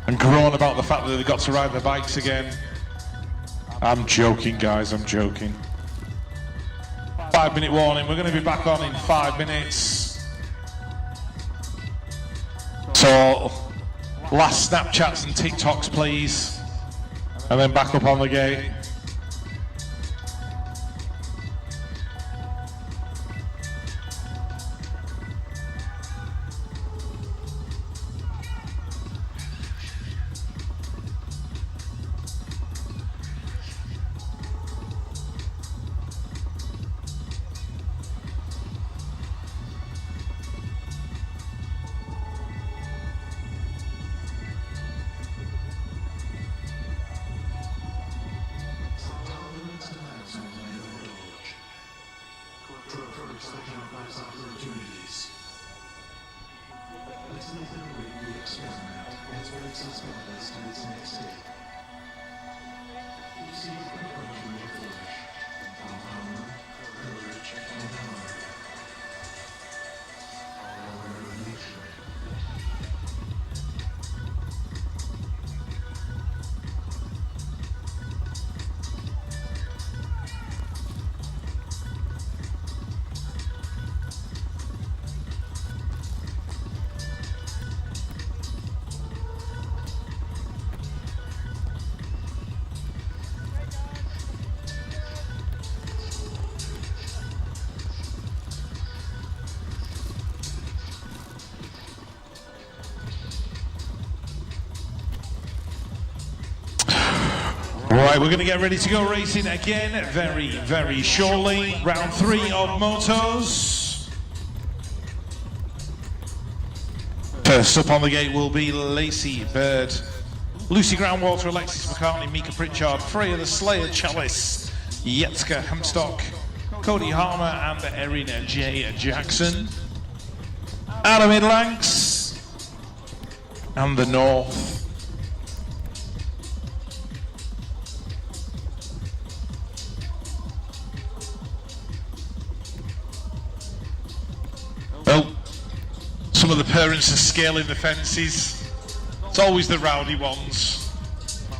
And groan about the fact that they got to ride their bikes again. I'm joking, guys, I'm joking. 5-minute warning, we're going to be back on in 5 minutes. So, last Snapchats and TikToks, please. And then back up on the gate. Right, we're going to get ready to go racing again very, very shortly. Round 3 of motos. First up on the gate will be Lacey Bird, Lucy Groundwater, Alexis McCartney, Mika Pritchard, Freya the Slayer Chalice, Yetska Hemstock, Cody Harmer and Erin J. Jackson. Adam Midlanks and the North. Some of the parents are scaling the fences. It's always the rowdy ones.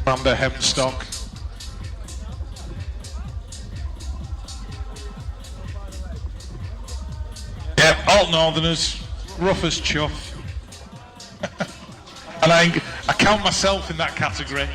Amanda Hemstock. Yeah, all Northerners, rough as chuff. And I count myself in that category.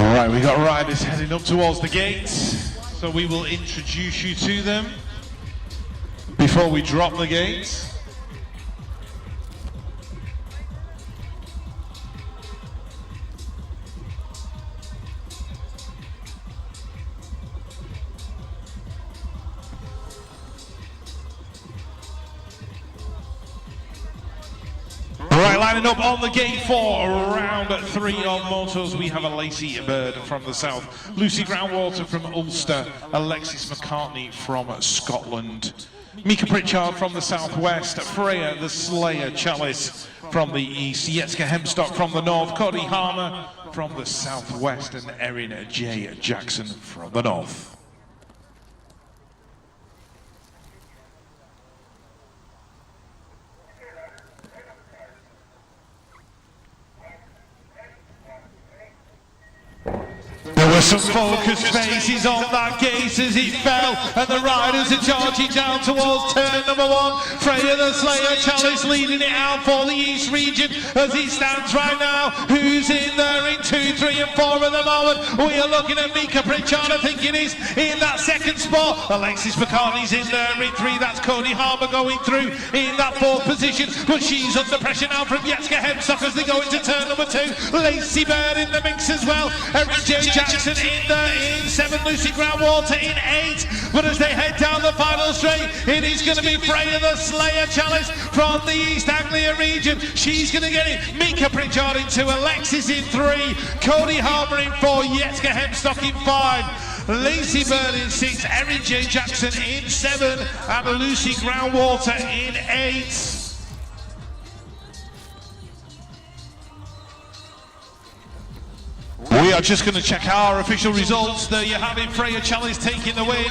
Alright, we got riders heading up towards the gates, so we will introduce you to them before we drop the gates. Lining up on the gate for round 3 of motors, we have a Lacey Bird from the south, Lucy Groundwater from Ulster, Alexis McCartney from Scotland, Mika Pritchard from the southwest, Freya the Slayer Chalice from the east, Yetska Hemstock from the north, Cody Harmer from the southwest, and Erin J. Jackson from the north. There were some focused faces on that gate as it fell, and the riders are charging down towards turn number 1. Freya the Slayer Chalice leading it out for the East region as it stands right now. Who's in there in 2, 3 and 4 at the moment? We are looking at Mika Pritchard, I think it is, in that second spot. Alexis McCartney's in there in 3. That's Cody Harbour going through in that 4th position, but she's under pressure now from Yetska Hemstock as they go into turn number 2. Lacey Bird in the mix as well. Erin J. Jackson in there in 7, Lucy Groundwater in 8, but as they head down the final straight, it is going to be Freya the Slayer Chalice from the East Anglia region. She's going to get it. Mika Pritchard in 2, Alexis in 3, Cody Harbour in 4, Yetska Hemstock in 5, Lacey Bird in 6, Erin J. Jackson in 7, and Lucy Groundwater in 8. We are just going to check our official results. There you have it, Freya Chalice taking the win.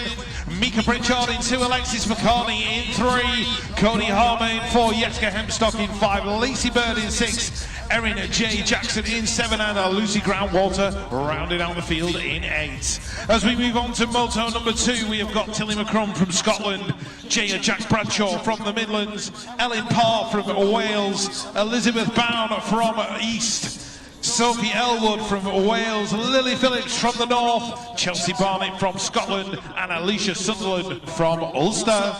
Mika Pritchard in 2, Alexis McCartney in 3, Cody Harmer in 4, Yetska Hemstock in 5, Lacey Bird in 6, Erin J. Jackson in 7, and Lucy Groundwater rounded out the field in 8. As we move on to moto number 2, we have got Tilly McCrum from Scotland, Jaya Jack Bradshaw from the Midlands, Ellen Parr from Wales, Elizabeth Bown from East, Sophie Elwood from Wales, Lily Phillips from the north, Chelsea Barnett from Scotland, and Alicia Sunderland from Ulster.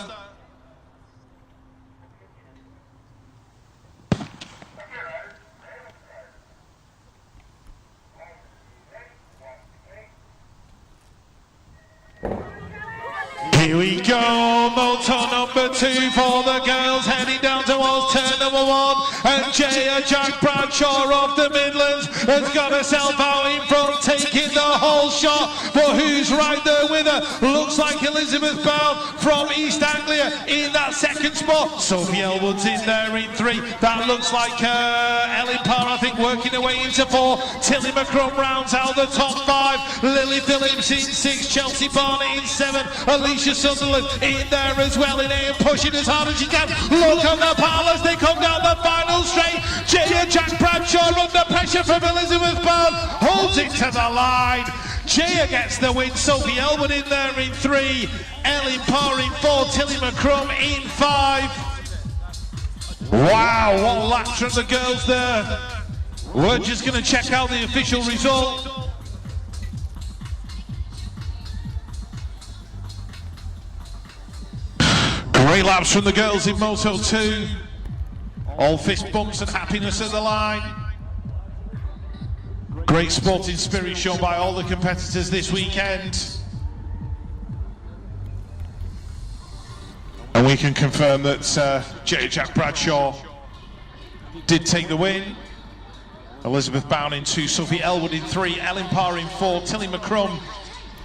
Here we go, moto number 2 for the girls, heading down towards turn number 1, and Jaya Jack Bradshaw of the Midlands has got herself out in front, taking the whole shot, but who's right there with her? Looks like Elizabeth Bound from East Anglia in that second spot. Sophie Elwood's in there in 3, that looks like Ellen Parr, I think, working her way into 4, Tilly McCrum rounds out the top 5, Lily Phillips in 6, Chelsea Barnett in 7, Alicia Sunderland in there as well in 8, pushing as hard as she can. Look at the pile as they come down the final straight. Jaya Jack Bradshaw under pressure from Elizabeth Bound, holds it to the line. Jaya gets the win. Sophie Elwood in there in 3. Ellen Parr in 4. Tilly McCrum in 5. Wow, what laps from the girls there. We're just going to check out the official result. Great laps from the girls in Moto 2. All fist bumps and happiness at the line. Great sporting spirit shown by all the competitors this weekend. And we can confirm that Jack Bradshaw did take the win. Elizabeth Bown in 2, Sophie Elwood in 3, Ellen Parr in 4, Tilly McCrum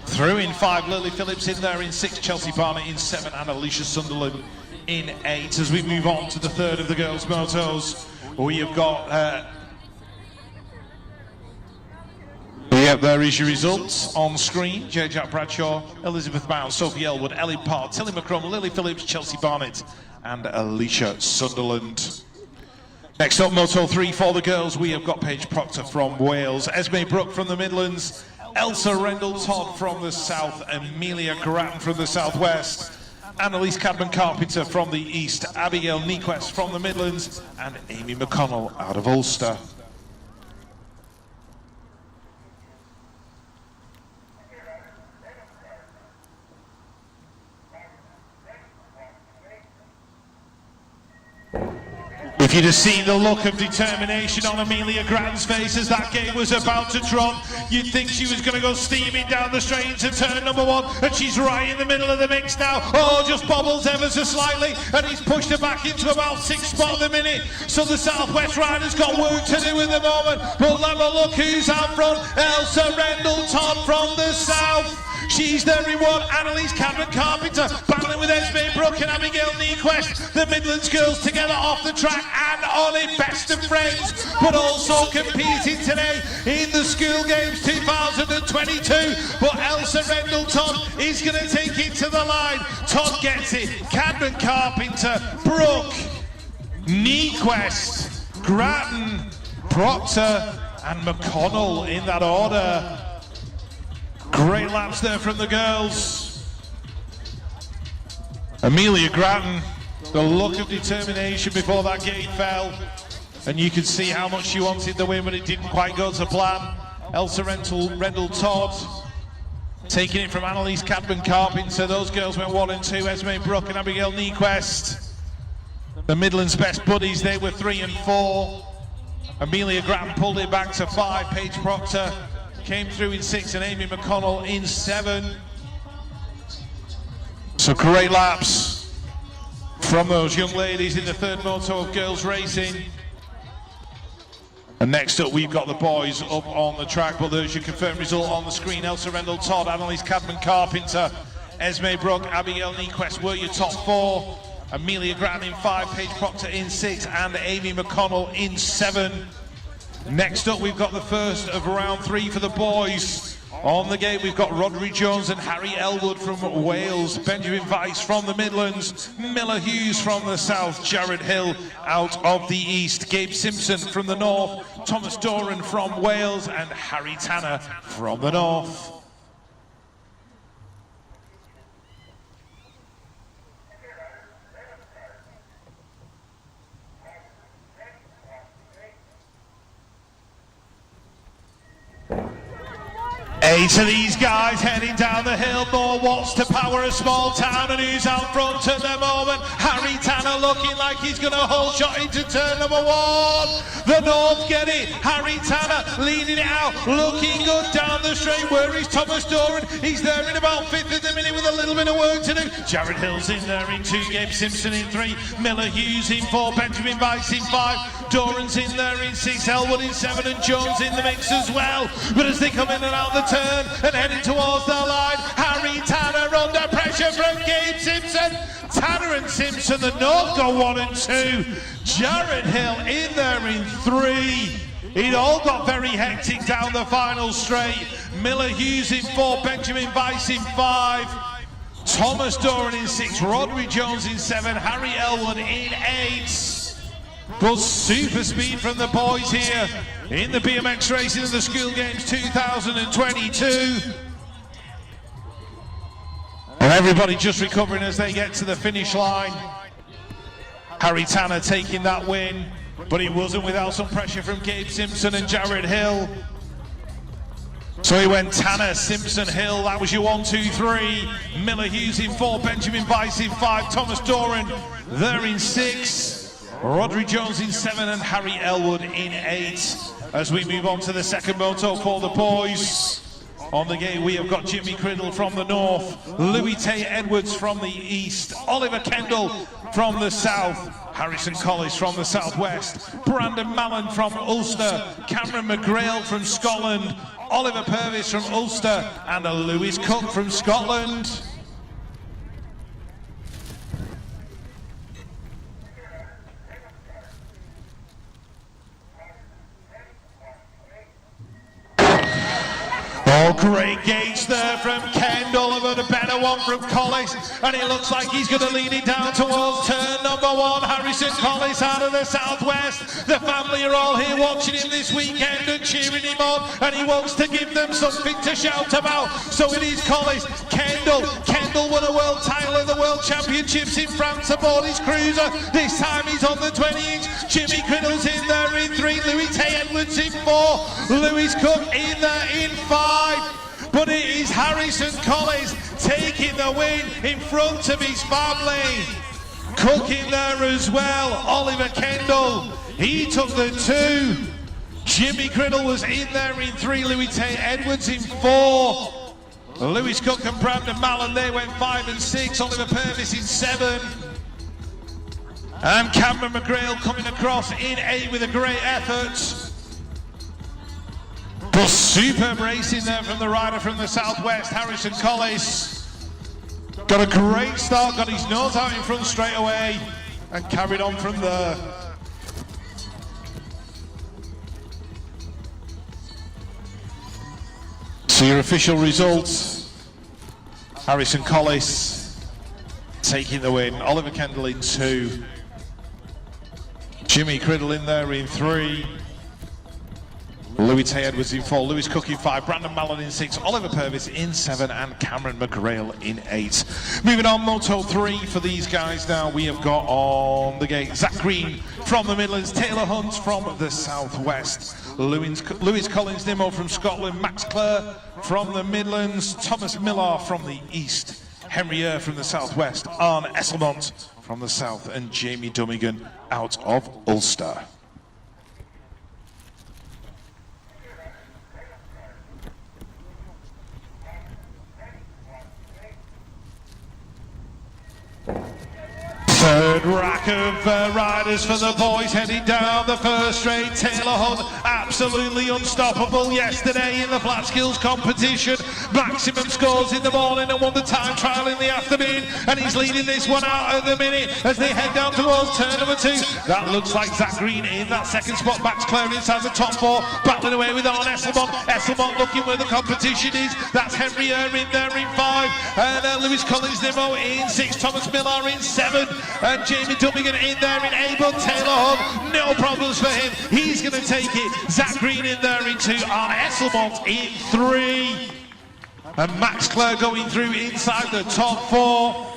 through in 5, Lily Phillips in there in 6, Chelsea Barnett in 7, and Alicia Sunderland in 8. As we move on to the third of the girls' motos, we have got there is your results on screen. Jack Bradshaw, Elizabeth Bown, Sophie Elwood, Ellen Parr, Tilly McCrum, Lily Phillips, Chelsea Barnett and Alicia Sunderland. Next up, Moto 3 for the girls, we have got Paige Proctor from Wales, Esme Brooke from the Midlands, Elsa Rendell-Todd from the south, Amelia Grattan from the southwest, Annalise Cadman-Carpenter from the east, Abigail Niequest from the Midlands, and Amy McConnell out of Ulster. If you'd have seen the look of determination on Amelia Grattan's face as that game was about to drop, you'd think she was going to go steaming down the straight into turn number 1, and she's right in the middle of the mix now. Oh, just bobbles ever so slightly, and he's pushed her back into about 6th spot at the minute. So the Southwest rider's got work to do at the moment. But have a look who's out front. Elsa Rendell-Todd from the south. She's there in 1, Annalise Cadman-Carpenter battling with Esme Brooke and Abigail Niequest. The Midlands girls together off the track and on it, best of friends, but also competing today in the School Games 2022. But Elsa Rendell-Todd is going to take it to the line. Todd gets it, Cadman-Carpenter, Brooke, Niequest, Grattan, Proctor and McConnell in that order. Great laps there from the girls. Amelia Grattan, the look of determination before that gate fell. And you could see how much she wanted the win, but it didn't quite go to plan. Elsa Rendell-Todd taking it from Annalise Cadman-Carpenter. Those girls went 1 and 2, Esme Brooke and Abigail Niequest. The Midlands best buddies, they were 3 and 4. Amelia Grattan pulled it back to 5, Paige Proctor came through in 6 and Amy McConnell in 7. So great laps from those young ladies in the third moto of girls racing. And next up we've got the boys up on the track, but there's your confirmed result on the screen. Elsa Rendell-Todd, Annalise Cadman-Carpenter, Esme Brooke, Abigail Niequest were your top 4. Amelia Grattan in 5, Paige Proctor in 6 and Amy McConnell in 7. Next up, we've got the first of round 3 for the boys. On the gate, we've got Rodri Jones and Harry Elwood from Wales, Benjamin Weiss from the Midlands, Miller Hughes from the south, Jared Hill out of the east, Gabe Simpson from the north, Thomas Doran from Wales, and Harry Tanner from the north. Eight of these guys heading down the hill, more watts to power a small town, and who's out front at the moment? Harry Tanner looking like he's going to hold shot into turn number 1. The North get it, Harry Tanner leading it out, looking good down the straight. Where is Thomas Doran? He's there in about 5th at the minute with a little bit of work to do. Jared Hill's in there in 2, Gabe Simpson in 3, Miller Hughes in 4, Benjamin Weiss in 5, Doran's in there in 6, Elwood in 7 and Jones in the mix as well. But as they come in and out the turn and heading towards the line, Harry Tanner under pressure from Gabe Simpson. Tanner and Simpson, the North go 1 and 2. Jared Hill in there in 3. It all got very hectic down the final straight. Miller Hughes in 4, Benjamin Weiss in 5, Thomas Doran in 6, Rodri Jones in 7, Harry Elwood in 8. But super speed from the boys here in the BMX racing of the School Games 2022. And everybody just recovering as they get to the finish line. Harry Tanner taking that win, but he wasn't without some pressure from Gabe Simpson and Jared Hill. So he went Tanner, Simpson, Hill. That was your 1, 2, 3. Miller Hughes in 4, Benjamin Weiss in 5, Thomas Doran there in 6, Rodri Jones in 7, and Harry Elwood in 8. As we move on to the second moto for the boys. On the gate we have got Jimmy Criddle from the north, Louis Tay Edwards from the east, Oliver Kendall from the south, Harrison Collis from the southwest, Brandon Mallon from Ulster, Cameron McGrail from Scotland, Oliver Purvis from Ulster, and Lewis Cook from Scotland. Oh, great gauge there from Kendall, but a better one from Collis, and it looks like he's going to lead it down towards turn number 1. Harrison Collis out of the southwest. The family are all here watching him this weekend and cheering him on, and he wants to give them something to shout about. So it is Collis. Kendall won a world title at the World Championships in France aboard his cruiser. This time he's on the 20-inch. Jimmy Criddle's in there in 3. Louis Tay Edwards in 4. Lewis Cook in there in 5. But it is Harrison Collis taking the win in front of his family. Cook in there as well. Oliver Kendall, he took the 2. Jimmy Criddle was in there in 3. Louis Tay Edwards in 4. Lewis Cook and Brandon Mallon, they went 5 and 6. Oliver Purvis in 7. And Cameron McGrail coming across in 8 with a great effort. But superb racing there from the rider from the southwest, Harrison Collis. Got a great start, got his nose out in front straight away, and carried on from there. So your official results: Harrison Collis taking the win, Oliver Kendall in 2, Jimmy Criddle in there in 3, Louis Tay Edwards in 4, Lewis Cook in 5, Brandon Mallon in 6, Oliver Purvis in 7, and Cameron McGrail in 8. Moving on, Moto 3 for these guys now. We have got on the gate Zach Green from the Midlands, Taylor Hunt from the southwest, Lewis Collins Nimmo from Scotland, Max Clare from the Midlands, Thomas Millar from the east, Henry Eyre from the southwest, Arne Esselmont from the south, and Jamie Dummigan out of Ulster. Third rack of riders for the boys heading down the first straight. Taylor Hunt absolutely unstoppable yesterday in the flat skills competition. Maximum scores in the morning and won the time trial in the afternoon, and he's leading this one out at the minute as they head down towards turn number 2. That looks like Zach Green in that second spot. Max Clare inside the top 4, battling away with Arne Esselmont. Esselmont looking where the competition is. That's Henry Eyre in there in 5, and Lewis Collins Nimmo in 6, Thomas Millar in 7, and Jamie Dummigan in there in 8. But Taylor Hunt, no problems for him. He's going to take it. Zach Green in there in 2, Arne Esselmont in 3. And Max Clare going through inside the top 4.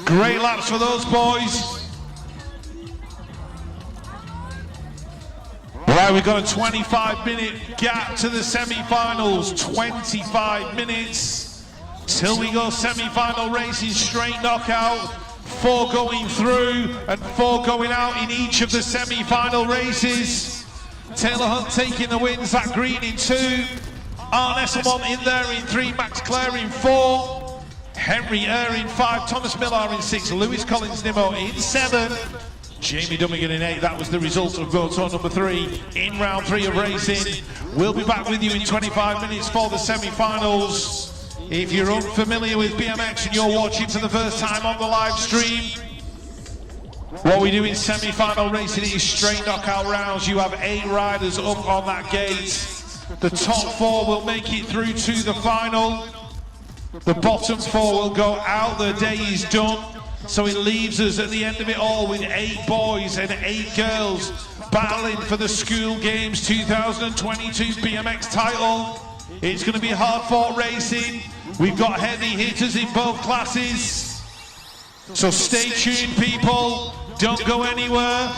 Great laps for those boys. Right, we've got a 25-minute gap to the semi-finals. 25 minutes till we go semi-final racing, straight knockout. 4 going through and 4 going out in each of the semi-final races. Taylor Hunt taking the win, Zach Green in 2, Arne Esselmont in there in 3, Max Clare in 4, Henry Eyre in 5, Thomas Millar in 6, Lewis Collins Nimmo in 7, Jamie Dummigan in 8. That was the result of moto number 3 in round 3 of racing. We'll be back with you in 25 minutes for the semi-finals. If you're unfamiliar with BMX and you're watching for the first time on the live stream, what we do in semi-final racing is straight knockout rounds. You have 8 riders up on that gate. The top 4 will make it through to the final. The bottom 4 will go out. The day is done. So it leaves us at the end of it all with 8 boys and 8 girls battling for the School Games 2022 BMX title. It's going to be hard-fought racing. We've got heavy hitters in both classes. So stay tuned, people. Don't go anywhere.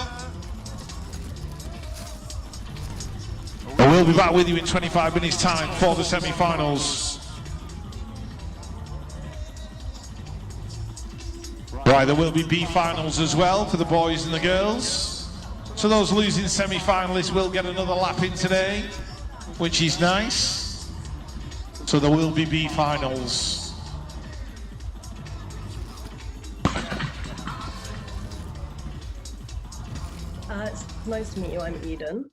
And we'll be back with you in 25 minutes' time for the semi-finals. Right, there will be B finals as well for the boys and the girls. So those losing semi-finalists will get another lap in today, which is nice. So there will be B finals. It's nice to meet you. I'm Eden.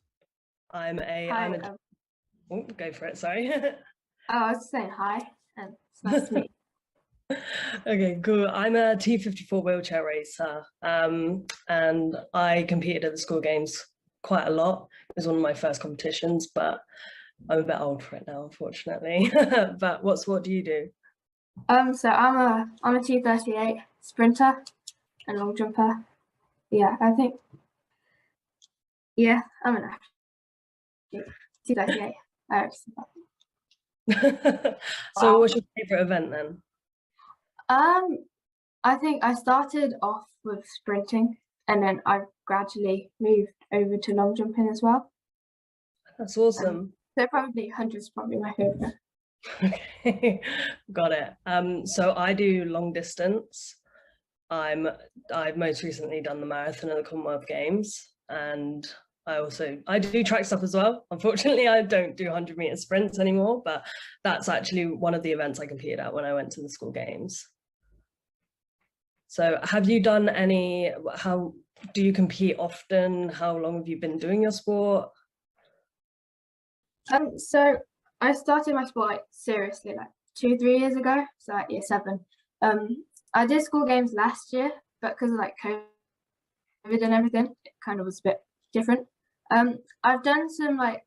Hi, Oh, go for it. Sorry. I was saying hi, and it's nice to meet you. Okay, cool. I'm a T54 wheelchair racer, and I competed at the school games quite a lot. It was one of my first competitions, but I'm a bit old for it now, unfortunately. But what sport do you do? So I'm a T38 sprinter and long jumper. Yeah, I think. Yeah, I'm an T38. So, what's your favorite event then? I think I started off with sprinting, and then I gradually moved over to long jumping as well. That's awesome. So probably 100 is probably my favorite. Okay, got it. So I do long distance. I've most recently done the marathon at the Commonwealth Games, and I do track stuff as well. Unfortunately, I don't do 100-meter sprints anymore, but that's actually one of the events I competed at when I went to the school games. So have you done how do you compete often? How long have you been doing your sport? So I started my sport like seriously like 2-3 years ago, so like year 7. I did school games last year, but because of like COVID and everything, it kind of was a bit different. I've done some like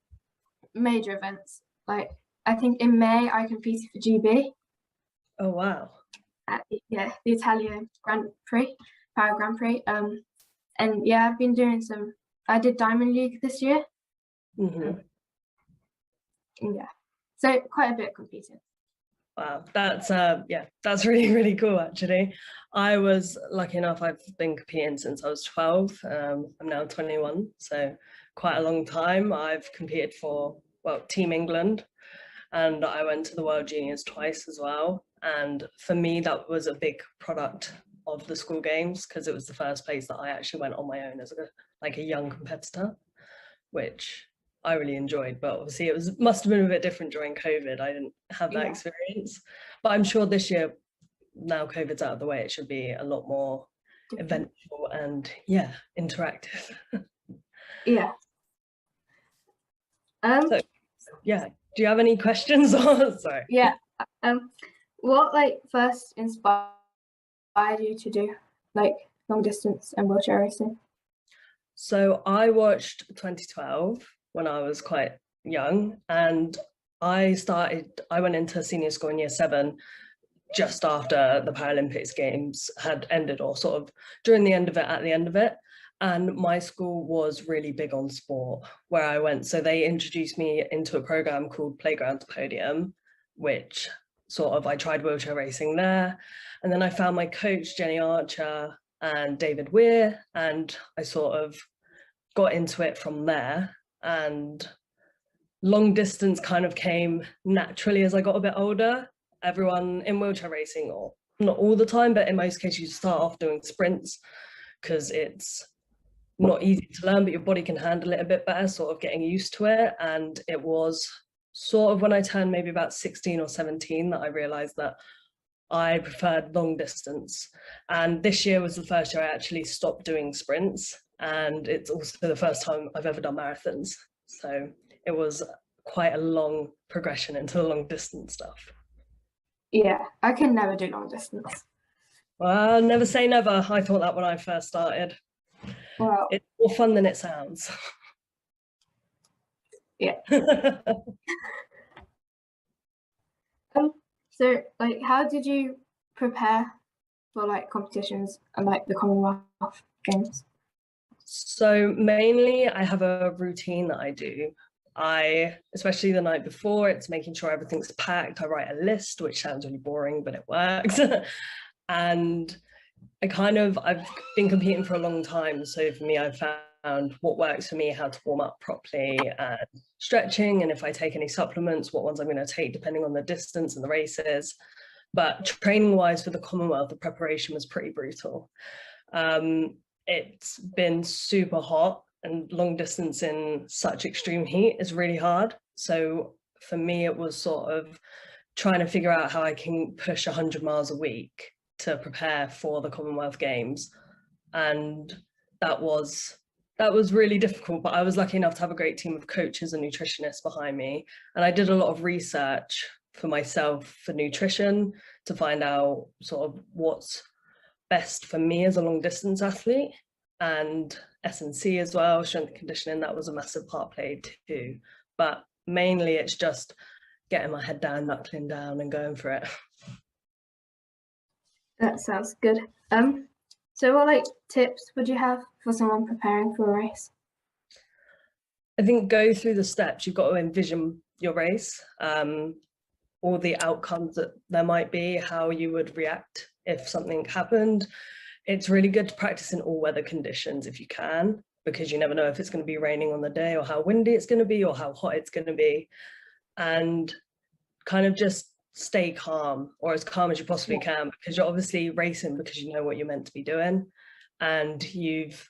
major events. Like I think in May I competed for GB. Oh wow! At the Italian Grand Prix, Power Grand Prix. And yeah, I've been doing some. I did Diamond League this year. Mm-hmm. Yeah, so quite a bit competing. Wow, that's really, really cool actually. I was lucky enough, I've been competing since I was 12. I'm now 21, so quite a long time. I've competed for, well, Team England, and I went to the World Juniors twice as well. And for me, that was a big product of the school games because it was the first place that I actually went on my own as a young competitor, which I really enjoyed, but obviously must have been a bit different during COVID. I didn't have that experience, but I'm sure this year, now COVID's out of the way, it should be a lot more eventful and interactive. Yeah. So, yeah. Do you have any questions? Or sorry. Yeah. What first inspired you to do long distance and wheelchair racing? So I watched 2012 when I was quite young, and I went into senior school in year 7 just after the Paralympics games had ended, or sort of during the end of it, at the end of it. And my school was really big on sport where I went. So they introduced me into a program called Playground to Podium, which I tried wheelchair racing there. And then I found my coach, Jenny Archer and David Weir, and I sort of got into it from there. And long distance kind of came naturally as I got a bit older. Everyone in wheelchair racing, or not all the time, but in most cases you start off doing sprints because it's not easy to learn, but your body can handle it a bit better, sort of getting used to it. And it was sort of when I turned maybe about 16 or 17 that I realized that I preferred long distance. And this year was the first year I actually stopped doing sprints. And it's also the first time I've ever done marathons. So it was quite a long progression into the long distance stuff. Yeah, I can never do long distance. Well, never say never. I thought that when I first started. Well, it's more fun than it sounds. Yeah. So how did you prepare for like competitions and like the Commonwealth Games? So mainly I have a routine that I do. Especially the night before, it's making sure everything's packed. I write a list, which sounds really boring, but it works. And I've been competing for a long time. So for me, I've found what works for me, how to warm up properly and stretching. And if I take any supplements, what ones I'm going to take depending on the distance and the races. But training wise for the Commonwealth, the preparation was pretty brutal. It's been super hot, and long distance in such extreme heat is really hard. So for me, it was sort of trying to figure out how I can push 100 miles a week to prepare for the Commonwealth Games. And that was really difficult, but I was lucky enough to have a great team of coaches and nutritionists behind me. And I did a lot of research for myself for nutrition to find out sort of what's best for me as a long distance athlete, and S&C as well, strength and conditioning, that was a massive part played too. But mainly it's just getting my head down, knuckling down and going for it. That sounds good. So what like tips would you have for someone preparing for a race? I think go through the steps. You've got to envision your race, all the outcomes that there might be, how you would react if something happened. It's really good to practice in all weather conditions if you can, because you never know if it's going to be raining on the day or how windy it's going to be or how hot it's going to be. And kind of just stay calm, or as calm as you possibly can, because you're obviously racing because you know what you're meant to be doing. And you've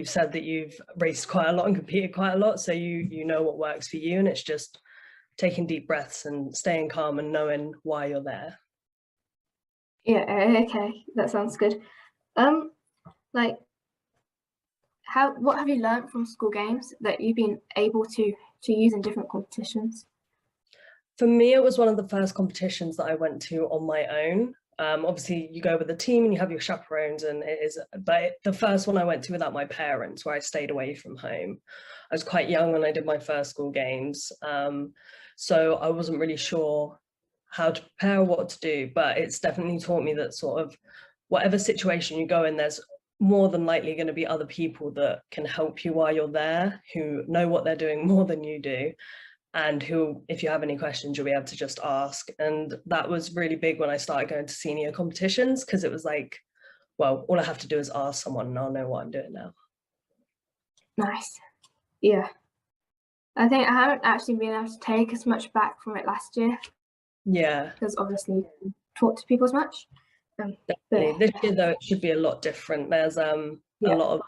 said that you've raced quite a lot and competed quite a lot, so you know what works for you, and it's just taking deep breaths and staying calm and knowing why you're there. Yeah, okay, that sounds good. Like, what have you learned from school games that you've been able to use in different competitions? For me, it was one of the first competitions that I went to on my own. Obviously, you go with a team and you have your chaperones, but the first one I went to without my parents, where I stayed away from home. I was quite young when I did my first school games, so I wasn't really sure how to prepare or what to do, but it's definitely taught me that sort of whatever situation you go in, there's more than likely going to be other people that can help you while you're there, who know what they're doing more than you do, and who, if you have any questions, you'll be able to just ask. And that was really big when I started going to senior competitions, because it was like, well, all I have to do is ask someone and I'll know what I'm doing now. Nice. Yeah. I think I haven't actually been able to take as much back from it last year. Yeah. Because obviously you don't talk to people as much. Definitely. This year, though, it should be a lot different. There's a lot of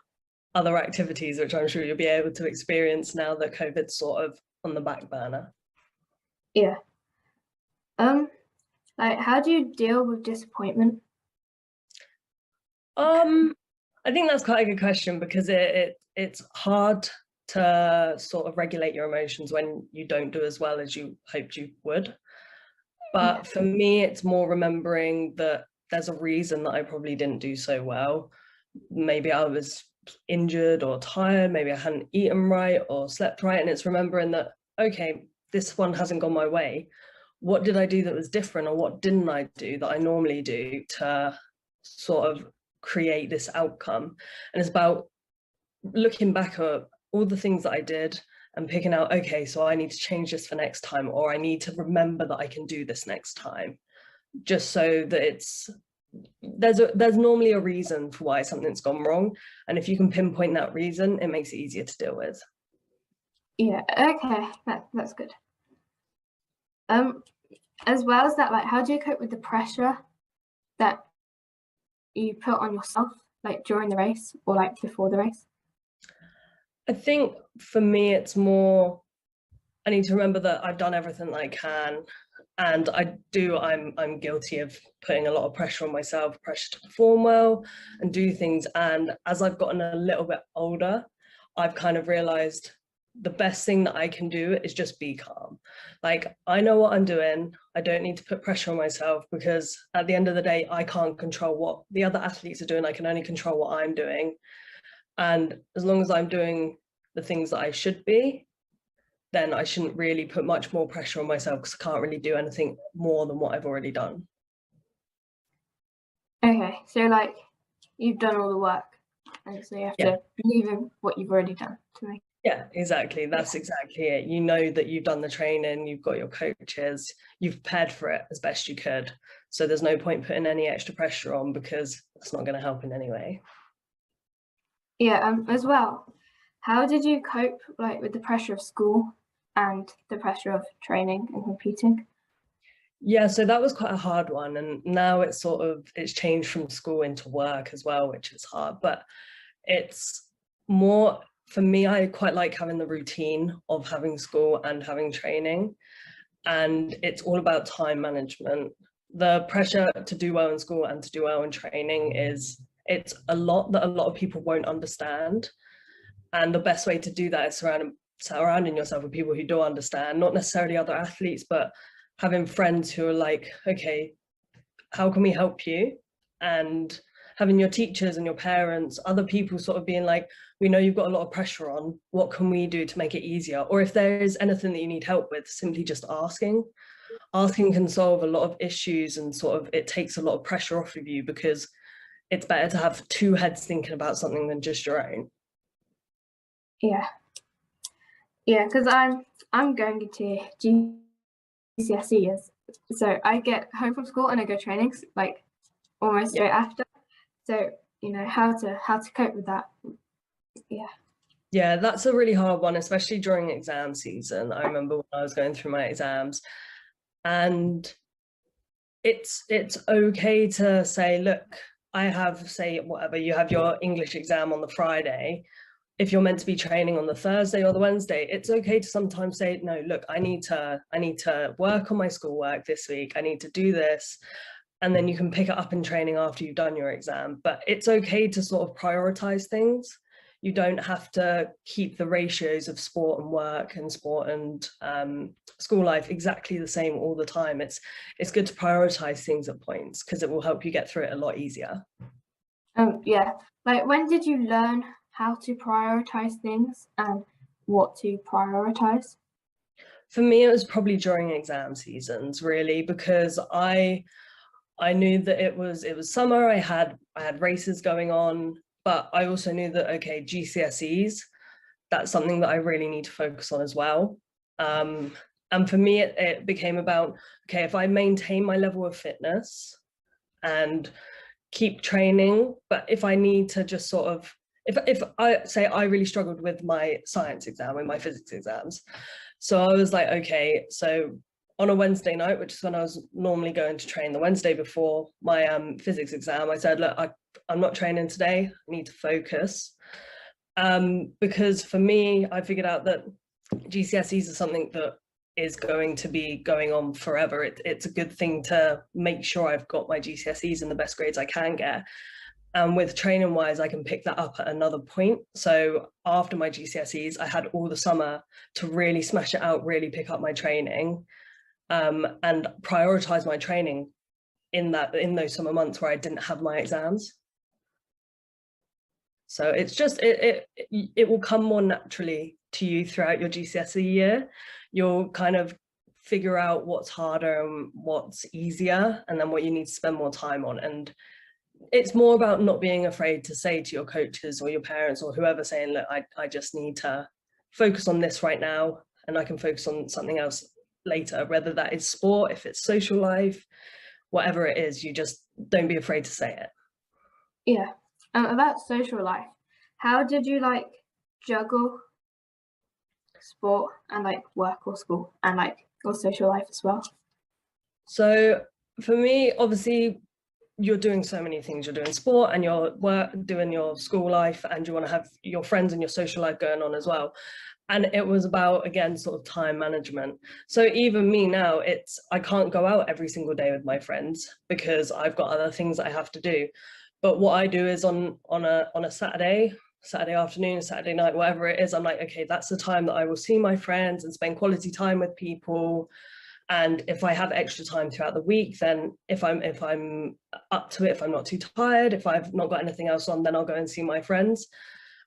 other activities which I'm sure you'll be able to experience now that COVID's sort of on the back burner. Yeah. Like, how do you deal with disappointment? I think that's quite a good question, because it's hard to sort of regulate your emotions when you don't do as well as you hoped you would. But for me, it's more remembering that there's a reason that I probably didn't do so well. Maybe I was injured or tired, maybe I hadn't eaten right or slept right, and it's remembering that, okay, this one hasn't gone my way. What did I do that was different, or what didn't I do that I normally do to sort of create this outcome? And it's about looking back at all the things that I did and picking out, okay, so I need to change this for next time, or I need to remember that I can do this next time, just so that there's normally a reason for why something's gone wrong. And if you can pinpoint that reason, it makes it easier to deal with. Yeah, okay, that's good. As well as that, like, how do you cope with the pressure that you put on yourself, like during the race or like before the race? I think for me, it's more, I need to remember that I've done everything that I can. And I'm guilty of putting a lot of pressure on myself, pressure to perform well and do things. And as I've gotten a little bit older, I've kind of realized the best thing that I can do is just be calm. Like, I know what I'm doing. I don't need to put pressure on myself, because at the end of the day, I can't control what the other athletes are doing. I can only control what I'm doing. And as long as I'm doing the things that I should be, then I shouldn't really put much more pressure on myself, because I can't really do anything more than what I've already done. Okay, so like you've done all the work, and so you have to believe in what you've already done to make. Yeah, exactly. That's exactly it. You know that you've done the training, you've got your coaches, you've prepared for it as best you could. So there's no point putting any extra pressure on because it's not going to help in any way. Yeah, as well. How did you cope like with the pressure of school and the pressure of training and competing? Yeah, so that was quite a hard one, and now it's changed from school into work as well, which is hard, but it's more for me. I quite like having the routine of having school and having training, and it's all about time management. The pressure to do well in school and to do well in training it's a lot that a lot of people won't understand, and the best way to do that is surrounding yourself with people who do understand, not necessarily other athletes, but having friends who are like, okay, how can we help you? And having your teachers and your parents, other people sort of being like, we know you've got a lot of pressure on, what can we do to make it easier? Or if there is anything that you need help with, simply just asking. Asking can solve a lot of issues, and sort of it takes a lot of pressure off of you, because it's better to have two heads thinking about something than just your own. Yeah, because I'm going into GCSEs, so I get home from school and I go trainings like almost straight after. So you know how to cope with that. Yeah, that's a really hard one, especially during exam season. I remember when I was going through my exams, and it's okay to say, look, I have, say, whatever, you have your English exam on the Friday. If you're meant to be training on the Thursday or the Wednesday, it's okay to sometimes say, no, look, I need to work on my schoolwork this week. I need to do this. And then you can pick it up in training after you've done your exam. But it's okay to sort of prioritize things. You don't have to keep the ratios of sport and work and sport and school life exactly the same all the time. It's good to prioritize things at points, because it will help you get through it a lot easier. Yeah, like when did you learn how to prioritize things and what to prioritize? For me, it was probably during exam seasons, really, because I knew that it was summer. I had races going on, but I also knew that, okay, GCSEs, that's something that I really need to focus on as well. And for me, it became about, okay, if I maintain my level of fitness and keep training, but if I need to just sort of, if I say I really struggled with my science exam and my physics exams, so I was like, okay, so on a Wednesday night, which is when I was normally going to train, the Wednesday before my physics exam, I said, look, I'm not training today, I need to focus. Because for me, I figured out that GCSEs are something that is going to be going on forever. It's a good thing to make sure I've got my GCSEs and the best grades I can get. And with training wise, I can pick that up at another point. So after my GCSEs, I had all the summer to really smash it out, really pick up my training, and prioritize my training in those summer months where I didn't have my exams. So it's just, it will come more naturally to you throughout your GCSE year. You'll kind of figure out what's harder and what's easier, and then what you need to spend more time on. And it's more about not being afraid to say to your coaches or your parents or whoever, saying, look, I just need to focus on this right now, and I can focus on something else later, whether that is sport, if it's social life, whatever it is, you just don't be afraid to say it. Yeah. About social life, how did you like juggle sport and like work or school and like your social life as well? So for me, obviously, you're doing so many things. You're doing sport and you're doing your school life, and you want to have your friends and your social life going on as well. And it was about, again, sort of time management. So even me now, I can't go out every single day with my friends because I've got other things that I have to do. But what I do is on a Saturday afternoon, Saturday night, whatever it is, I'm like, okay, that's the time that I will see my friends and spend quality time with people. And if I have extra time throughout the week, then if I'm up to it, if I'm not too tired, if I've not got anything else on, then I'll go and see my friends.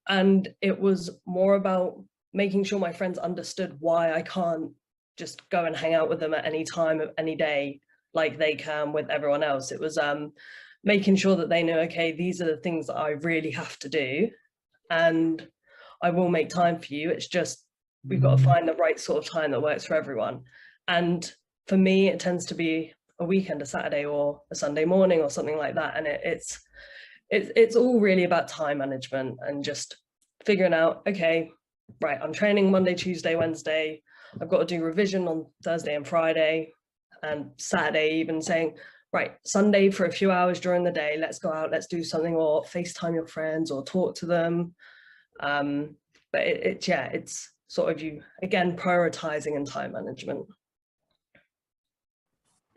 And it was more about making sure my friends understood why I can't just go and hang out with them at any time of any day like they can with everyone else. It was making sure that they know, okay, these are the things that I really have to do, and I will make time for you. It's just, we've got to find the right sort of time that works for everyone. And for me, it tends to be a weekend, a Saturday or a Sunday morning or something like that. And it's all really about time management and just figuring out, okay, right, I'm training Monday, Tuesday, Wednesday. I've got to do revision on Thursday and Friday and Saturday, even saying, right, Sunday for a few hours during the day, let's go out, let's do something, or FaceTime your friends or talk to them. But it's sort of, you again, prioritizing and time management.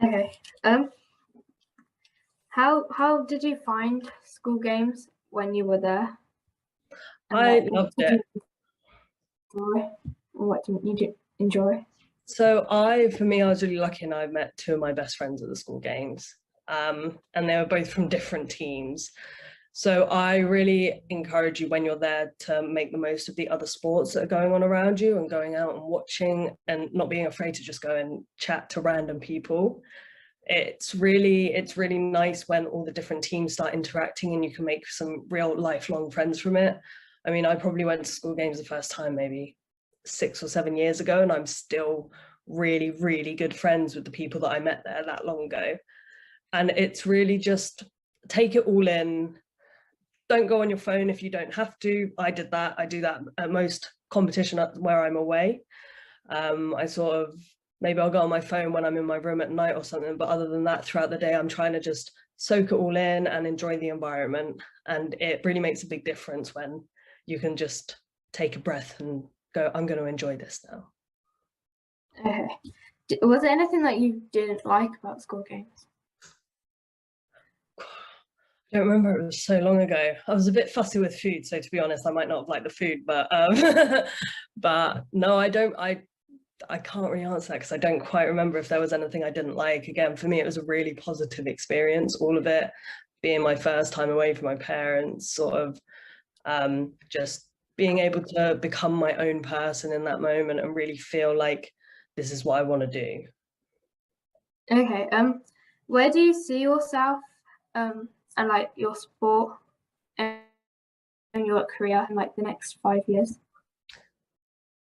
Okay. How did you find school games when you were there? I loved it. What did you enjoy? So for me, I was really lucky, and I met two of my best friends at the school games, and they were both from different teams. So I really encourage you, when you're there, to make the most of the other sports that are going on around you, and going out and watching, and not being afraid to just go and chat to random people. It's really nice when all the different teams start interacting and you can make some real lifelong friends from it. I mean, I probably went to school games the first time maybe 6 or 7 years ago, and I'm still really, really good friends with the people that I met there that long ago. And it's really just take it all in. Don't go on your phone if you don't have to. I did that. I do that at most competition where I'm away. I sort of, maybe I'll go on my phone when I'm in my room at night or something, but other than that, throughout the day, I'm trying to just soak it all in and enjoy the environment. And it really makes a big difference when you can just take a breath and go, I'm going to enjoy this now. Okay. Was there anything that you didn't like about school games? I don't remember, it was so long ago. I was a bit fussy with food, so to be honest, I might not have liked the food, but but no, I can't really answer that because I don't quite remember if there was anything I didn't like. Again, for me, it was a really positive experience, all of it, being my first time away from my parents, sort of just being able to become my own person in that moment and really feel like this is what I want to do. Okay. Where do you see yourself and like your sport and your career in like the next 5 years?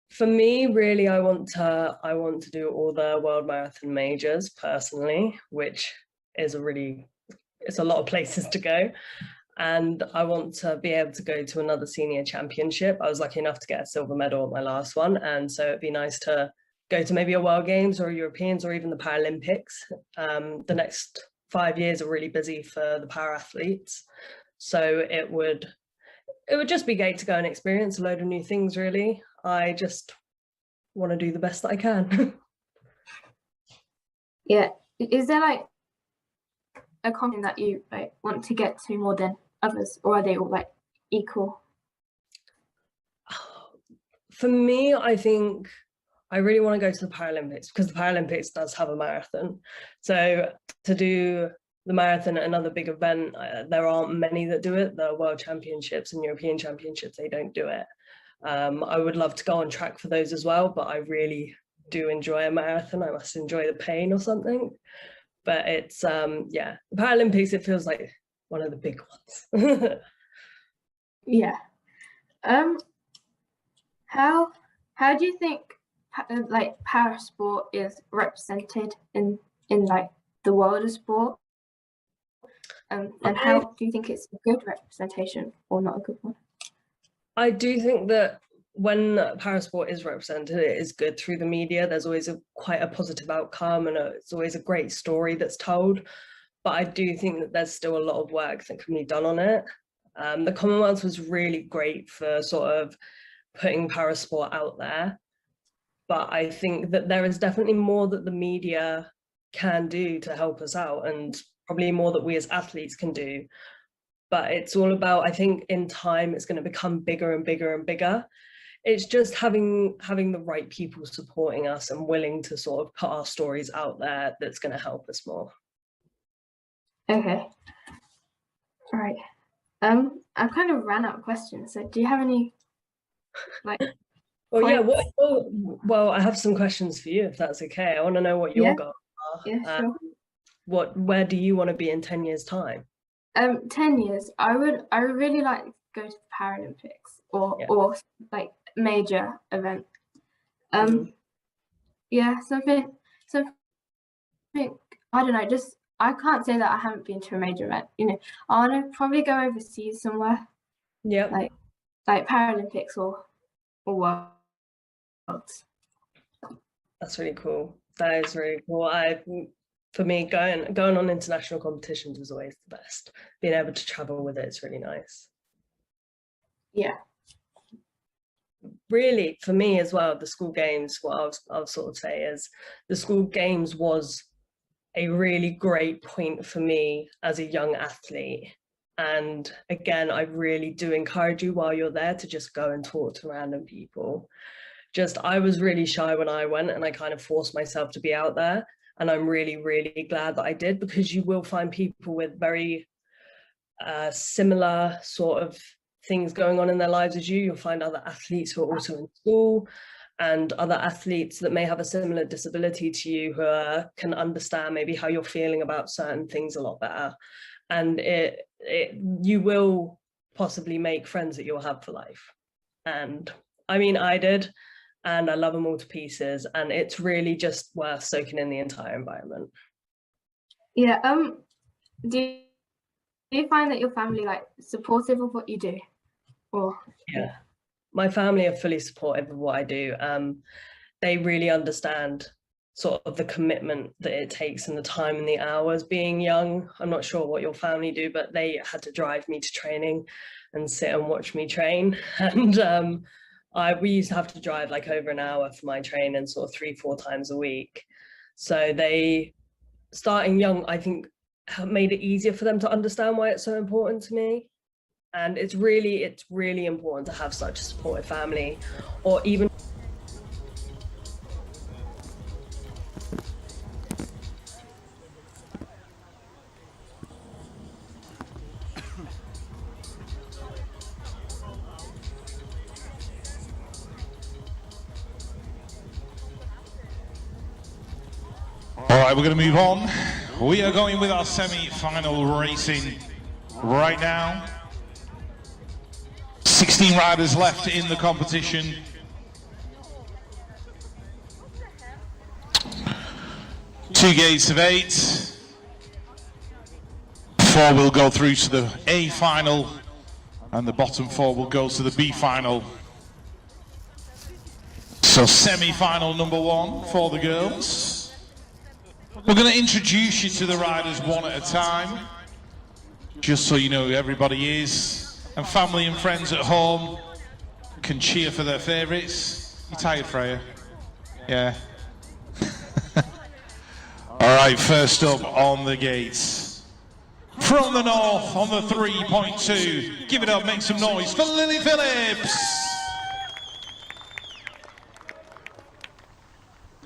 For me, really, I want to do all the world marathon majors personally, which is it's a lot of places to go. And I want to be able to go to another senior championship. I was lucky enough to get a silver medal at my last one. And so it'd be nice to go to maybe a World Games or Europeans or even the Paralympics. The next 5 years are really busy for the para athletes. So it would just be great to go and experience a load of new things, really. I just want to do the best that I can. Yeah. Is there like a company that you like want to get to more than others, or are they all like equal? For me, I think I really want to go to the Paralympics because the Paralympics does have a marathon. So to do the marathon at another big event, there aren't many that do it. The World Championships and European Championships, they don't do it. I would love to go on track for those as well, but I really do enjoy a marathon. I must enjoy the pain or something. But it's yeah, the Paralympics, it feels like one of the big ones. Yeah. How do you think like para sport is represented in like the world of sport? And how do you think it's a good representation or not a good one? I do think that when parasport is represented, it is good through the media. There's always quite a positive outcome, and it's always a great story that's told. But I do think that there's still a lot of work that can be done on it. The Commonwealth was really great for sort of putting parasport out there. But I think that there is definitely more that the media can do to help us out, and probably more that we as athletes can do. But it's all about, I think in time, it's going to become bigger and bigger and bigger. It's just having the right people supporting us and willing to sort of put our stories out there that's going to help us more. Okay. All right. I've kind of ran out of questions. So do you have any like Well, points? yeah, well, I have some questions for you, if that's okay. I want to know what your goals are. Yeah, sure. Where do you want to be in 10 years' time? 10 years. I would really like to go to the Paralympics or like major event. Yeah, something I don't know, just I can't say that I haven't been to a major event. You know, I want to probably go overseas somewhere. Yeah. Like Paralympics or Worlds. That's really cool. That is really cool. For me, going on international competitions is always the best. Being able to travel with it is really nice. Yeah. Really, for me as well, the school games, what I'll sort of say is the school games was a really great point for me as a young athlete. And again, I really do encourage you while you're there to just go and talk to random people. I was really shy when I went, and I kind of forced myself to be out there. And I'm really, really glad that I did, because you will find people with very similar sort of things going on in their lives as you. You'll find other athletes who are also in school, and other athletes that may have a similar disability to you who can understand maybe how you're feeling about certain things a lot better. And you will possibly make friends that you'll have for life. And I mean, I did, and I love them all to pieces, and it's really just worth soaking in the entire environment. Yeah. Do you find that your family like supportive of what you do? Or yeah, my family are fully supportive of what I do. They really understand sort of the commitment that it takes and the time and the hours being young. I'm not sure what your family do, but they had to drive me to training and sit and watch me train. And we used to have to drive like over an hour for my training, sort of 3-4 times a week. So they, starting young, I think, made it easier for them to understand why it's so important to me. And it's really important to have such a supportive family, or even All right, we're going to move on. We are going with our semi-final racing right now. 16 riders left in the competition. Two gates of 8. 4 will go through to the A final, and the bottom 4 will go to the B final. So semi-final number 1 for the girls. We're going to introduce you to the riders one at a time, just so you know who everybody is, and family and friends at home can cheer for their favourites. You tired, Freya? Yeah. All right, first up on the gates. From the north on the 3.2, give it up, make some noise for Lily Phillips.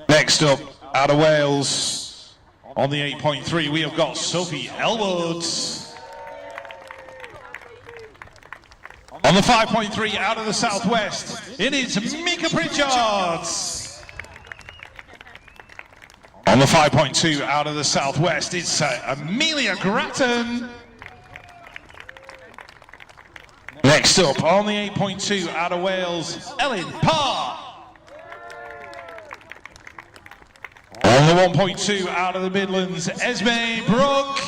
Next up, out of Wales, on the 8.3, we have got Sophie Elwood. On the 5.3, out of the southwest, it is Mika Pritchard. On the 5.2, out of the southwest, it's Amelia Grattan. Next up, on the 8.2, out of Wales, Ellen Parr. On the 1.2, out of the Midlands, Esme Brook.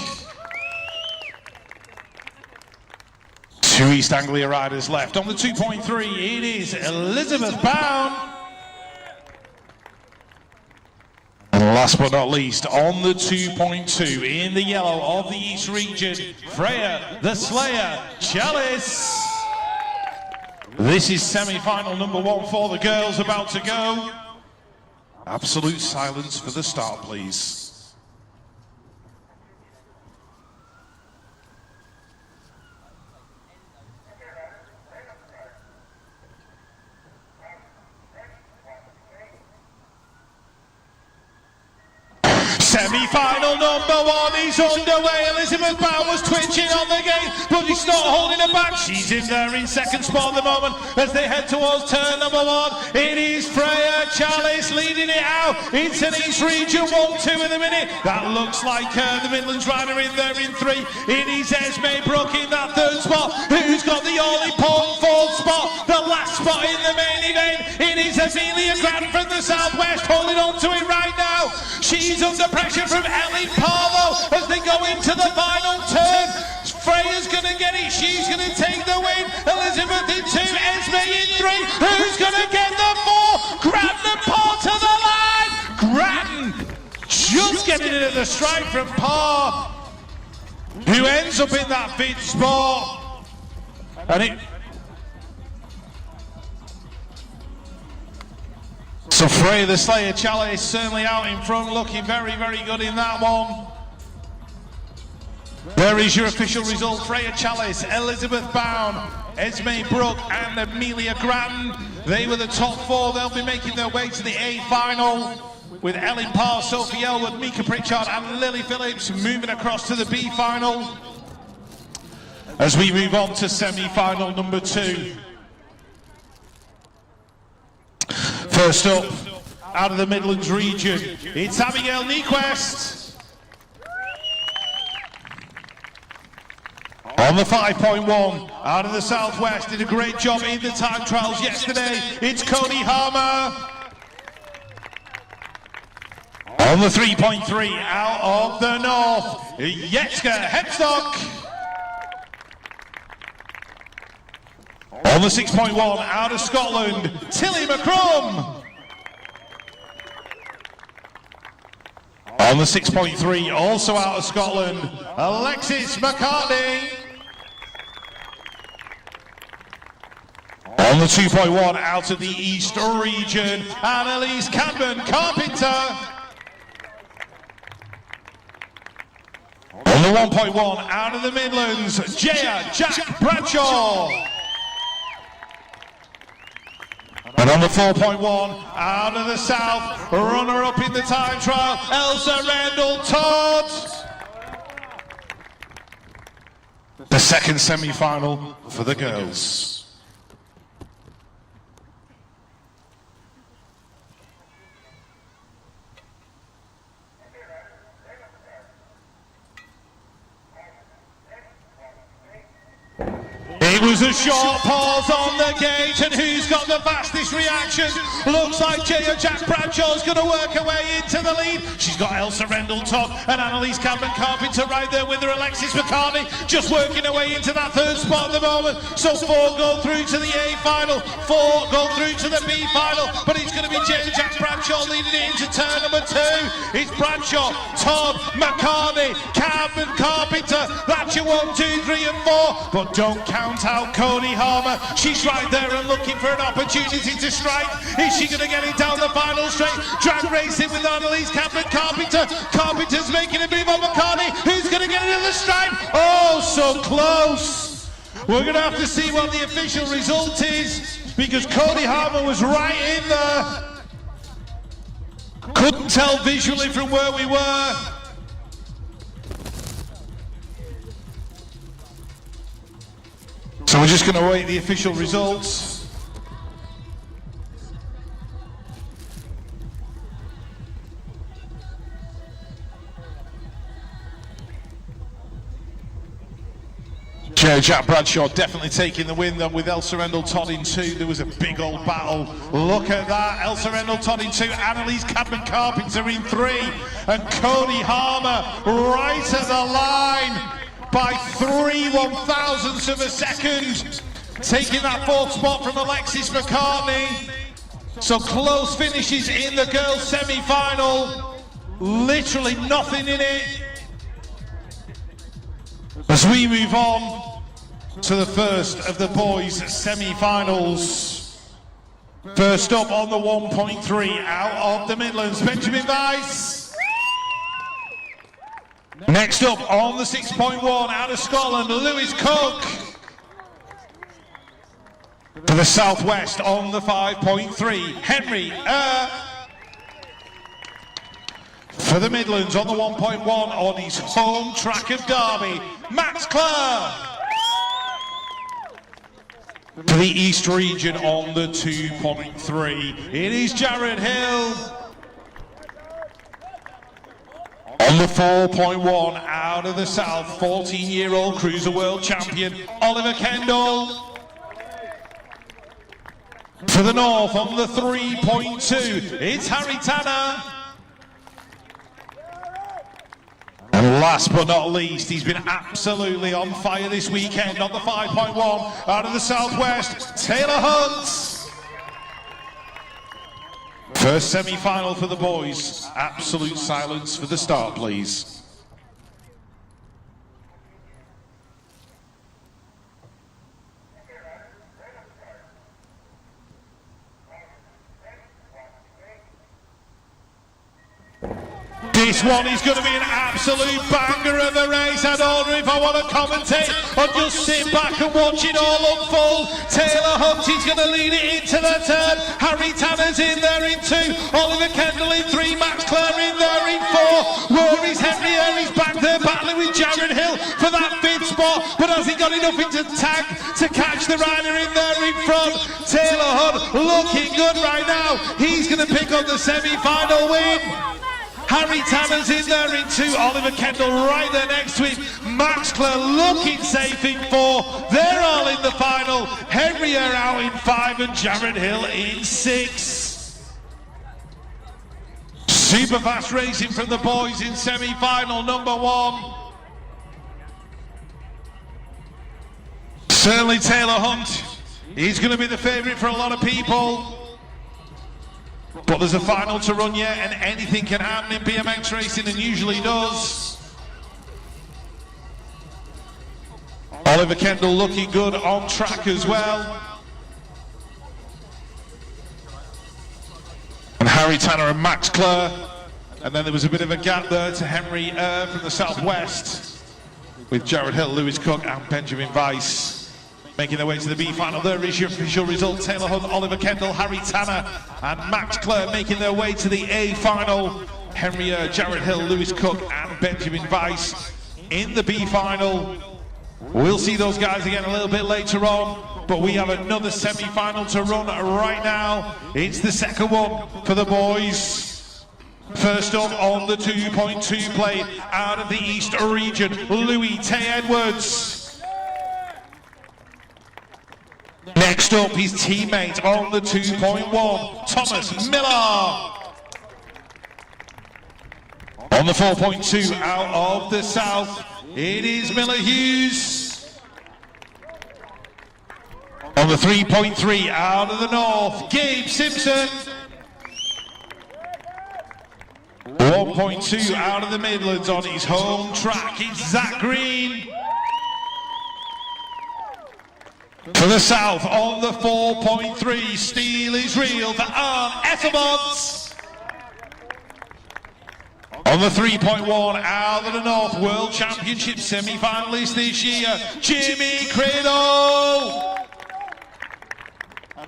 2 East Anglia riders left. On the 2.3, it is Elizabeth Bound. And last but not least, on the 2.2, in the yellow of the East region, Freya the Slayer Chalice. This is semi-final number 1 for the girls, about to go. Absolute silence for the start, please. Semi-final number 1 journey's underway. Elizabeth Bow was twitching on the gate, but it's not holding her back. She's in there in second spot at the moment as they head towards turn number 1. It is Freya Chalice leading it out into the East Region 1-2 in a minute. That looks like the Midlands rider in there in 3. It is Esme Brooke in that 3rd spot, who's got the all-important 4th spot, the last spot in the main event. It is Amelia Grant from the southwest holding on to it right now. She's under pressure from Ellen Parvo as they go into the final turn. Freya's going to get it. She's going to take the win. Elizabeth in 2, Esme in 3. Who's going to get the 4? Grattan Parr to the line. Grattan just getting it at the strike from Parr, who ends up in that 5th spot. And so Freya the Slayer Chalice is certainly out in front, looking very, very good in that one. There is your official result. Freya Chalice, Elizabeth Bound, Esme Brooke and Amelia Grattan. They were the top 4. They'll be making their way to the A final, with Ellen Parr, Sophie Elwood, Mika Pritchard and Lily Phillips moving across to the B final. As we move on to semi-final number 2. First up, out of the Midlands region, it's Abigail Nyquist. On the 5.1, out of the southwest, did a great job in the time trials yesterday. It's Cody Harmer. On the 3.3, out of the north, Jetska Hepstock. On the 6.1, out of Scotland, Tilly McCrum. On the 6.3, also out of Scotland, Alexis McCartney. On the 2.1, out of the East region, Annalise Cadman Carpenter. On the 1.1, out of the Midlands, Jaya Jack Bradshaw. And on the 4.1, out of the south, runner-up in the time trial, Elsa Randall Todd. The second semi-final for the girls. It was a short pause on the gate, and who's got the fastest reaction? Looks like Jaya Jack Bradshaw's going to work her way into the lead. She's got Elsa Rendell top and Annalise Cadman Carpenter right there with her. Alexis McCartney just working her way into that 3rd spot at the moment. So 4 go through to the A final, 4 go through to the B final, but it's going to be Jaya Jack Bradshaw leading it into turn number 2. It's Bradshaw, Todd, McCartney, Cadman Carpenter. That's your 1, 2, 3 and 4, but don't count out Cody Harmer. She's right there and looking for an opportunity to strike. Is she going to get it down the final straight? Drag racing with Annalise Cadman Carpenter. Carpenter's making a move on McCartney. Who's going to get it in the stripe? Oh, so close. We're going to have to see what the official result is, because Cody Harmer was right in there. Couldn't tell visually from where we were. So we're just going to wait the official results. Jack Bradshaw definitely taking the win then with Elsa Rendell Todd in 2. There was a big old battle. Look at that. Elsa Rendell Todd in 2, Annalise Cadman Carpenter in 3, and Cody Harmer right at the line by 3 1/1000ths of a second, taking that 4th spot from Alexis McCartney. So close finishes in the girls' semi-final, literally nothing in it. As we move on to the first of the boys' semi-finals. First up on the 1.3, out of the Midlands, Benjamin Weiss. Next up on the 6.1, out of Scotland, Lewis Cook. For the southwest on the 5.3, Henry. For For the Midlands on the 1.1 on his home track of Derby, Max Clare. For the East region on the 2.3, it is Jared Hill. On the 4.1 out of the South, 14-year-old Cruiser World Champion, Oliver Kendall. For the North on the 3.2, it's Harry Tanner. And last but not least, he's been absolutely on fire this weekend on the 5.1 out of the Southwest, Taylor Hunt. First semi-final for the boys. Absolute silence for the start, please. This one is going to be an absolute banger of a race. I don't know if I want to commentate or just sit back and watch it all unfold. Taylor Hunt is going to lead it into the turn. Harry Tanner's in there in 2. Oliver Kendall in 3. Max Clare in there in 4. Where is Henry? He's back there battling with Jared Hill for that 5th spot. But has he got enough into tag to catch the rider in there in front? Taylor Hunt looking good right now. He's going to pick up the semi-final win. Harry Tanner's in there in 2, Oliver Kendall right there next to him, Max Clare looking safe in 4, they're all in the final, Henry are out in 5 and Jared Hill in 6. Super fast racing from the boys in semi-final number 1. Certainly Taylor Hunt, he's going to be the favourite for a lot of people. But there's a final to run yet, and anything can happen in BMX racing, and usually does. Oliver Kendall looking good on track as well. And Harry Tanner and Max Clare. And then there was a bit of a gap there to Henry from the Southwest, with Jared Hill, Lewis Cook and Benjamin Weiss. Making their way to the B final, there is your official result. Taylor Hunt, Oliver Kendall, Harry Tanner and Max Clare making their way to the A final. Henry, Jared Hill, Lewis Cook and Benjamin Weiss in the B final. We'll see those guys again a little bit later on, but we have another semi-final to run right now. It's the second one for the boys. First up on the 2.2 play out of the East region, Louis Tay Edwards. Next up, his teammate on the 2.1, Thomas Miller. On the 4.2 out of the South, it is Miller Hughes. On the 3.3 out of the North, Gabe Simpson. 1.2 out of the Midlands on his home track, it's Zach Green. For the South on the 4.3, Steel is real for Arne Ethelmont. On the 3.1 out of the North, World Championship semi-finalist this year, Jimmy Criddle.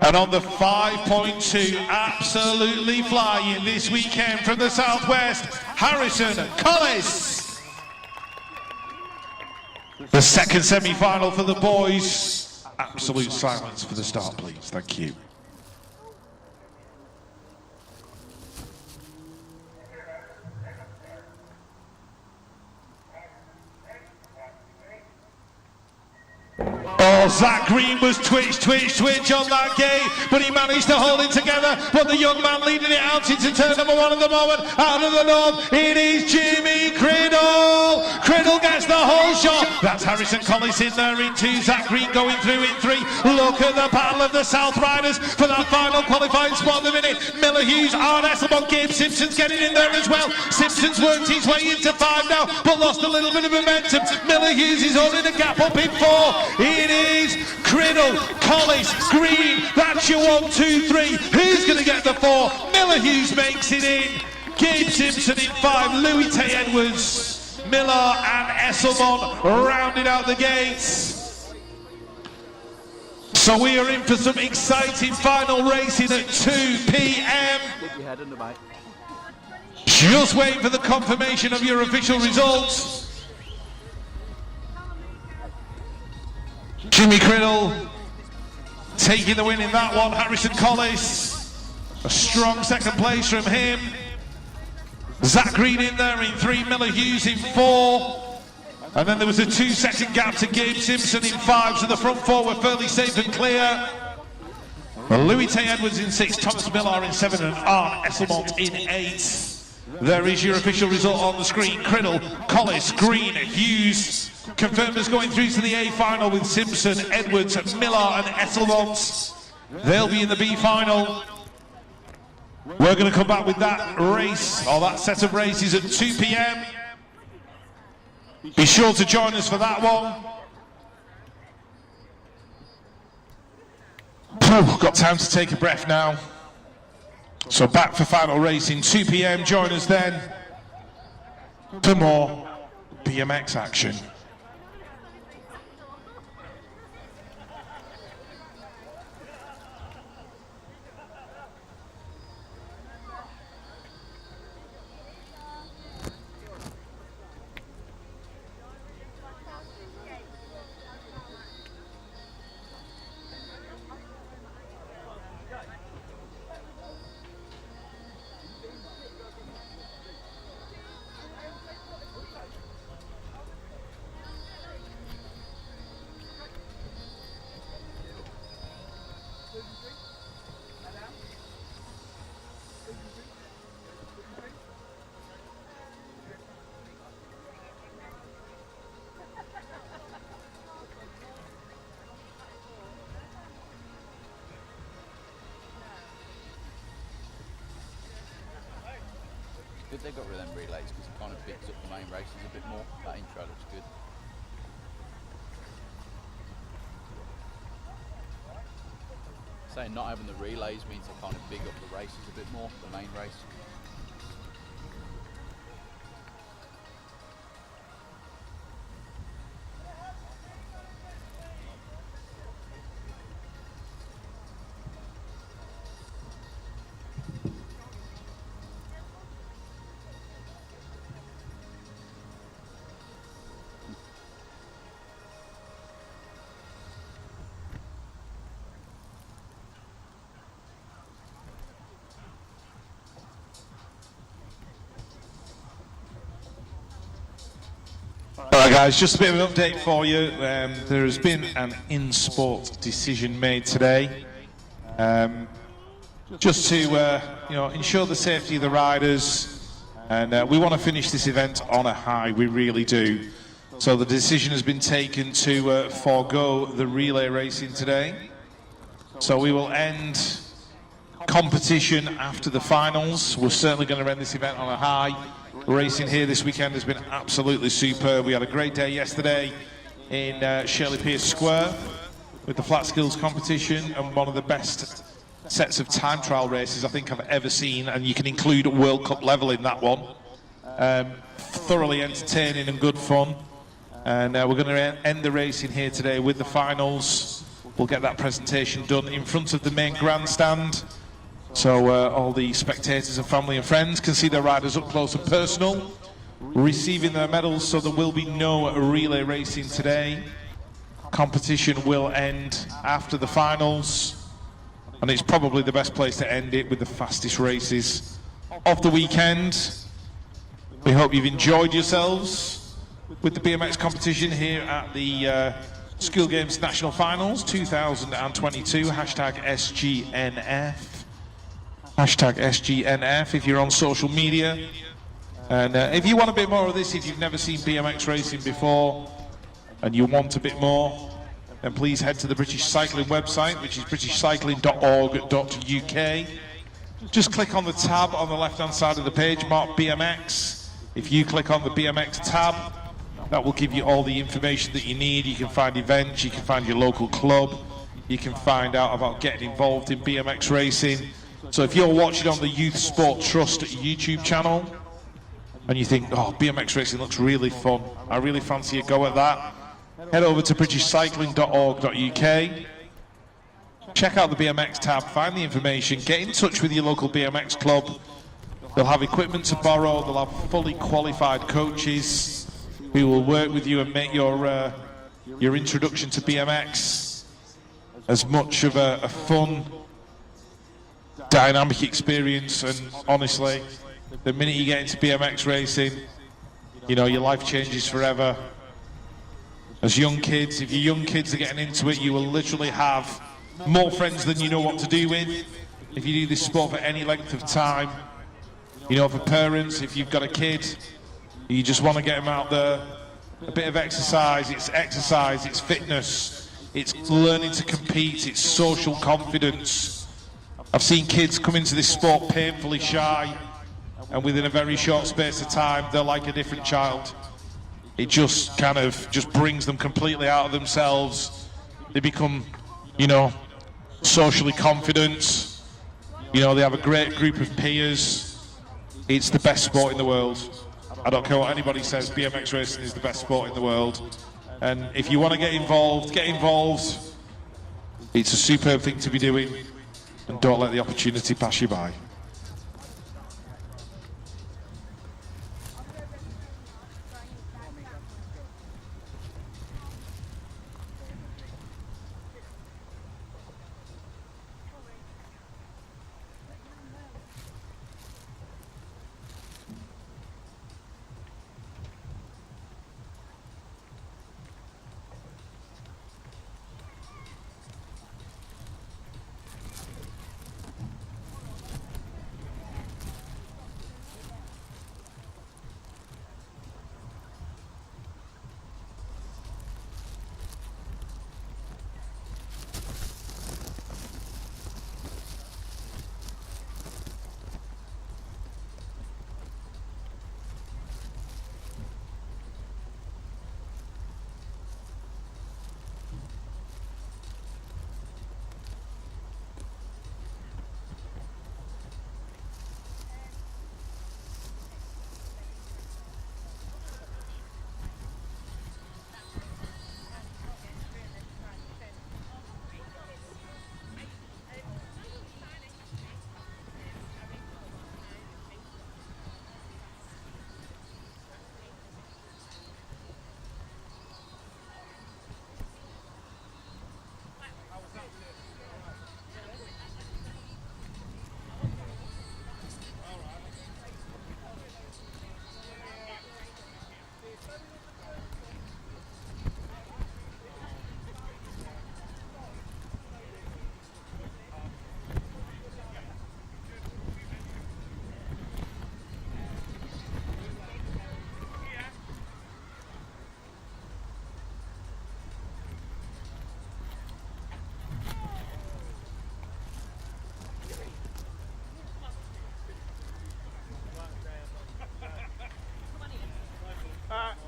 And on the 5.2, absolutely flying this weekend from the Southwest, Harrison Collis. The second semi-final for the boys. Absolute silence for the start, please. Thank you. Oh, Zach Green was twitch on that gate, but he managed to hold it together. But the young man leading it out into turn number 1 at the moment. Out of the North, it is Jimmy Criddle. Criddle gets the whole shot. That's Harrison Collis in there in 2. Zach Green going through in 3. Look at the battle of the South Riders for that final qualifying spot in the minute. Miller Hughes, Arne Esselmont, Gabe Simpson's getting in there as well. Simpson's worked his way into 5 now, but lost a little bit of momentum. Miller Hughes is holding the gap up in 4. It is Criddle, Collis, Green. That's your 1, 2, 3. Who's going to get the 4? Miller Hughes makes it in. Gabe Simpson in 5. Louis Tay Edwards, Miller and Esselmont rounding out the gates. So we are in for some exciting final racing at 2 p.m. Just wait for the confirmation of your official results. Jimmy Criddle taking the win in that one. Harrison Collis, a strong second place from him. Zach Green in there in 3, Miller Hughes in 4. And then there was a 2-second gap to Gabe Simpson in 5, so the front 4 were fairly safe and clear. Louis Tay Edwards in 6, Thomas Millar in 7, and Arne Esselmont in 8. There is your official result on the screen. Criddle, Collis, Green, Hughes confirmed as going through to the A final with Simpson, Edwards, Millar and Esselmont. They'll be in the B final. We're going to come back with that race, or that set of races at 2 p.m. Be sure to join us for that one. Got time to take a breath now. So back for final racing, 2 p.m. Join us then for more BMX action. Good they got rid of them relays because it kind of picks up the main races a bit more. That intro looks good. Saying not having the relays means they kind of big up the races a bit more, the main race. Alright guys, just a bit of an update for you. There has been an in-sport decision made today. Just to ensure the safety of the riders, and we want to finish this event on a high, we really do. So the decision has been taken to forego the relay racing today. So we will end competition after the finals. We're certainly going to end this event on a high. Racing here this weekend has been absolutely superb. We had a great day yesterday in Shirley Pierce Square with the flat skills competition, and one of the best sets of time trial races I think I've ever seen, and you can include World Cup level in that one. Thoroughly entertaining and good fun, and we're going to end the racing here today with the finals. We'll get that presentation done in front of the main grandstand, so all the spectators and family and friends can see their riders up close and personal, receiving their medals. So there will be no relay racing today. Competition will end after the finals, and it's probably the best place to end it with the fastest races of the weekend. We hope you've enjoyed yourselves with the BMX competition here at the School Games National Finals 2022, hashtag SGNF. Hashtag SGNF if you're on social media. And if you want a bit more of this, if you've never seen BMX racing before and you want a bit more, then please head to the British Cycling website, which is britishcycling.org.uk. Just click on the tab on the left hand side of the page marked BMX. If you click on the BMX tab, that will give you all the information that you need. You can find events, you can find your local club, you can find out about getting involved in BMX racing. So if you're watching on the Youth Sport Trust YouTube channel and you think, oh, BMX racing looks really fun, I really fancy a go at that, head over to britishcycling.org.uk, check out the BMX tab, find the information, get in touch with your local BMX club, They'll have equipment to borrow, they'll have fully qualified coaches who will work with you and make your introduction to BMX as much of a fun, dynamic experience. And honestly, the minute you get into BMX racing, you know, your life changes forever. As young kids, if your young kids are getting into it, you will literally have more friends than you know what to do with. If you do this sport for any length of time, you know, for parents, if you've got a kid, you just want to get them out there, a bit of exercise, it's fitness, it's learning to compete, it's social confidence. I've seen kids come into this sport painfully shy, and within a very short space of time, they're like a different child. It just kind of just brings them completely out of themselves. They become, you know, socially confident. You know, they have a great group of peers. It's the best sport in the world. I don't care what anybody says, BMX racing is the best sport in the world. And if you want to get involved, get involved. It's a superb thing to be doing, and don't let the opportunity pass you by.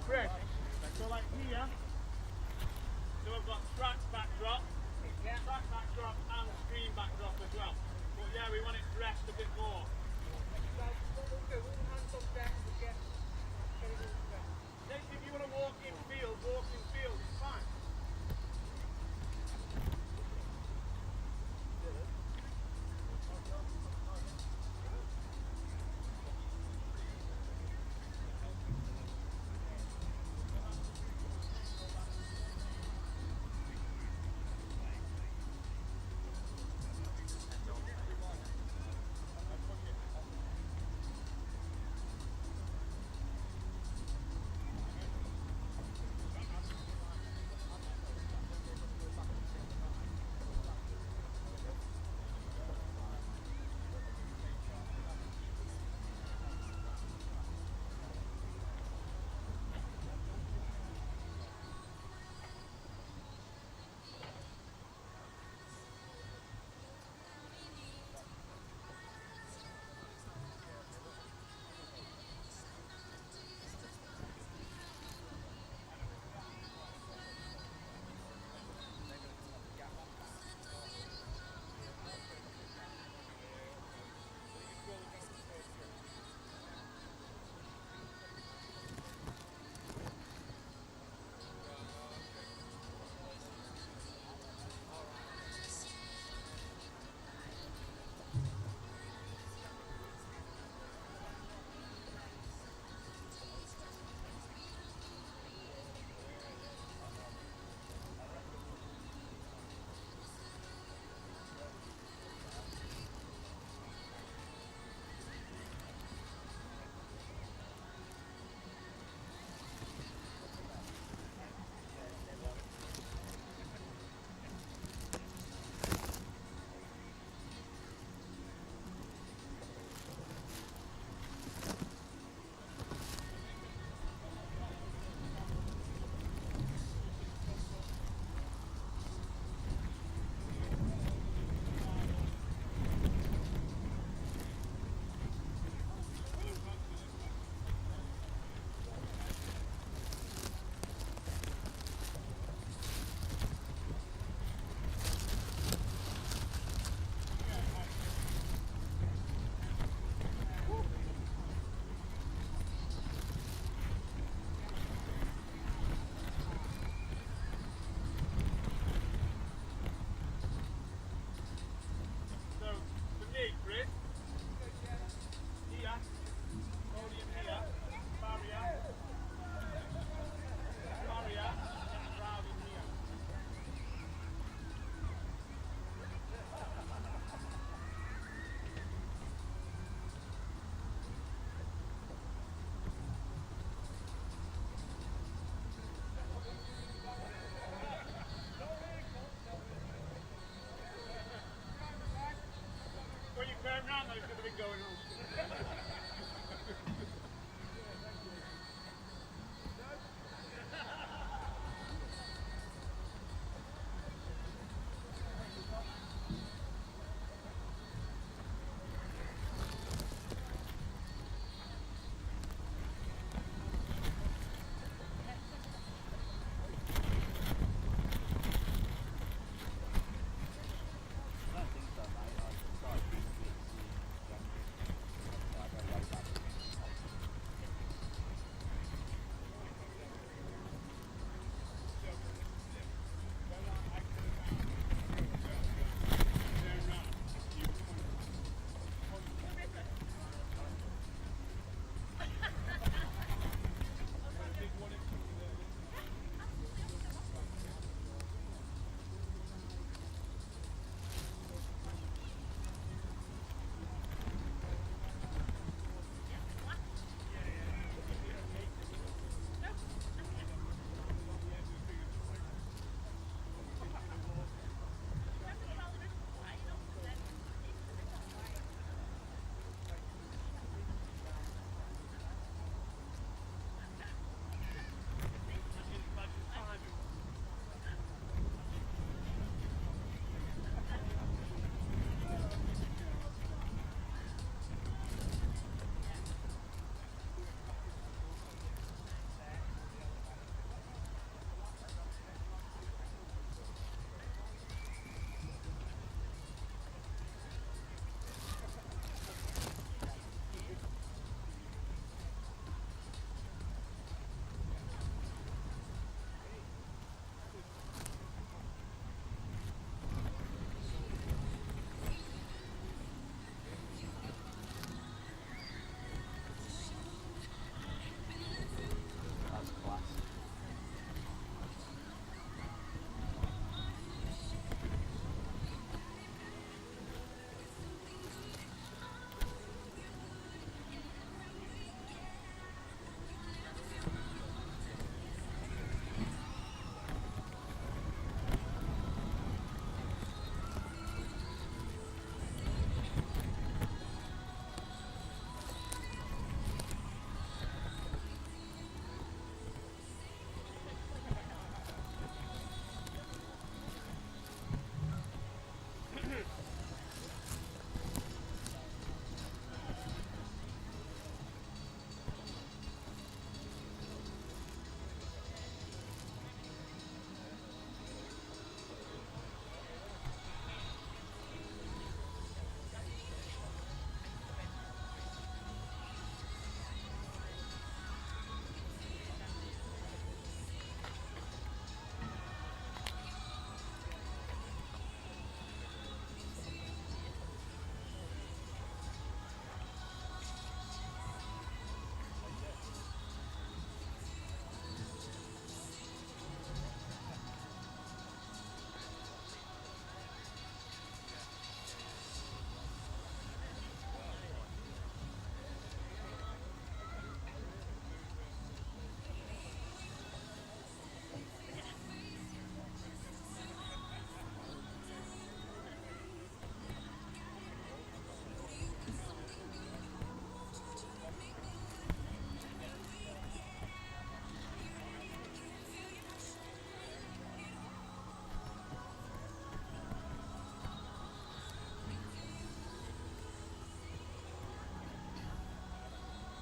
Chris, so like here, so I've got track backdrop, track backdrop and screen backdrop as well. But yeah, we want it dressed a bit more. If you want to walk in field, it's fine. going on.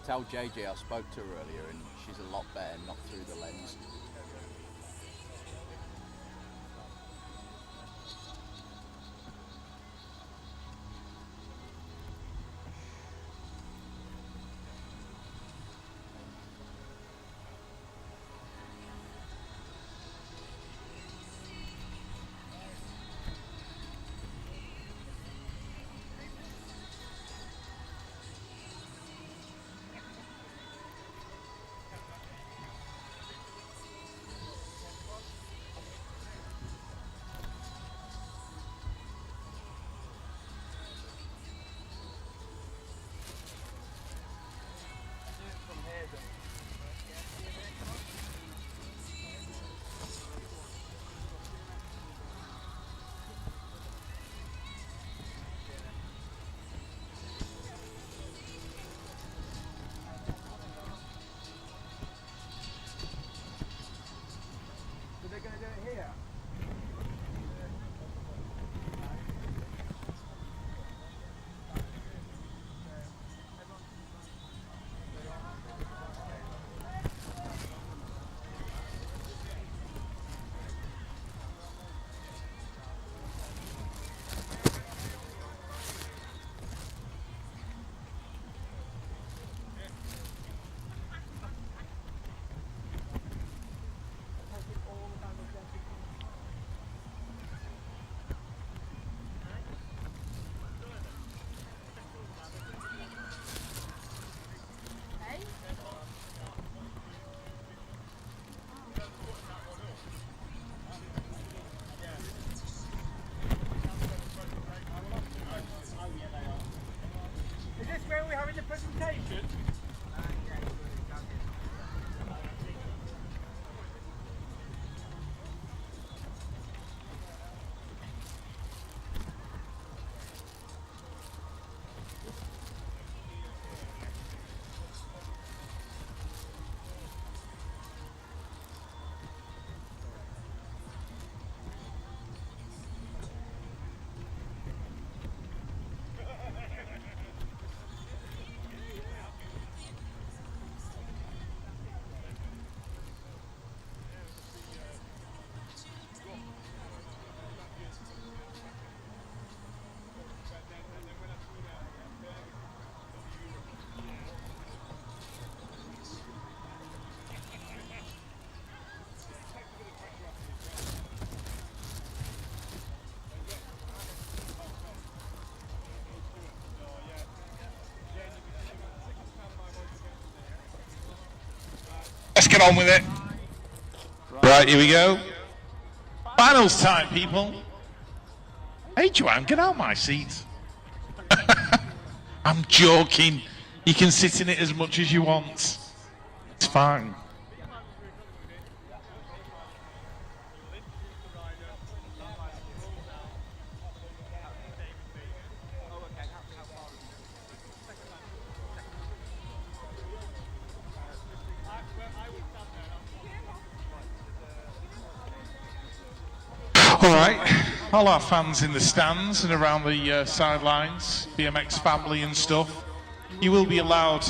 Tell JJ I spoke to her earlier and she's a lot better, not through the lens. Let's get on with it. Right, here we go. Finals time, people. Hey, Joanne, get out my seat. I'm joking. You can sit in it as much as you want. It's fine. All right, all our fans in the stands and around the sidelines, BMX family and stuff, you will be allowed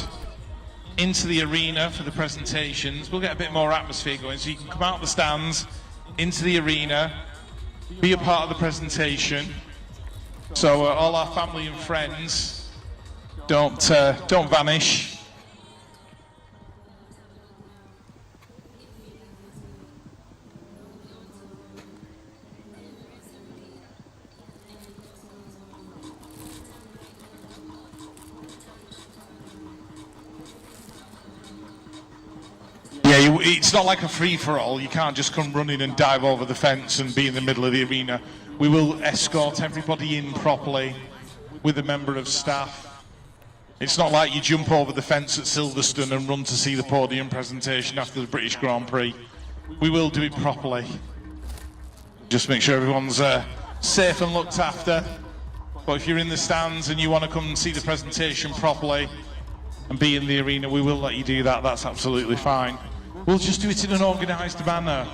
into the arena for the presentations. We'll get a bit more atmosphere going, so you can come out of the stands, into the arena, be a part of the presentation. So all our family and friends, don't vanish. Yeah, it's not like a free-for-all. You can't just come running and dive over the fence and be in the middle of the arena. We will escort everybody in properly with a member of staff. It's not like you jump over the fence at Silverstone and run to see the podium presentation after the British Grand Prix. We will do it properly. Just make sure everyone's safe and looked after. But if you're in the stands and you want to come and see the presentation properly and be in the arena, we will let you do that. That's absolutely fine. We'll just do it in an organised manner.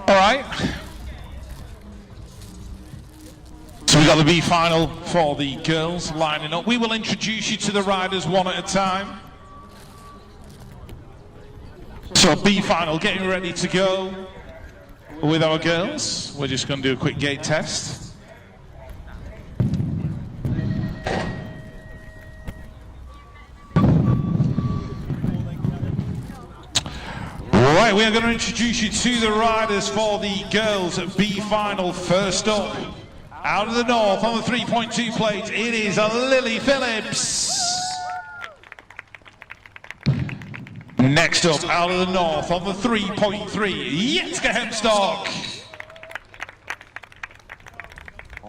All right. So we got the B final for the girls lining up. We will introduce you to the riders one at a time. So B final getting ready to go with our girls. We're just going to do a quick gate test. Right, we are going to introduce you to the riders for the girls B final. First up, out of the north on the 3.2 plate, it is Lily Phillips. Next up, out of the north on the 3.3, Jitske Hemstock.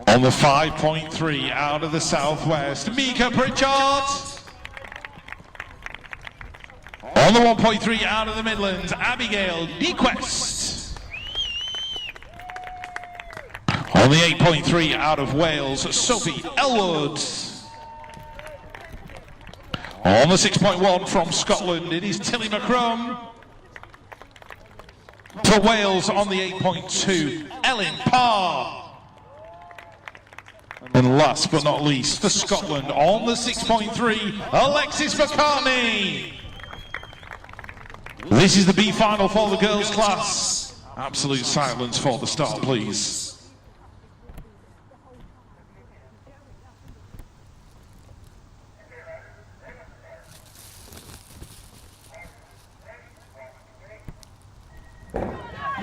On the 5.3, out of the southwest, Mika Pritchard. On the 1.3 out of the Midlands, Abigail Nyquist. On the 8.3 out of Wales, Sophie Elwood. On the 6.1 from Scotland, it is Tilly McCrum. For Wales on the 8.2, Ellen Parr. And last but not least, for Scotland on the 6.3, Alexis McCartney. This is the B final for the girls class. Absolute silence for the start, please.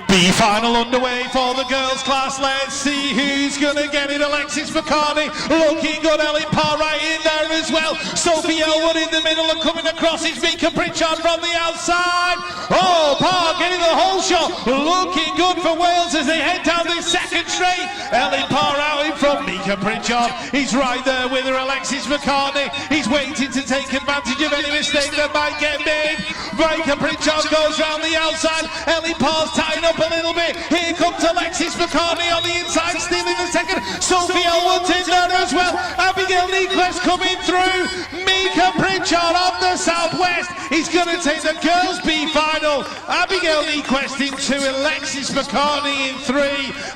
B final underway for the girls class. Let's see who's gonna get it. Alexis McCartney looking good. Ellen Parr right in there as well. Sophie Elwood in the middle and coming across is Mika Pritchard from the outside. Oh, Parr getting the whole shot. Looking good for Wales as they head down this second straight. Ellen Parr out in front. Mika Pritchard, he's right there with her. Alexis McCartney, he's waiting to take advantage of any mistake that might get made. Mika Pritchard goes round the outside. Ellen Parr's tying up a little bit. Here comes Alexis McCartney on the inside, stealing the second. Sophie Elwood's in there as well. Abigail Nyquist coming through. Mika Pritchard on the southwest. He's going to take the girls' B final. Abigail Nyquist in 2, Alexis McCartney in 3,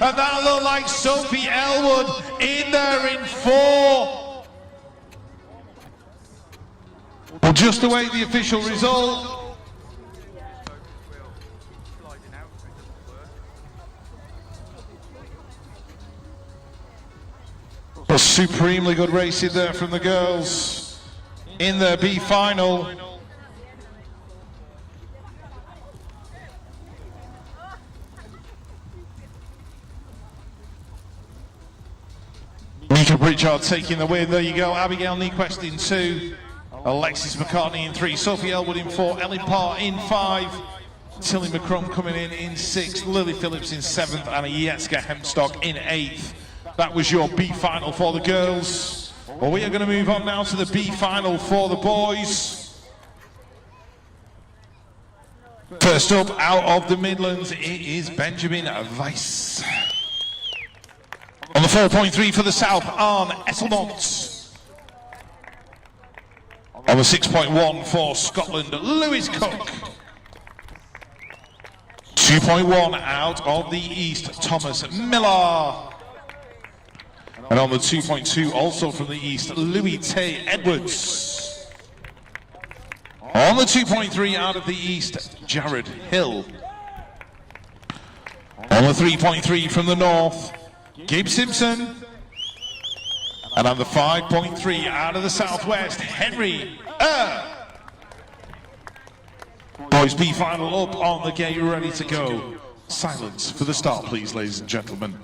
and that looked like Sophie Elwood in there in 4. We'll just await the official result. A supremely good racing there from the girls in their B final. Mika Pritchard taking the win. There you go. Abigail Nyquist in 2. Alexis McCartney in 3. Sophie Elwood in 4. Ellen Parr in 5. Tilly McCrum coming in 6. Lily Phillips in 7th. And Ajecka Hemstock in 8th. That was your B final for the girls. Well, we are going to move on now to the B final for the boys. First up, out of the Midlands, it is Benjamin Weiss. On the 4.3 for the South, Arne Esselmont. On the 6.1 for Scotland, Lewis Cook. 2.1 out of the East, Thomas Miller. And on the 2.2, also from the East, Louis Tay Edwards. On the 2.3 out of the East, Jared Hill. On the 3.3 from the North, Gabe Simpson. And on the 5.3 out of the Southwest, Henry Boys B final up on the gate, ready to go. Silence for the start, please, ladies and gentlemen.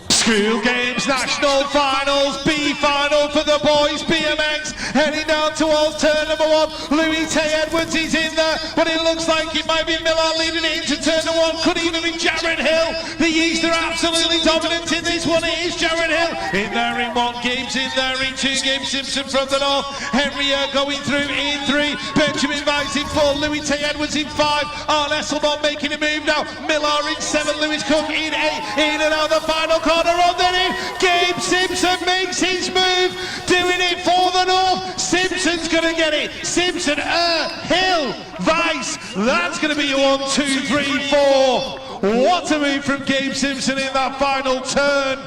School Games National Finals, B final for the boys, BMX, heading down towards turn number 1. Louis Tay Edwards is in there, but it looks like it might be Miller leading it into turn number 1, could even be Jared Hill. The East are absolutely dominant in this one, it is Jared Hill. In there in 1, Gabe's in there in 2, Gabe Simpson from the North, Henry going through in 3, Benjamin Weiss in 4, Louis Tay Edwards in 5, Arne Esselmont making a move now, Miller in 7, Lewis Cook in 8, in and out the final corner. On the knee, Gabe Simpson makes his move, doing it for the North. Simpson's going to get it. Simpson, Hill, Weiss. That's going to be a 1, 2, 3, 4. What a move from Gabe Simpson in that final turn.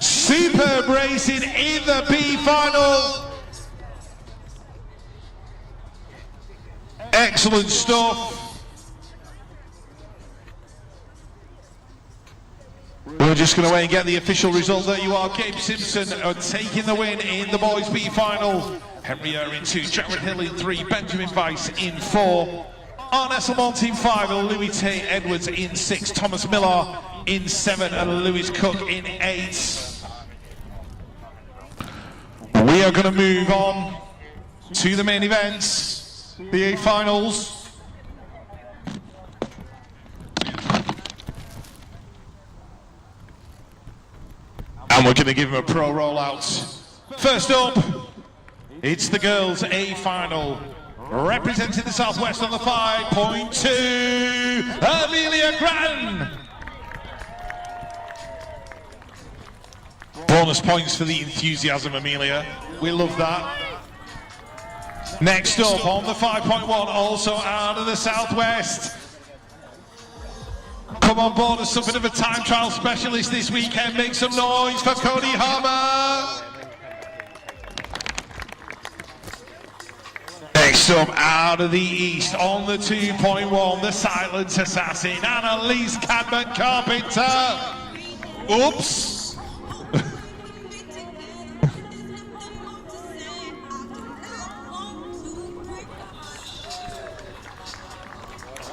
Superb racing in the B final. Excellent stuff. We're just going to wait and get the official result. There you are, Gabe Simpson taking the win in the boys B final. Henry in 2, Jared Hill in 3, Benjamin Weiss in 4, Arne Esselmont in 5, Louis Tay Edwards in 6, Thomas Miller in 7, and Lewis Cook in 8. We are going to move on to the main events, the A finals. And we're going to give him a pro rollout. First up, it's the girls' A final. Representing the Southwest on the 5.2, Amelia Grattan. Bonus points for the enthusiasm, Amelia. We love that. Next up on the 5.1, also out of the Southwest. Come on board as something of a time trial specialist this weekend. Make some noise for Cody Hammer. Next up, out of the East on the 2.1, the silent assassin, Annalise Cadman Carpenter. Oops.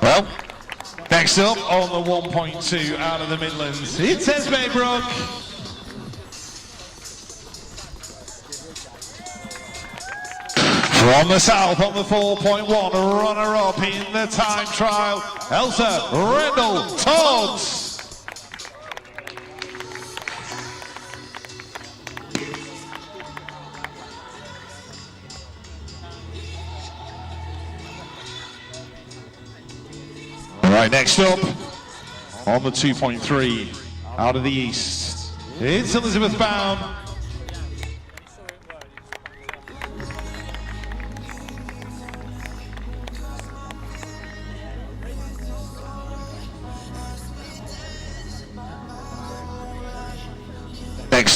Well, next up on the 1.2 out of the Midlands, it's Esme Brook. From the South on the 4.1, runner-up in the time trial, Elsa Rendell Todds. All right, next up on the 2.3 out of the East, it's Elizabeth Bound.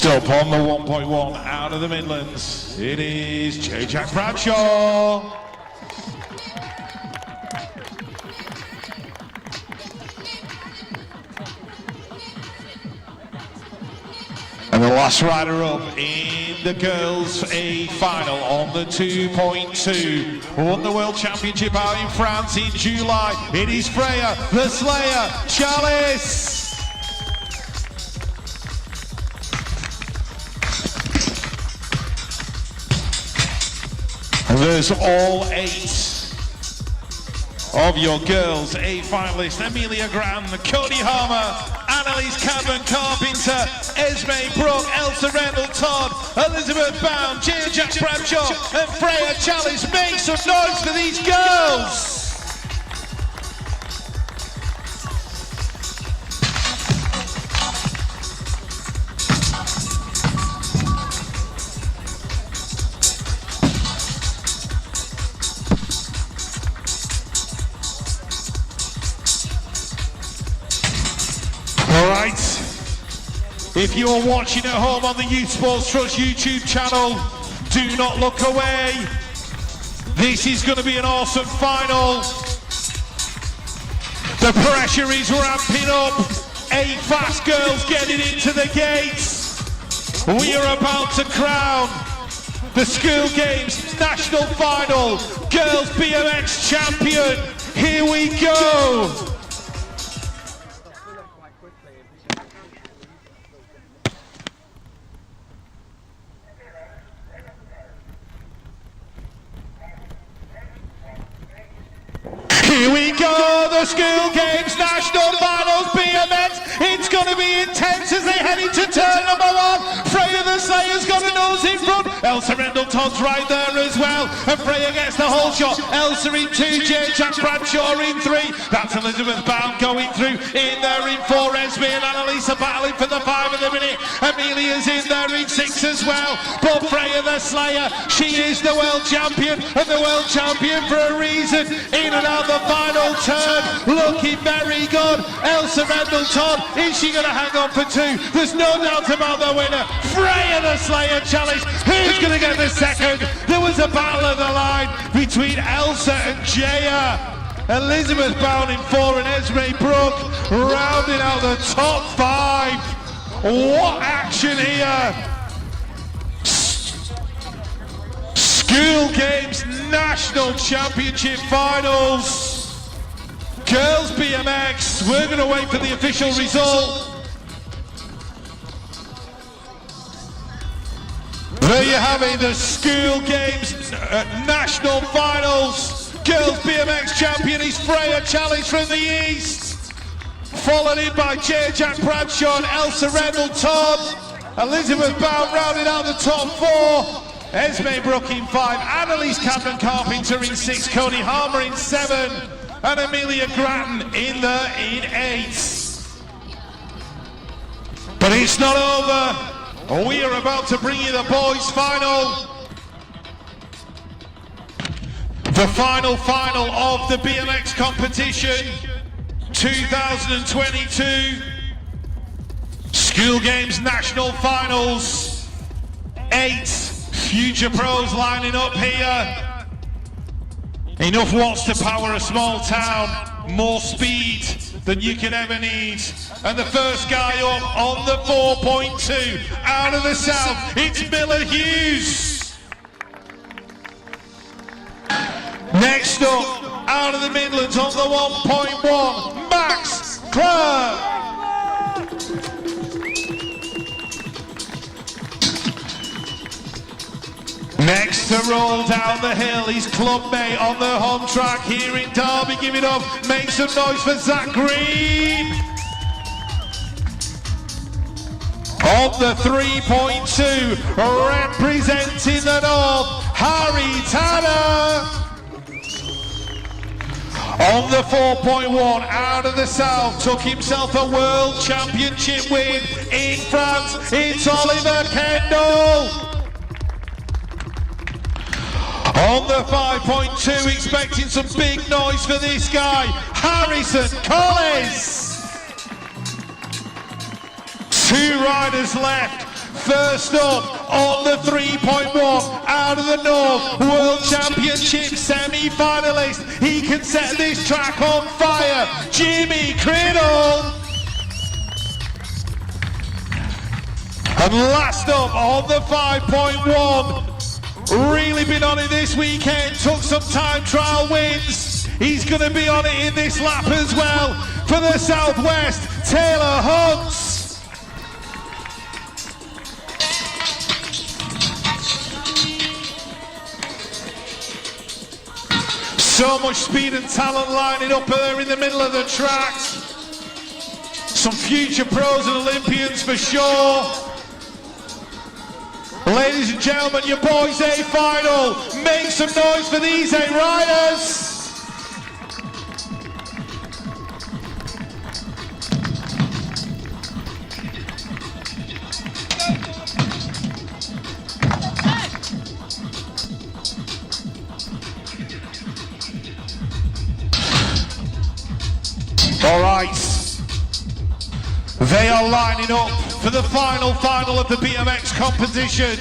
Next up on the 1.1 out of the Midlands, it is J. Jack Bradshaw. And the last rider up in the girls' A final on the 2.2. Won the World Championship out in France in July. It is Freya, the Slayer, Chalice. And there's all 8 of your girls A finalists: Amelia Grattan, Cody Harmer, Annalise Cadman-Carpenter, Esme Brook, Elsa Rendell Todd, Elizabeth Bound, J. Jack Bradshaw and Freya Chalice. Make some noise for these girls! Alright, if you are watching at home on the Youth Sports Trust YouTube channel, do not look away. This is going to be an awesome final. The pressure is ramping up. 8 fast girls getting into the gates. We are about to crown the School Games National Final Girls BMX Champion. Here we go. Here we go, the School Games National Finals BMX. It's going to be intense as they head into turn number 1. Freya the Slayer's got a nose in front. Elsa Rendell Todd's right there as well. And Freya gets the whole shot. Elsa in 2, J. Jack Bradshaw in 3. That's Elizabeth Bound going through. In there in 4, Esme and Annalise are battling for the 5 at the minute. Amelia's in there in 6 as well. But Freya the Slayer, she is the world champion, and the world champion for a reason. In and out the final turn, looking very good. Elsa Rendell Todd, is she going to hang on for 2? There's no doubt about the winner. Freya the Slayer Challenge. Who's going to get the second? There was a battle of the line between Elsa and Jaya. Elizabeth Bound in 4 and Esme Brook rounding out the top 5. What action here! School Games National Championship Finals. Girls BMX, we're going to wait for the official result. There you have it, the School Games National Finals. Girls BMX champion is Freya Chalice from the East. Followed in by J. Jack Bradshaw and Elsa Rendell Todd. Elizabeth Bound rounding out the top 4. Esme Brook in 5, Annalise Cadman-Carpenter in 6, Cody Harmer in 7, and Amelia Grattan in 8. But it's not over. We are about to bring you the boys' final. The final of the BMX competition 2022. School Games National Finals. 8 future pros lining up here. Enough watts to power a small town. More speed than you can ever need. And the first guy up on the 4.2 out of the south, it's Miller Hughes. Next up, out of the Midlands on the 1.1, Max Clark. Next to roll down the hill, his clubmate on the home track here in Derby. Give it up, make some noise for Zach Green. On the 3.2, representing the North, Harry Tanner. On the 4.1, out of the South, took himself a World Championship win in France. It's Oliver Kendall. On the 5.2, expecting some big noise for this guy, Harrison Collins. 2 riders left, First up on the 3.1, out of the North, World Championship semi-finalist. He can set this track on fire, Jimmy Criddle. And last up on the 5.1, really been on it this weekend, took some time trial wins. He's going to be on it in this lap as well for the Southwest, Taylor Hunt. So much speed and talent lining up there in the middle of the track. Some future pros and Olympians for sure. Ladies and gentlemen, your boys A final. Make some noise for these A riders. All right, they are lining up for the final of the BMX competition.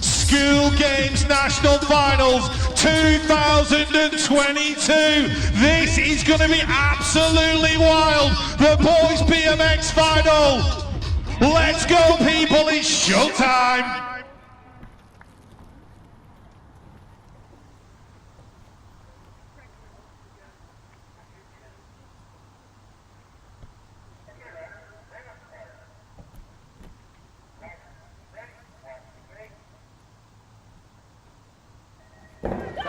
School Games National Finals 2022. This is going to be absolutely wild. The boys BMX final. Let's go, people, it's showtime.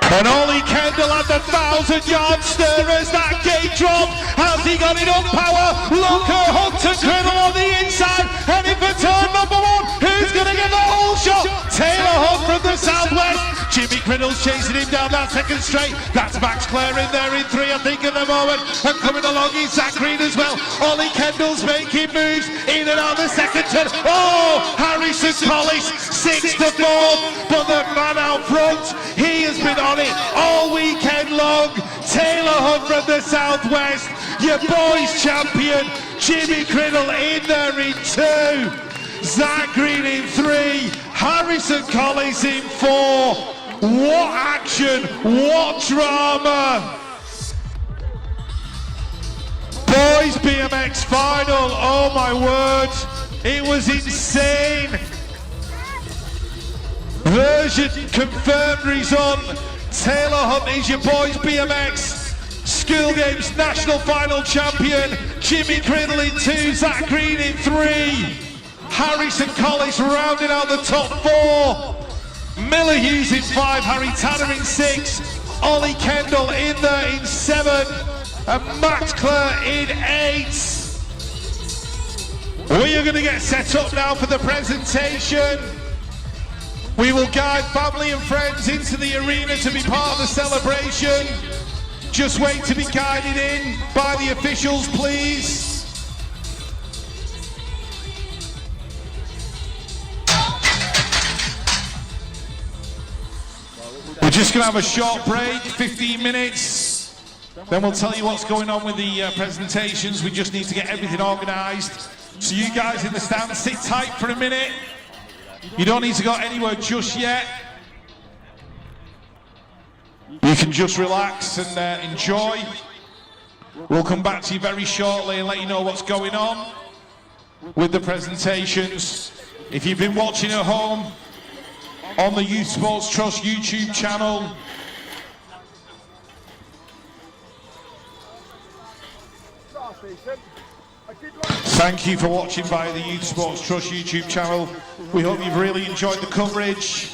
And Ollie Kendall at the 1,000-yard stir as that gate drop. Has he got enough power? Locker, Hunt and Criddle on the inside. Heading for turn number 1. Who's going to get the whole shot? Taylor Hunt from the Southwest. Jimmy Criddle's chasing him down that second straight. That's Max Clare in there in 3, I think, at the moment. And coming along is Zach Green as well. Ollie Kendall's making moves in and out the second turn. Oh, Harrison Collis, 6th to 4th. But the man out front, he has been on it all weekend long. Taylor Hunt from the Southwest, your boys champion. Jimmy Criddle in there in 2. Zach Green in 3. Harrison Collins in 4. What action, what drama. Boys BMX final, oh my word, it was insane. Version confirmed result. Taylor Hunt is your boys BMX School Games National Final champion. Jimmy Criddle in 2, Zach Green in 3. Harrison Collis rounding out the top 4. Miller Hughes in 5, Harry Tanner in 6. Ollie Kendall in there in 7. And Max Clare in 8. We are going to get set up now for the presentation. We will guide family and friends into the arena to be part of the celebration. Just wait to be guided in by the officials, please. We're just going to have a short break, 15 minutes. Then we'll tell you what's going on with the presentations. We just need to get everything organised. So you guys in the stand, sit tight for a minute. You don't need to go anywhere just yet. You can just relax and enjoy. We'll come back to you very shortly and let you know what's going on with the presentations. If you've been watching at home on the Youth Sports Trust YouTube channel, thank you for watching via the Youth Sports Trust YouTube channel. We hope you've really enjoyed the coverage.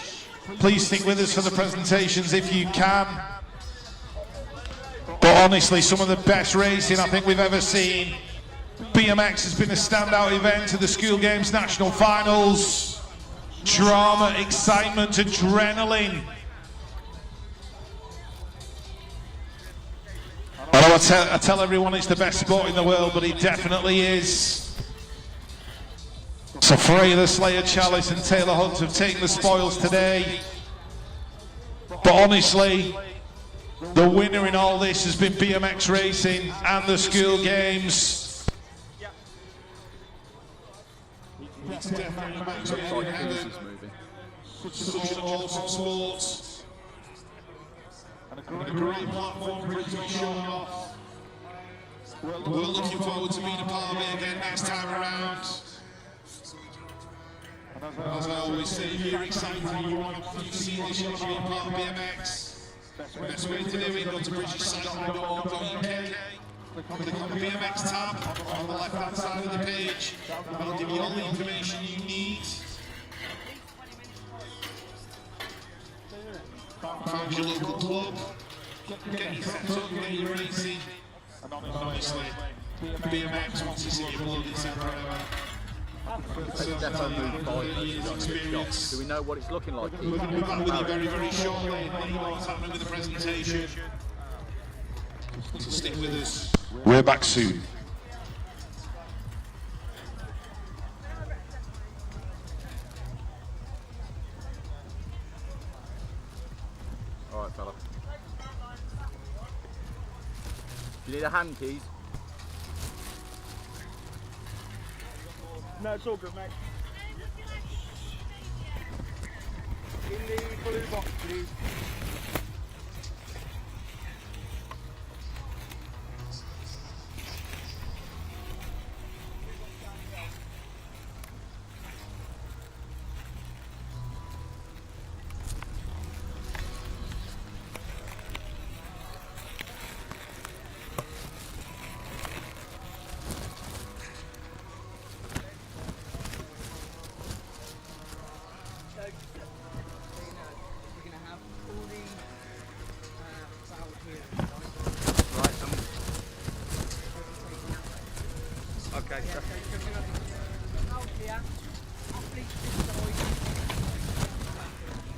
Please stick with us for the presentations if you can. But honestly, some of the best racing I think we've ever seen. BMX has been a standout event at the School Games National Finals. Drama, excitement, adrenaline. I tell everyone it's the best sport in the world, but it definitely is. So Freya, the Slayer Chalice and Taylor Hunt have taken the spoils today. But honestly, the winner in all this has been BMX racing and the School Games. definitely makes it Looks like Hughes is moving. such an awesome sport. And a great platform for it to be shown off. We're looking forward to being a part of it again next time around. As I always say, if you're excited and you want to see this, you want to be a part of BMX, the best way to do it, go to britishcycling.org.uk, click on the BMX tab on the left hand side of the page, that'll give you all the information you need. Find your local club, get you set up, get you racing, and honestly, BMX wants to see you blood in forever. Let's definitely move forward. Do we know what it's looking like? We're going to be back with you very, very shortly and let you know what's happening with the presentation. So stick with us. We're back soon. All right, fella. Do you need a hand, Keys? No, it's all good, mate. In the blue box, please. Okay.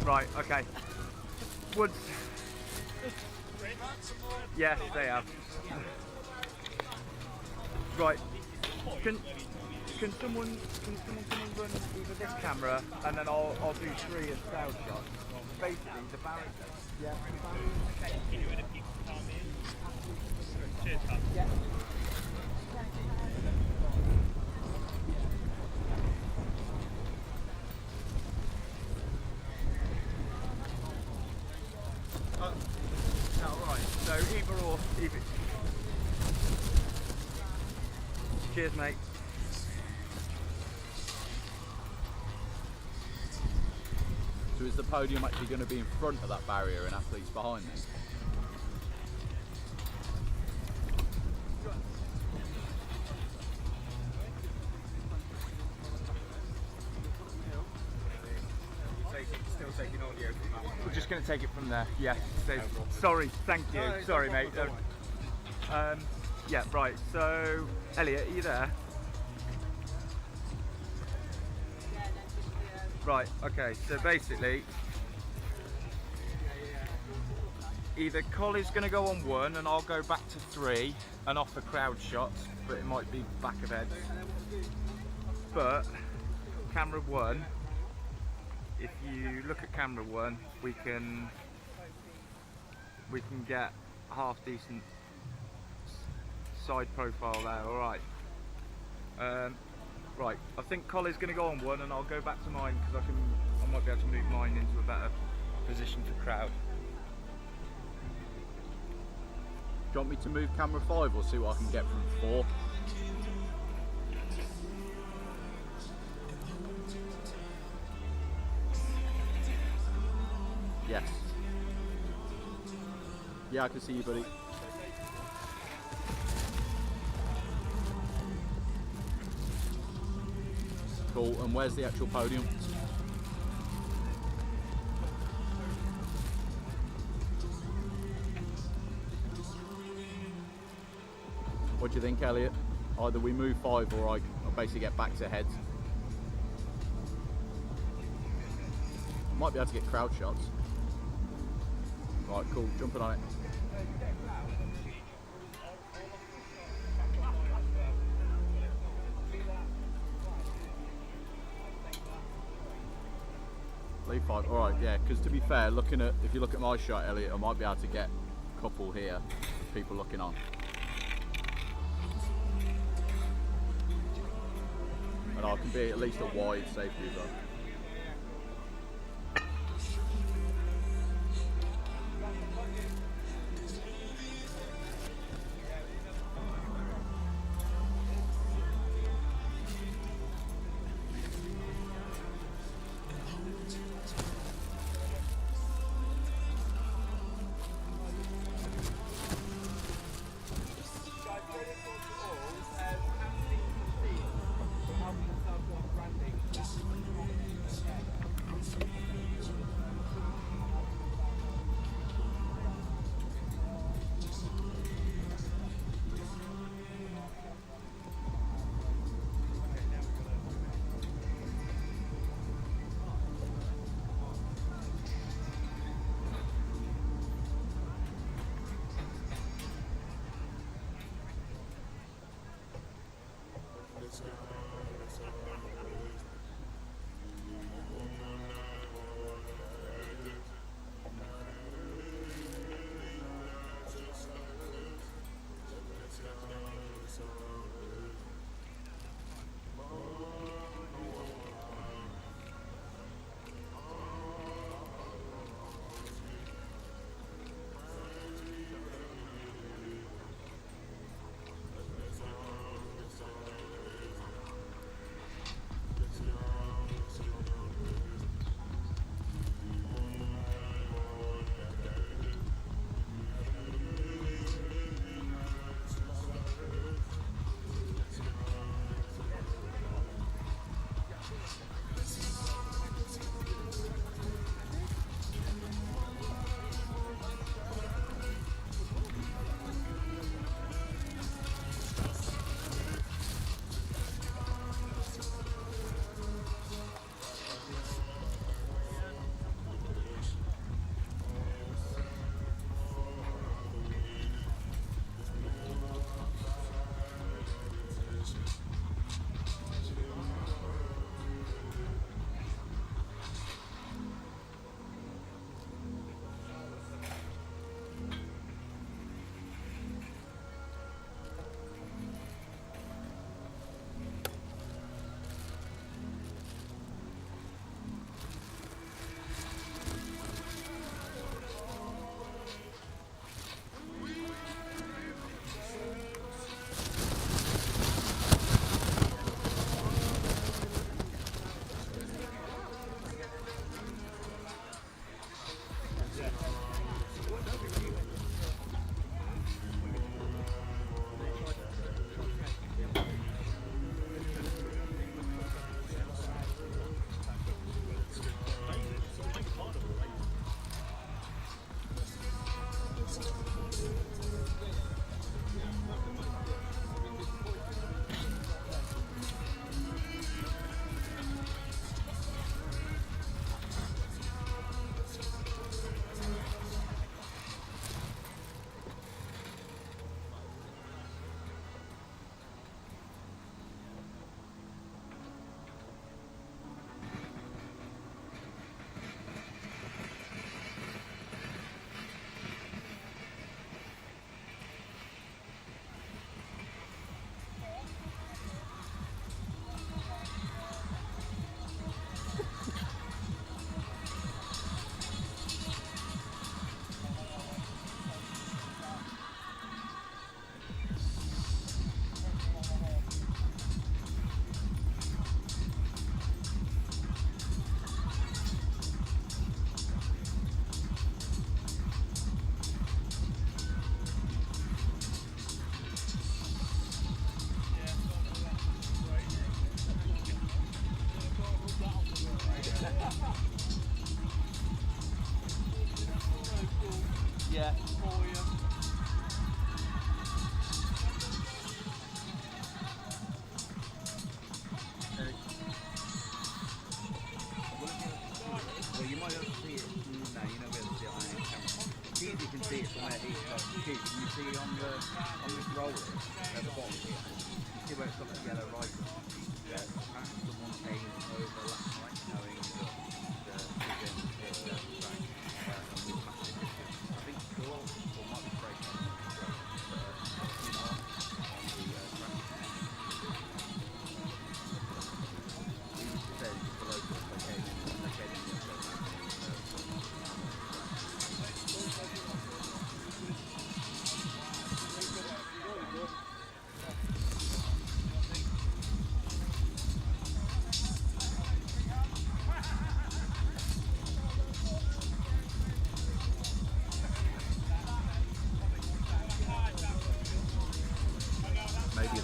Right, okay. Would... Yes, they have. Right. Can someone come and run either this camera and then I'll do 3 as crowd shots. Basically the barrier. Yeah. Cheers, pal. Yeah. So either or, either. Cheers, mate. So is the podium actually going to be in front of that barrier and athletes behind them? Still taking audio from that one. We're just going to take it from there. Yeah. Sorry. Thank you. Sorry, mate. Yeah. Right. So, Elliot, are you there? Right. Okay. So basically, either Collie's going to go on 1 and I'll go back to 3 and offer crowd shots, but it might be back of heads. But camera 1. If you look at camera 1, we can get a half decent side profile there. All right. Right. I think Collie's going to go on 1, and I'll go back to mine because I might be able to move mine into a better position for crowd. Do you want me to move camera 5 or see what I can get from 4? Yes. Yeah, I can see you, buddy. Cool, and where's the actual podium? What do you think, Elliot? Either we move 5 or I basically get back to heads. Might be able to get crowd shots. Right, cool, jumping on it. Leave 5, alright, yeah, because to be fair, if you look at my shot, Elliot, I might be able to get a couple here, people looking on. And and I can be at least a wide safety as well.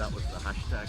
that was the hashtag.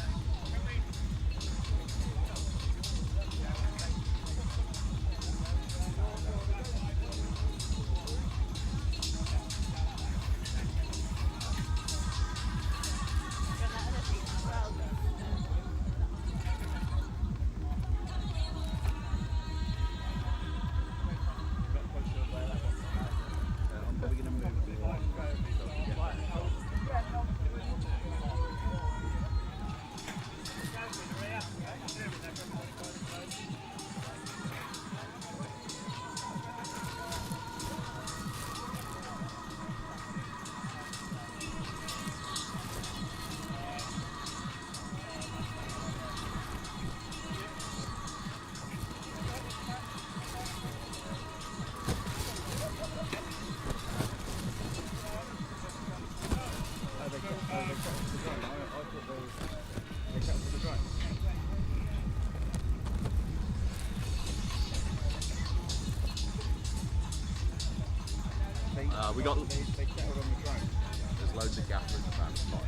We got. There's loads of gaffers around the spot.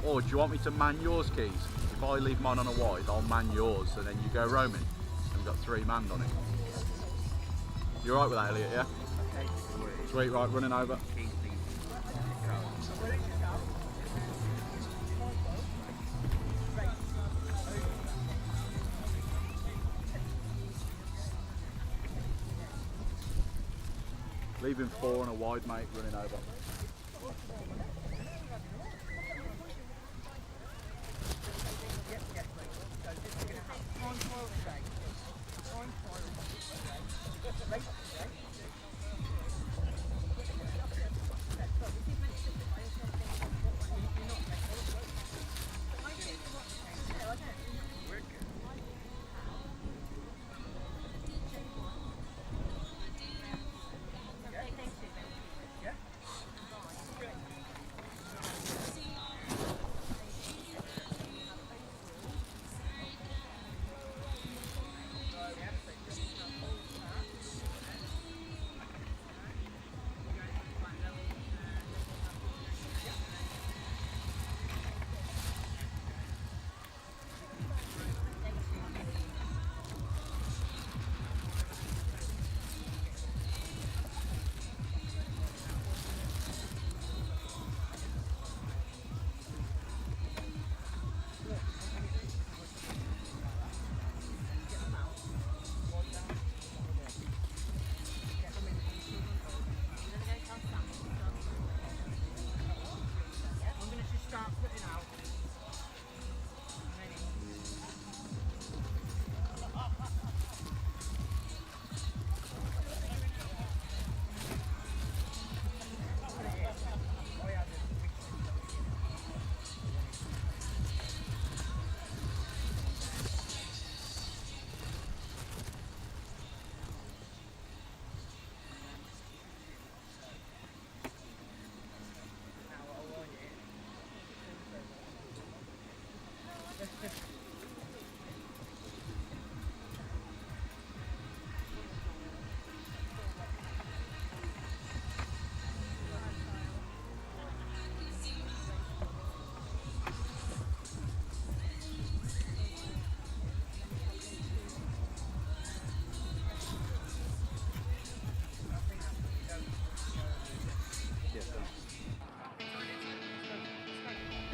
Or do you want me to man yours, Keys? If I leave mine on a wide, I'll man yours, and then you go roaming. And we've got 3 manned on it. You alright with that, Elliot, yeah? Sweet, right, running over. Leaving 4 on a wide, mate, running over.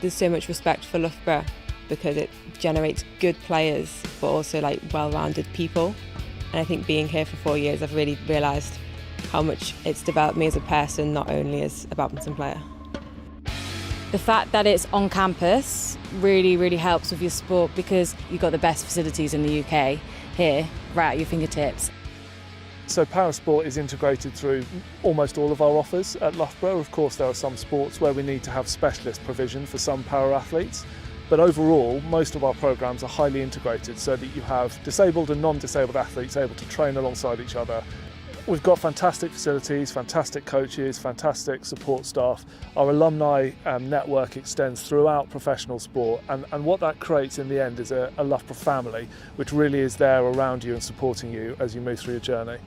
there's so much respect for Loughborough because it generates good players but also like well-rounded people. And I think being here for 4 years, I've really realised how much it's developed me as a person, not only as a badminton player. The fact that it's on campus really, really helps with your sport because you've got the best facilities in the UK here, right at your fingertips. So parasport is integrated through almost all of our offers at Loughborough. Of course, there are some sports where we need to have specialist provision for some para-athletes, but overall, most of our programmes are highly integrated so that you have disabled and non-disabled athletes able to train alongside each other. We've got fantastic facilities, fantastic coaches, fantastic support staff. Our alumni network extends throughout professional sport, and what that creates in the end is a Loughborough family, which really is there around you and supporting you as you move through your journey.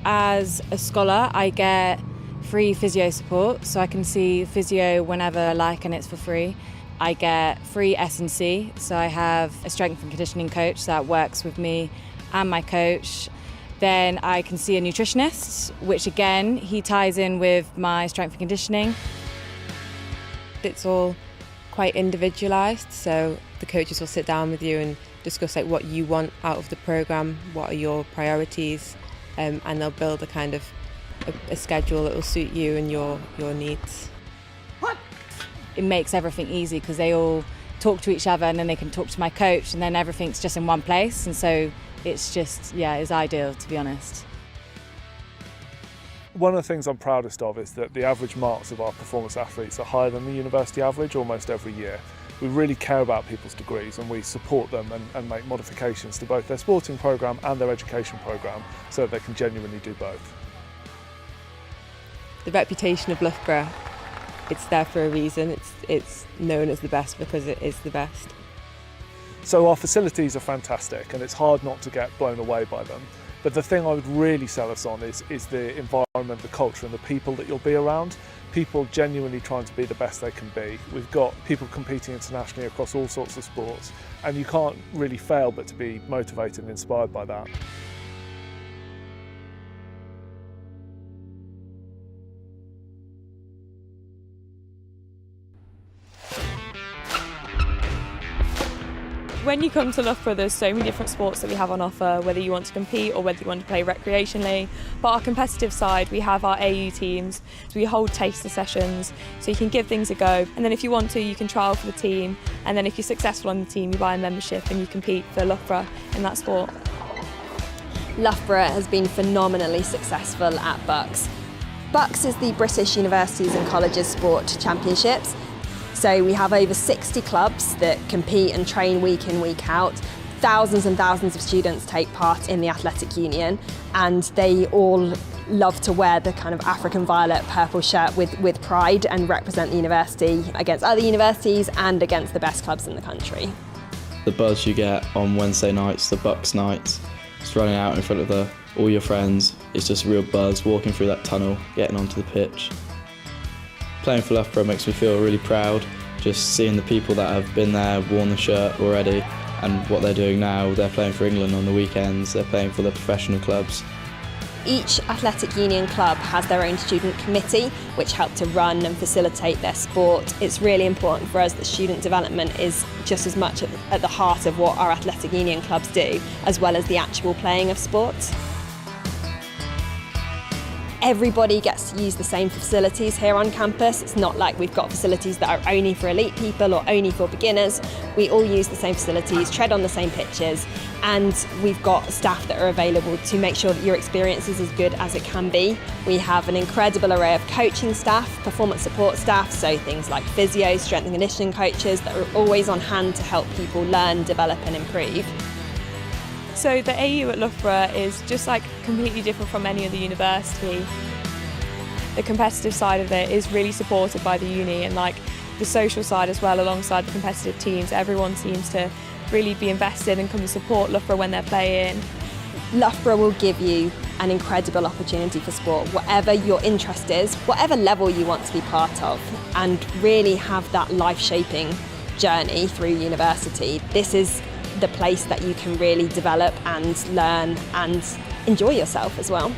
As a scholar, I get free physio support, so I can see physio whenever I like and it's for free. I get free S&C, so I have a strength and conditioning coach that works with me and my coach. Then I can see a nutritionist, which again, he ties in with my strength and conditioning. It's all quite individualised, so the coaches will sit down with you and discuss like what you want out of the programme, what are your priorities, and they'll build a kind of a schedule that will suit you and your needs. It makes everything easy because they all talk to each other and then they can talk to my coach and then everything's just in one place, and so it's just, yeah, it's ideal, to be honest. One of the things I'm proudest of is that the average marks of our performance athletes are higher than the university average almost every year. We really care about people's degrees and we support them and make modifications to both their sporting programme and their education programme so that they can genuinely do both. The reputation of Loughborough, it's there for a reason. It's known as the best because it is the best. So our facilities are fantastic and it's hard not to get blown away by them. But the thing I would really sell us on is the environment, the culture and the people that you'll be around. People genuinely trying to be the best they can be. We've got people competing internationally across all sorts of sports and you can't really fail but to be motivated and inspired by that. When you come to Loughborough, there's so many different sports that we have on offer, whether you want to compete or whether you want to play recreationally. But our competitive side, we have our AU teams, so we hold taster sessions, so you can give things a go. And then if you want to, you can trial for the team. And then if you're successful on the team, you buy a membership and you compete for Loughborough in that sport. Loughborough has been phenomenally successful at BMX. BMX is the British Universities and Colleges Sport Championships. So we have over 60 clubs that compete and train week in, week out. Thousands and thousands of students take part in the athletic union and they all love to wear the kind of African violet purple shirt with pride and represent the university against other universities and against the best clubs in the country. The buzz you get on Wednesday nights, the BMX nights, just running out in front of all your friends, it's just a real buzz, walking through that tunnel, getting onto the pitch. Playing for Loughborough makes me feel really proud, just seeing the people that have been there, worn the shirt already, and what they're doing now. They're playing for England on the weekends, they're playing for the professional clubs. Each athletic union club has their own student committee which help to run and facilitate their sport. It's really important for us that student development is just as much at the heart of what our athletic union clubs do, as well as the actual playing of sport. Everybody gets to use the same facilities here on campus. It's not like we've got facilities that are only for elite people or only for beginners. We all use the same facilities, tread on the same pitches, and we've got staff that are available to make sure that your experience is as good as it can be. We have an incredible array of coaching staff, performance support staff, so things like physio, strength and conditioning coaches that are always on hand to help people learn, develop and improve. So the AU at Loughborough is just like completely different from any other university. The competitive side of it is really supported by the uni, and like the social side as well, alongside the competitive teams. Everyone seems to really be invested and come to support Loughborough when they're playing. Loughborough will give you an incredible opportunity for sport, whatever your interest is, whatever level you want to be part of, and really have that life-shaping journey through university. This is the place that you can really develop and learn and enjoy yourself as well.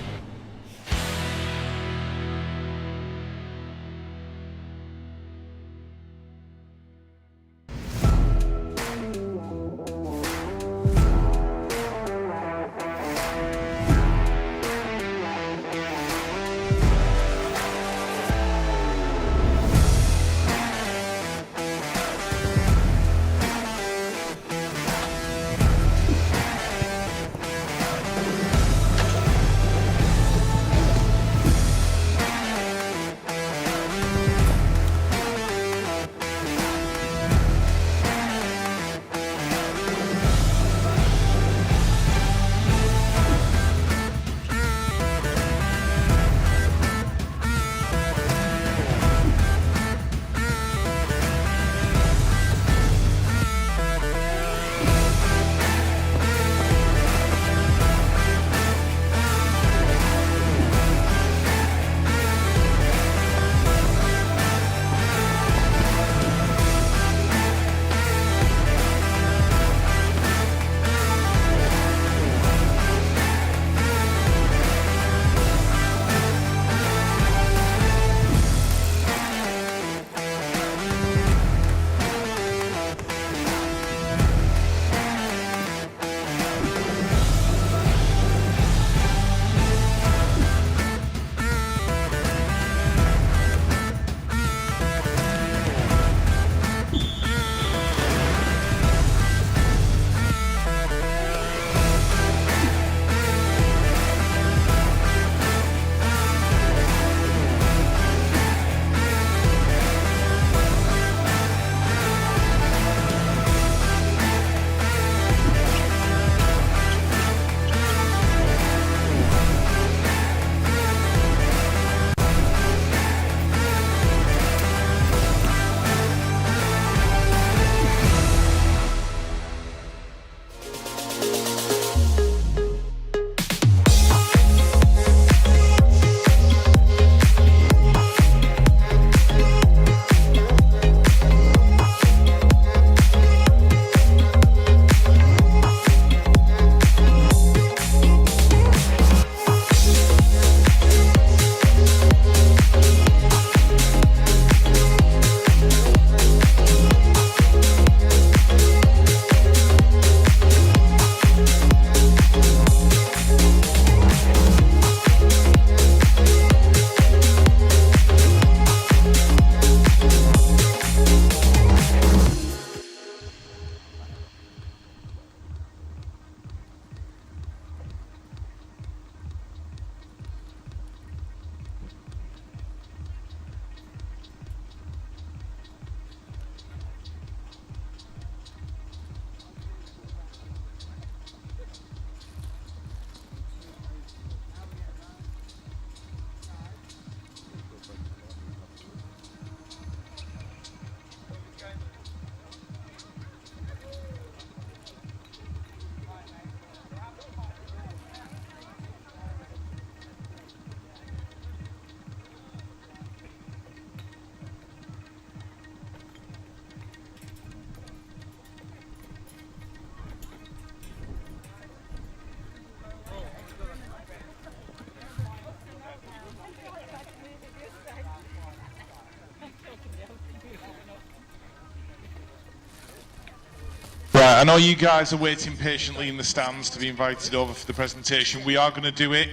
Right, I know you guys are waiting patiently in the stands to be invited over for the presentation. We are going to do it.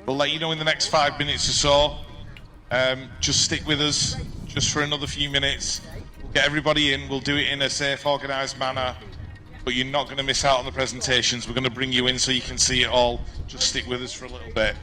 We'll let you know in the next 5 minutes or so. Just stick with us just for another few minutes. We'll get everybody in. We'll do it in a safe, organised manner. But you're not going to miss out on the presentations. We're going to bring you in so you can see it all. Just stick with us for a little bit.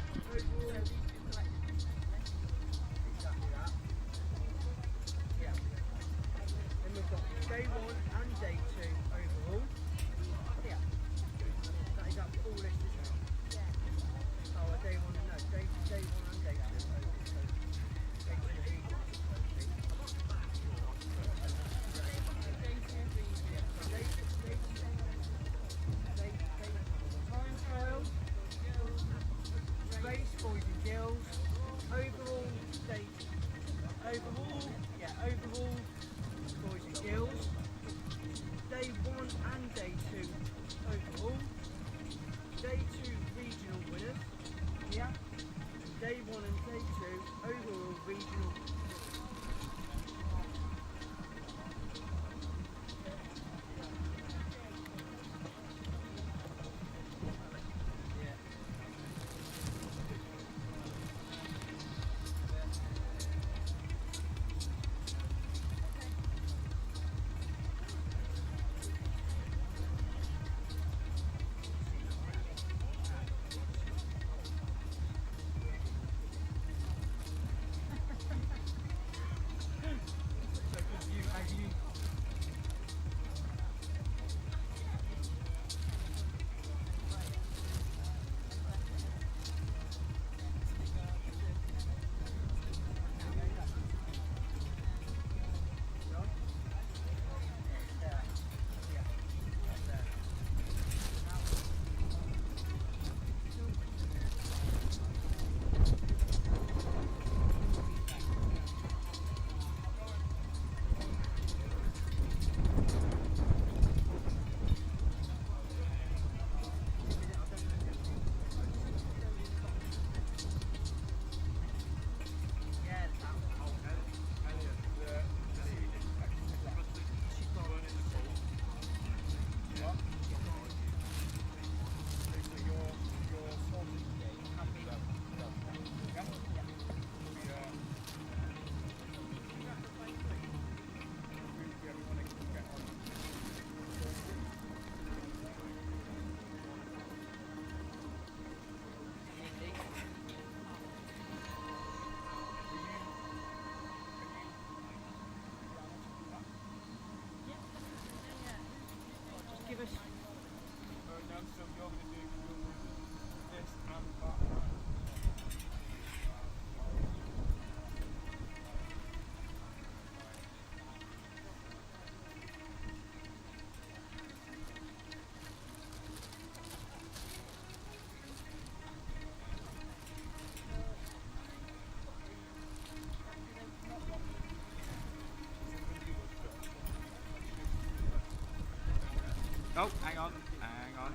Oh, hang on, hang on.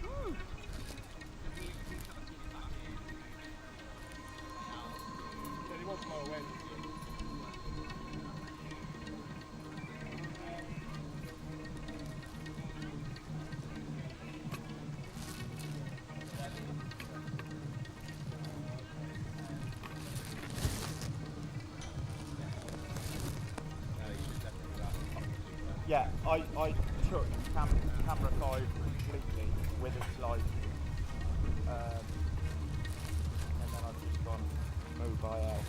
Woo. Yeah, I took camera 5 completely with a slide, and then I've just gone mobile.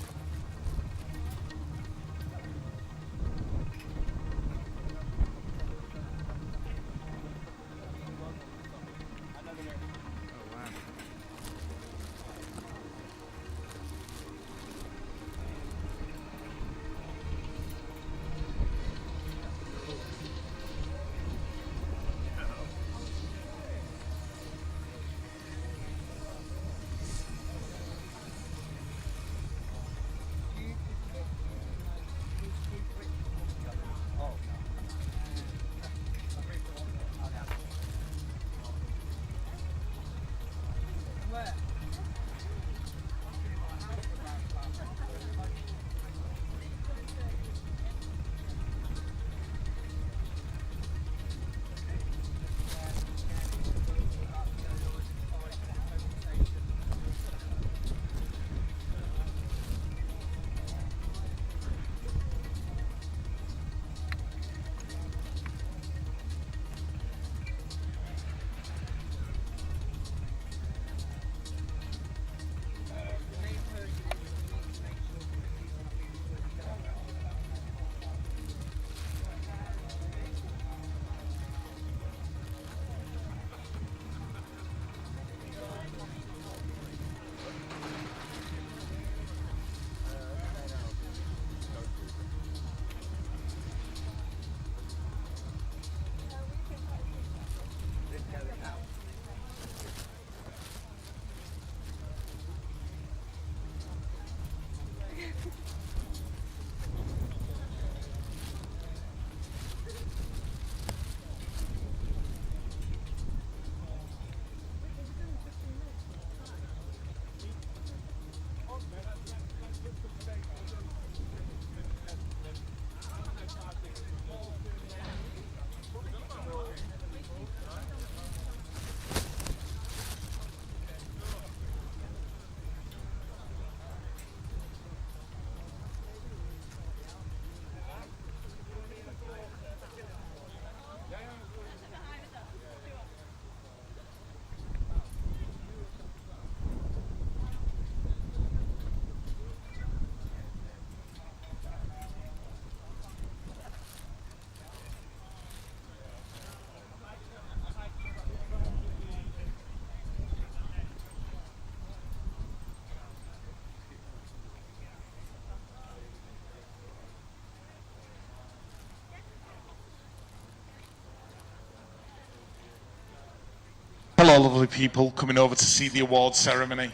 Hello, lovely people coming over to see the awards ceremony.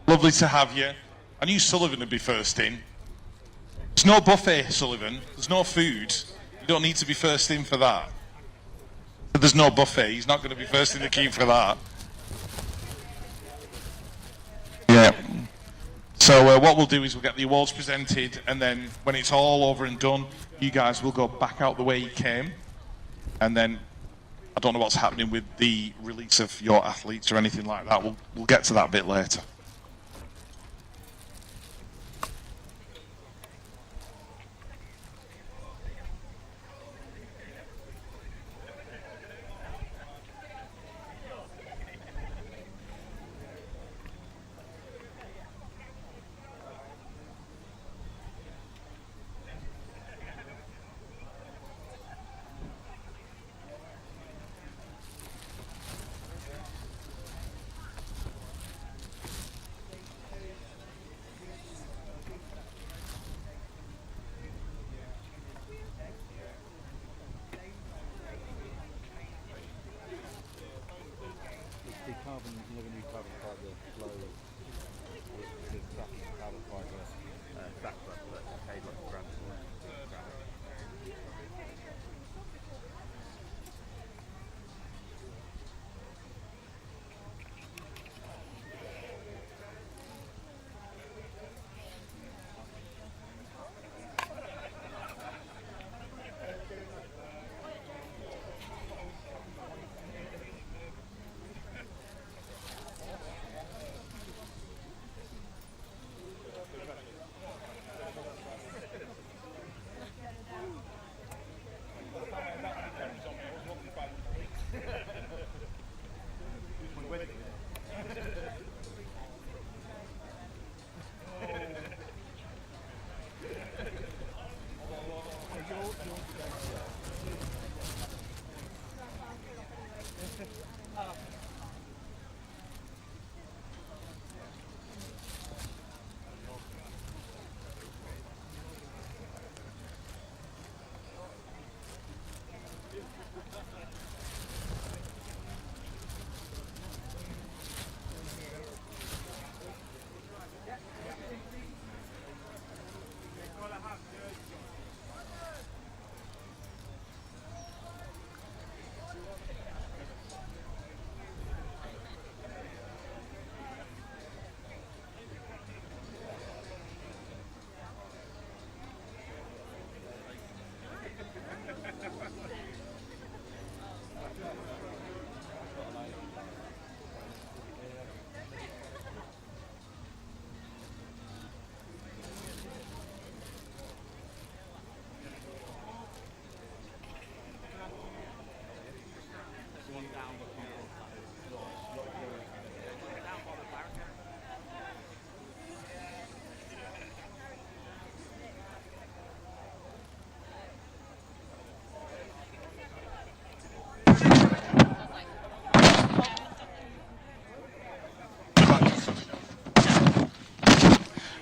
Lovely to have you. I knew Sullivan would be first in. There's no buffet, Sullivan. There's no food. You don't need to be first in for that. But there's no buffet. He's not going to be first in the queue for that. Yeah. So what we'll do is we'll get the awards presented, and then when it's all over and done, you guys will go back out the way you came. And then I don't know what's happening with the release of your athletes or anything like that. We'll get to that a bit later.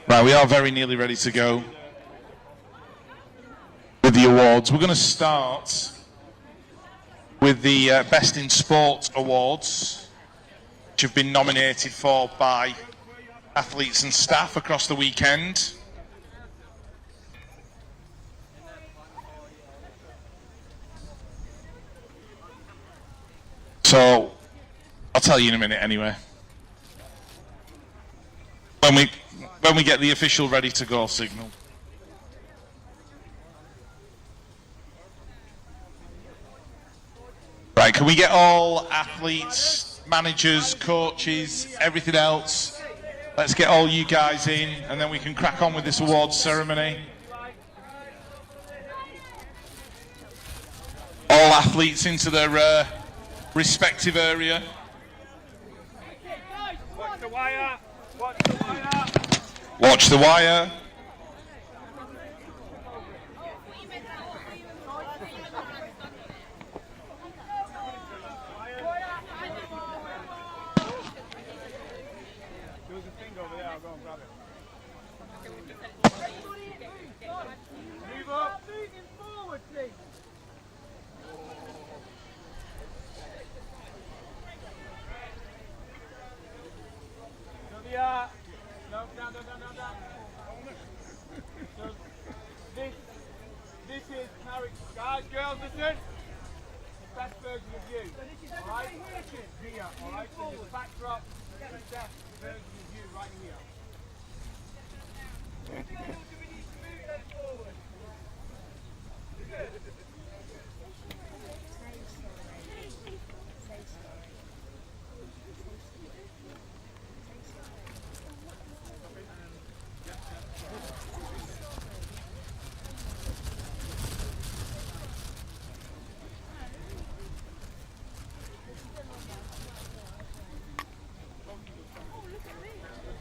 Right, we are very nearly ready to go with the awards. We're going to start with the Best in Sport awards, which have been nominated for by athletes and staff across the weekend. So, I'll tell you in a minute anyway. When we get the official ready to go signal. Right, can we get all athletes, managers, coaches, everything else? Let's get all you guys in, and then we can crack on with this awards ceremony. All athletes into their respective area. Watch the wire. Watch the wire. Watch the wire. There's a thing over there, I'll go and grab it. Move up. Moving forward, please. is character. Guys, girls, listen. Best version of you. Alright? Here, alright? So your backdrop, the best version of you right here.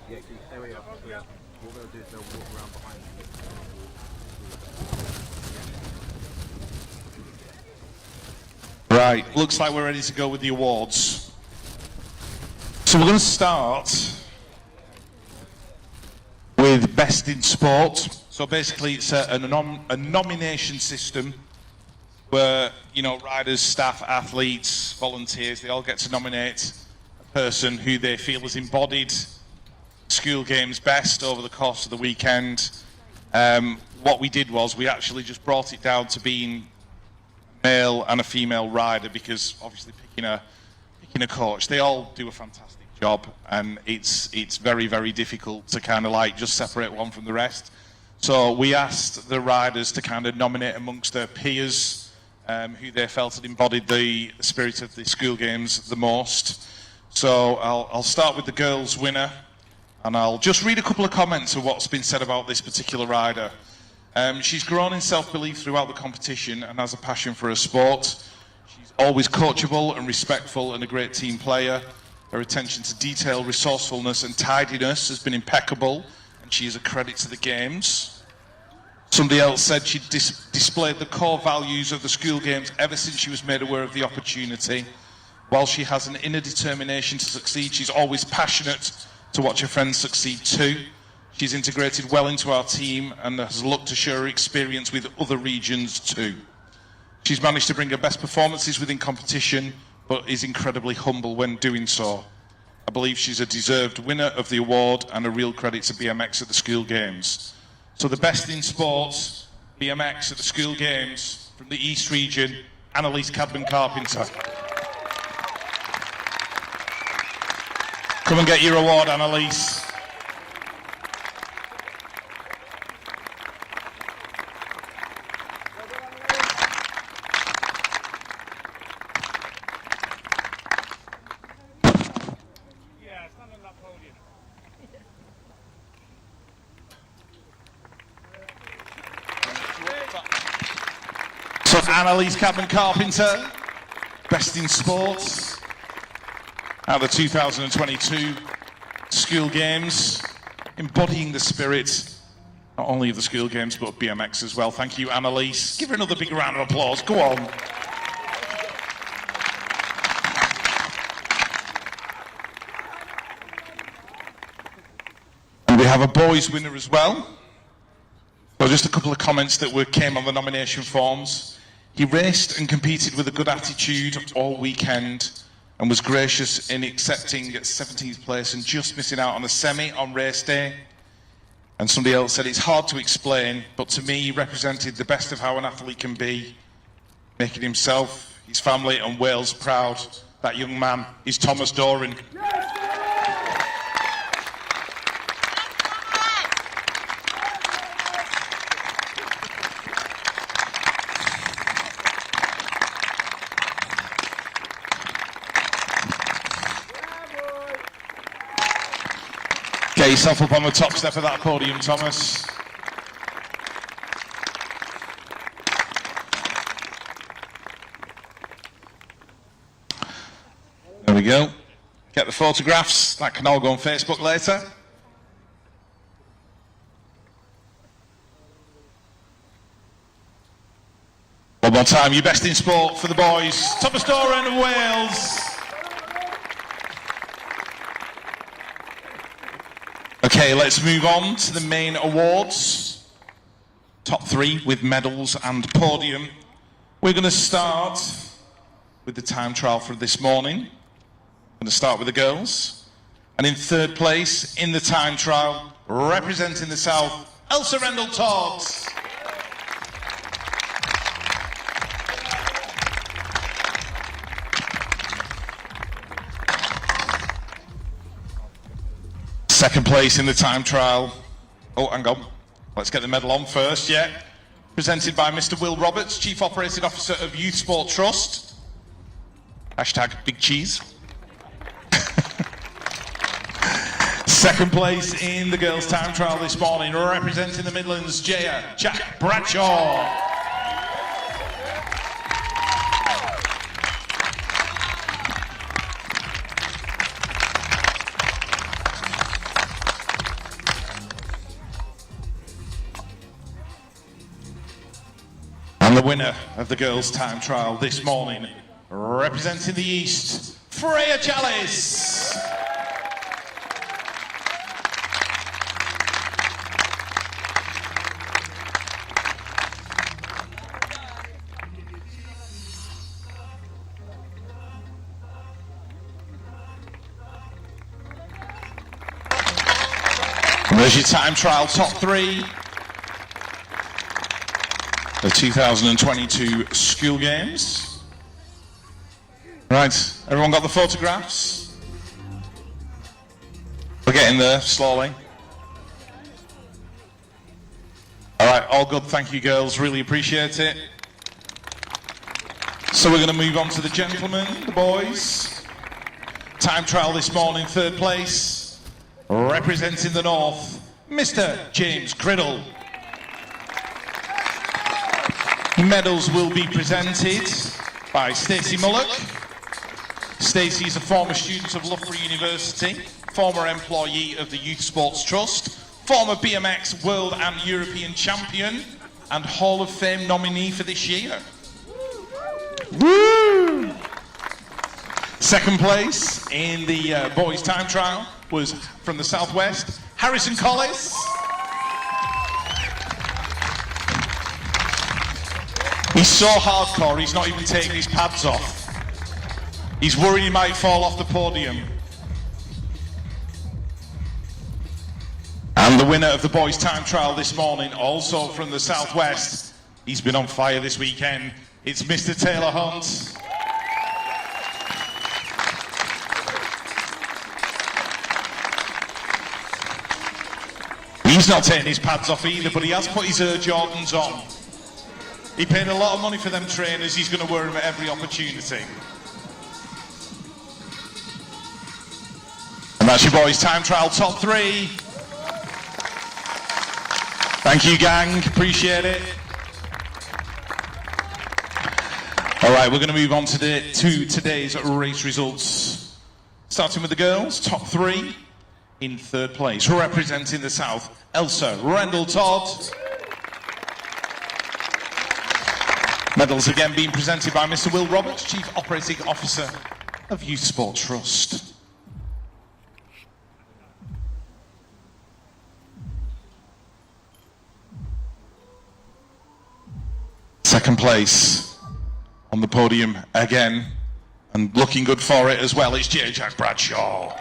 Yeah, there we are. Yeah. What they'll do is they'll walk around behind you. Right, looks like we're ready to go with the awards. So we're going to start with Best in Sport. So basically it's a nomination system where, you know, riders, staff, athletes, volunteers, they all get to nominate a person who they feel has embodied school games best over the course of the weekend. What we did was we actually just brought it down to being a male and a female rider, because obviously picking a coach, they all do a fantastic job, and it's very, very difficult to kind of like just separate one from the rest. So we asked the riders to kind of nominate amongst their peers who they felt had embodied the spirit of the school games the most. So I'll start with the girls' winner. And I'll just read a couple of comments of what's been said about this particular rider. She's grown in self-belief throughout the competition and has a passion for her sport. She's always coachable and respectful and a great team player. Her attention to detail, resourcefulness and tidiness has been impeccable, and she is a credit to the games. Somebody else said she displayed the core values of the school games ever since she was made aware of the opportunity. While she has an inner determination to succeed, she's always passionate to watch her friends succeed too. She's integrated well into our team and has looked to share her experience with other regions too. She's managed to bring her best performances within competition, but is incredibly humble when doing so. I believe she's a deserved winner of the award and a real credit to BMX at the school games. So the best in sports, BMX at the school games, from the East region, Annalise Cadman-Carpenter. Come and get your award, Annalise. So Annalise Cadman-Carpenter, best in sports at the 2022 school games, embodying the spirit not only of the school games but BMX as well. Thank you, Annalise. Give her another big round of applause. Go on. And we have a boys winner as well. So just a couple of comments that came on the nomination forms. He raced and competed with a good attitude all weekend and was gracious in accepting 17th place and just missing out on a semi on race day. And somebody else said, it's hard to explain, but to me he represented the best of how an athlete can be, making himself, his family and Wales proud. That young man is Thomas Doran. Get yourself up on the top step of that podium, Thomas. There we go. Get the photographs. That can all go on Facebook later. One more time, your best in sport for the boys. Thomas Doran of Wales. Okay, let's move on to the main awards. Top three with medals and podium. We're going to start with the time trial for this morning. I'm going to start with the girls. And in third place in the time trial, representing the South, Elsa Rendell-Torgs. Second place in the time trial. Oh, hang on. Let's get the medal on first, yeah. Presented by Mr. Will Roberts, Chief Operating Officer of Youth Sport Trust. Hashtag Big Cheese. Second place in the girls' time trial this morning, representing the Midlands, Jack Bradshaw. And the winner of the girls' time trial this morning, representing the East, Freya Chalice. And there's your time trial top three. The 2022 school games. Right, everyone got the photographs? We're getting there slowly. All right, all good, thank you girls, really appreciate it. So we're going to move on to the gentlemen, the boys. Time trial this morning, third place. Representing the North, Mr. James Criddle. Medals will be presented by Stacey Mullock. Stacey is a former student of Loughborough University, former employee of the Youth Sports Trust, former BMX World and European Champion, and Hall of Fame nominee for this year. Woo! Second place in the boys' time trial was from the Southwest, Harrison Collis. He's so hardcore, he's not even taking his pads off. He's worried he might fall off the podium. And the winner of the boys' time trial this morning, also from the Southwest, he's been on fire this weekend, it's Mr. Taylor Hunt. He's not taking his pads off either, but he has put his Air Jordans on. He paid a lot of money for them trainers, he's going to wear them at every opportunity. And that's your boys' time trial top three. Thank you, gang, appreciate it. All right, we're going to move on to today's race results. Starting with the girls, top three. In third place, representing the South, Elsa Rendell-Todd. Medals again being presented by Mr. Will Roberts, Chief Operating Officer of Youth Sport Trust. Second place on the podium again, and looking good for it as well, it's Jack Bradshaw.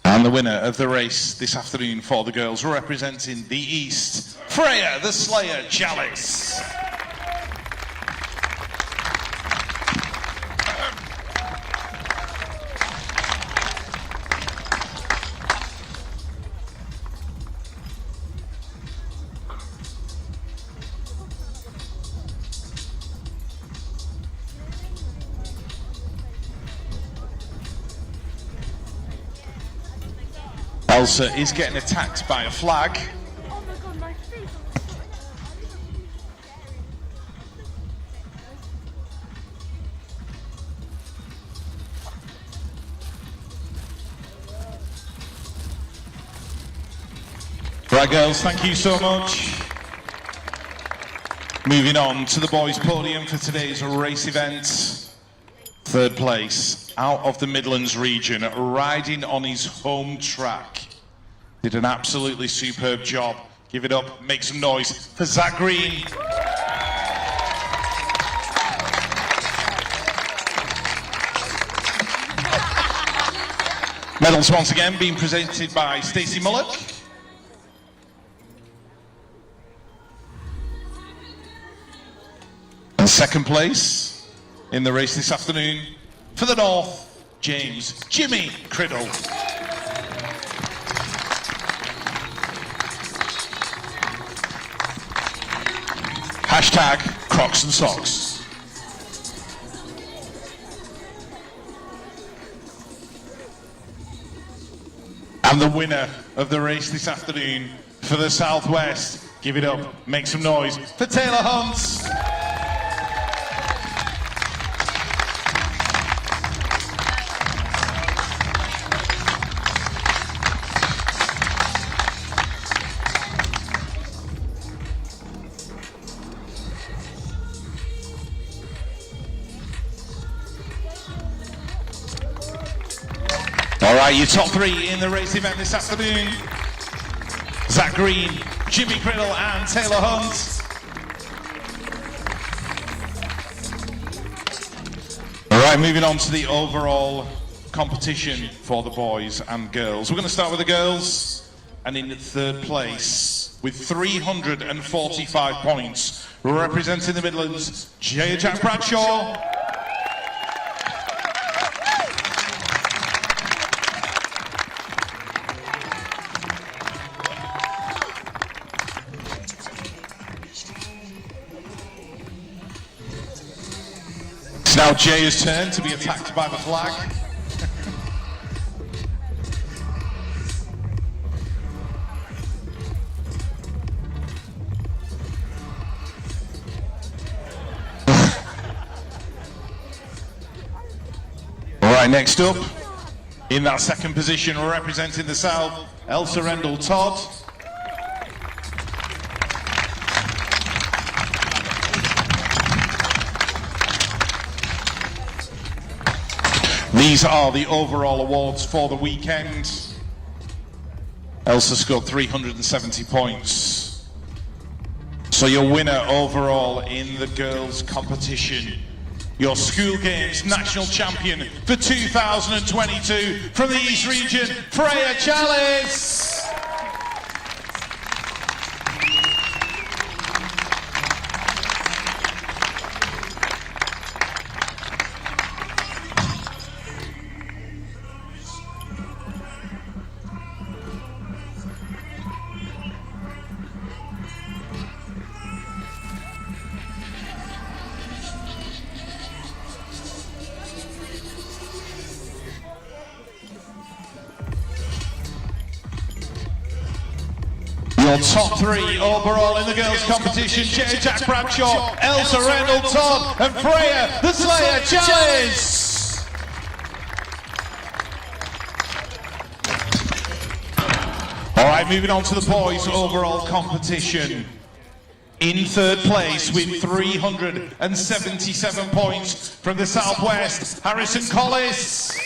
And the winner of the race this afternoon for the girls, representing the East, Freya the Slayer Chalice. Elsa is getting attacked by a flag. Right, girls, thank you so much. Moving on to the boys' podium for today's race event. Third place, out of the Midlands region, riding on his home track. Did an absolutely superb job. Give it up, make some noise for Zach Green. Medals once again being presented by Stacey Mullock. Second place in the race this afternoon for the North, James Jimmy Criddle. Hashtag Crocs and Socks. And the winner of the race this afternoon for the Southwest, give it up, make some noise for Taylor Hunt. All right, your top three in the race event this afternoon. Zach Green, Jimmy Criddle and Taylor Hunt. All right, moving on to the overall competition for the boys and girls. We're going to start with the girls, and in third place with 345 points, representing the Midlands, Jack Bradshaw. Now Jay's turn to be attacked by the flag. All right, next up, in that second position, representing the South, Elsa Rendell Todd. These are the overall awards for the weekend. Elsa scored 370 points. So your winner overall in the girls' competition, your school games national champion for 2022 from the East Region, Freya Chalice. Your top three overall in the girls' competition, Jack Bradshaw, Elsa Rendell Todd, and Freya the Slayer Chalice. All right, moving on to the boys' overall competition. In third place with 377 points from the Southwest, Harrison Collis.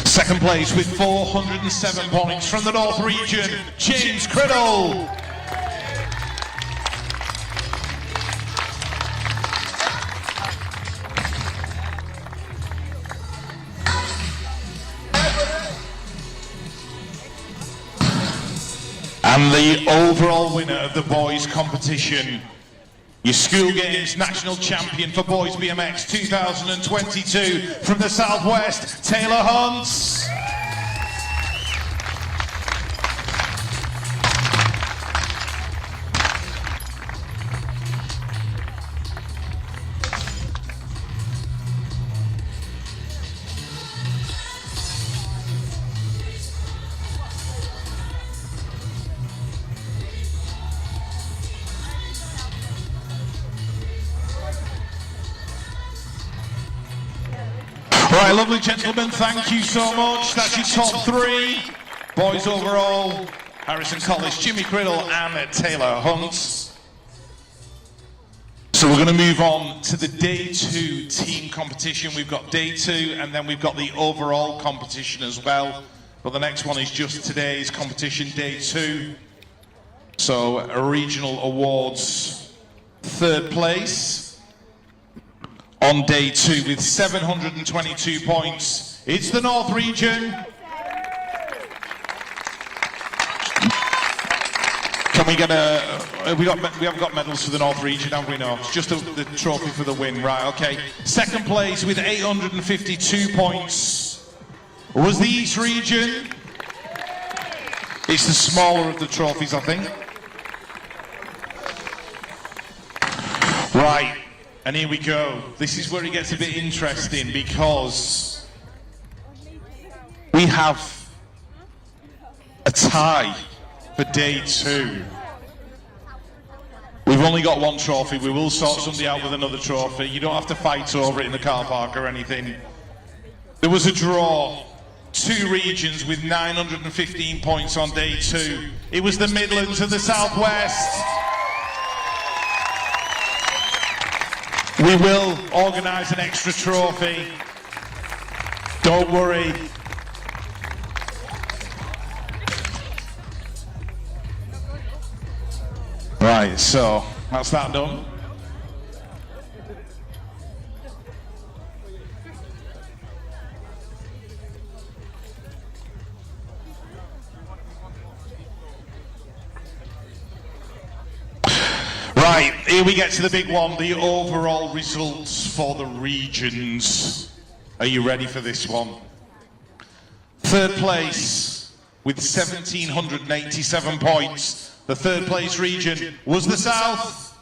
Second place with 407 points from the North Region, James Criddle. And the overall winner of the boys' competition, your school games national champion for boys BMX 2022 from the Southwest, Taylor Hunt. All right, lovely gentlemen, thank you so much. That's your top three. Boys overall, Harrison Collis, Jimmy Criddle and Taylor Hunt. So we're going to move on to the day two team competition. We've got day two and then we've got the overall competition as well. But the next one is just today's competition, day two. So regional awards, third place on day 2 with 722 points. It's the North region. Can we get we haven't got medals for the North region, have we? No, it's just the trophy for the win, right? Okay. Second place with 852 points was the East region. It's the smaller of the trophies, I think. Right, and here we go. This is where it gets a bit interesting because we have a tie for day 2. We've only got one trophy. We will sort somebody out with another trophy. You don't have to fight over it in the car park or anything. There was a draw. 2 regions with 915 points on day 2. It was the Midlands and the Southwest. We will organise an extra trophy. Don't worry. Right, so that's that done. Right, here we get to the big one, the overall results for the regions. Are you ready for this one? Third place with 1,787 points. The third place region was the South.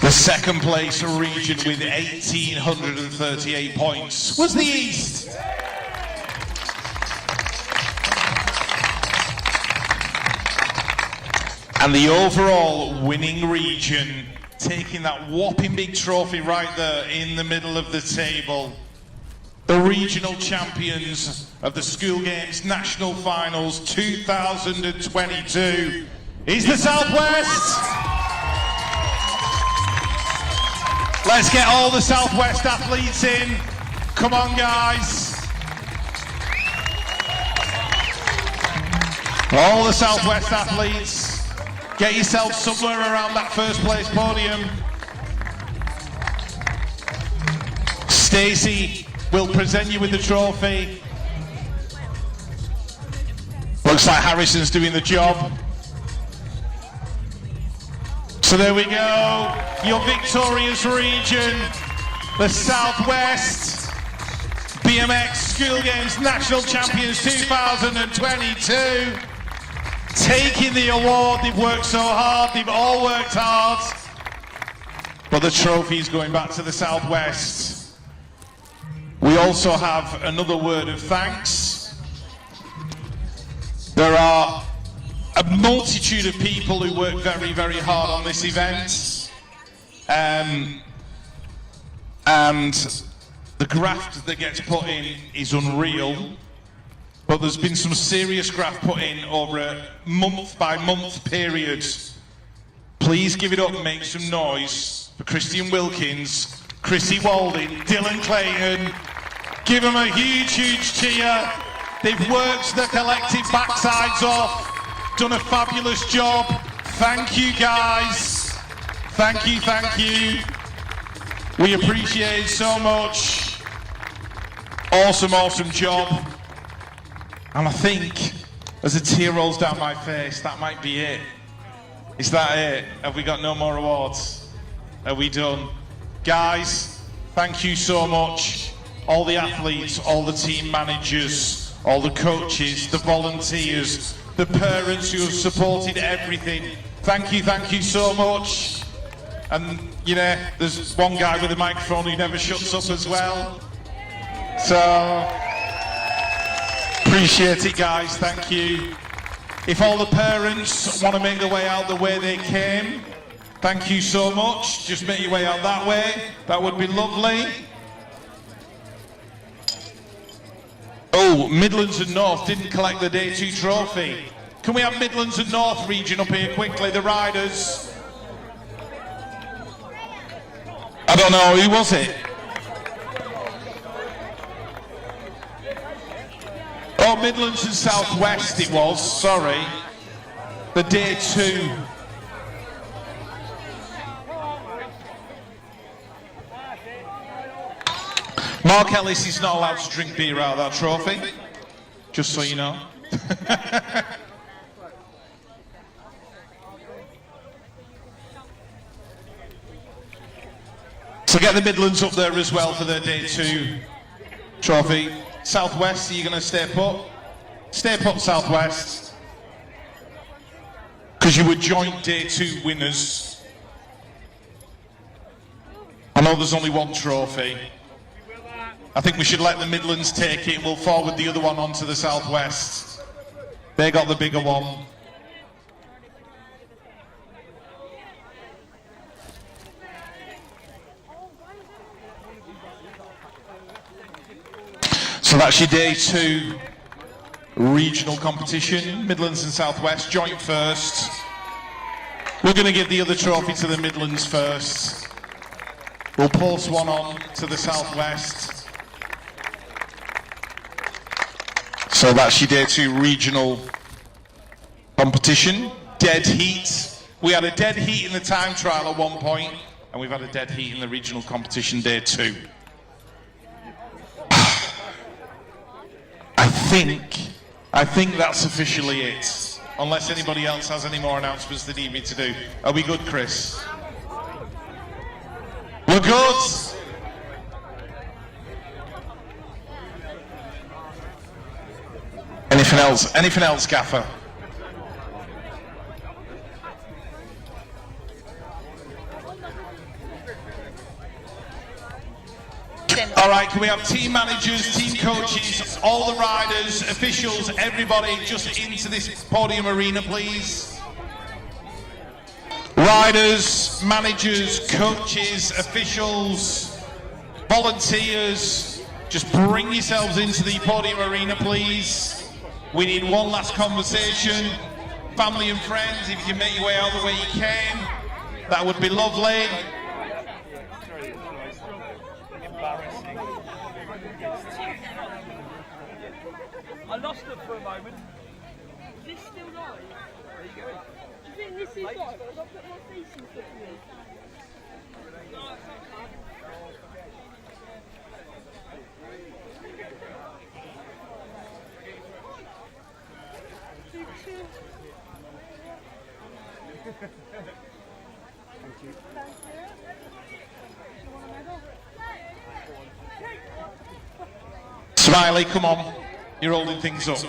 The second place region with 1,838 points was the East. And the overall winning region, taking that whopping big trophy right there in the middle of the table, the regional champions of the School Games National Finals 2022 is the Southwest. Let's get all the Southwest athletes in. Come on, guys. All the Southwest athletes. Get yourself somewhere around that first place podium. Stacey will present you with the trophy. Looks like Harrison's doing the job. So there we go. Your victorious region, the Southwest BMX School Games National Champions 2022. Taking the award. They've worked so hard, they've all worked hard, but the trophy is going back to the Southwest. We also have another word of thanks. There are a multitude of people who work very, very hard on this event, and the graft that gets put in is unreal. But there's been some serious graft put in over a month-by-month period. Please give it up and make some noise for Christian Wilkins, Chrissy Walding, Dylan Clayton. Give them a huge, huge cheer. They've worked their collective backsides off, done a fabulous job. Thank you, guys. Thank you, thank you. We appreciate it so much. Awesome, awesome job. And I think, as a tear rolls down my face, that might be it. Is that it? Have we got no more awards? Are we done? Guys, thank you so much. All the athletes, all the team managers, all the coaches, the volunteers, the parents who have supported everything. Thank you so much. And, you know, there's one guy with a microphone who never shuts up as well. So... appreciate it, guys, thank you. If all the parents want to make their way out the way they came, thank you so much. Just make your way out that way, that would be lovely. Oh, Midlands and North didn't collect the Day 2 trophy. Can we have Midlands and North region up here quickly, the riders? I don't know, who was it? Oh, Midlands and Southwest it was, sorry. the day 2. Mark Ellis is not allowed to drink beer out of that trophy, just so you know. So get the Midlands up there as well for their day 2 trophy. Southwest, are you going to stay put? Stay put, Southwest. Because you were joint day 2 winners. I know there's only one trophy. I think we should let the Midlands take it. We'll forward the other one onto the Southwest. They got the bigger one. So that's your day 2 regional competition. Midlands and Southwest joint first. We're going to give the other trophy to the Midlands first. We'll post one on to the Southwest. So that's your day 2 regional competition. Dead heat. We had a dead heat in the time trial at one point, and we've had a dead heat in the regional competition day 2. I think that's officially it. Unless anybody else has any more announcements they need me to do. Are we good, Chris? We're good. Anything else? Anything else, Gaffer? All right, can we have team managers, team coaches, all the riders, officials, everybody just into this podium arena, please? Riders, managers, coaches, officials, volunteers, just bring yourselves into the podium arena, please. We need one last conversation. Family and friends, if you can make your way out the way you can, that would be lovely. I lost it for a moment. Is this still live? There you go. Do you think this is live? I've got to put my face in front of me. Thank you. Smiley, come on. You're holding things up.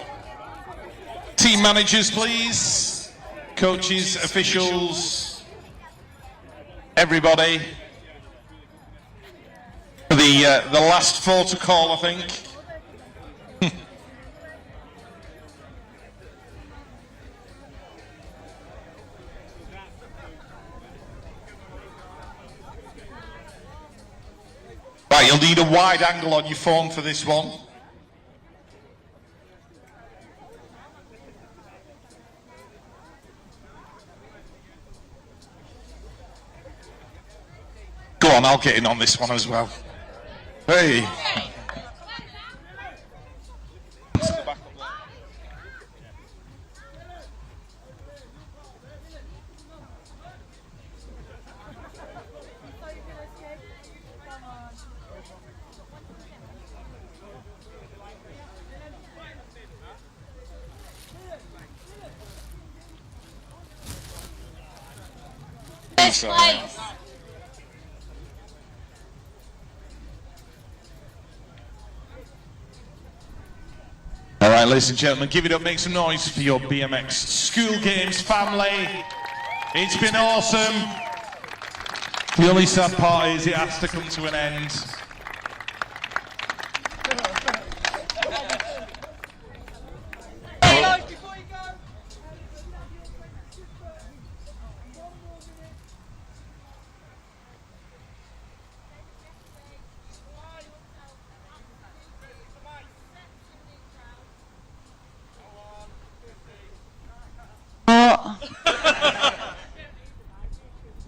Team managers, please. Coaches, officials, everybody. The last photo call, I think. Right, you'll need a wide angle on your phone for this one. Go on, I'll get in on this one as well. Hey. First place. All right, ladies and gentlemen, give it up, make some noise for your BMX School Games family. It's been awesome. The only sad part is it has to come to an end.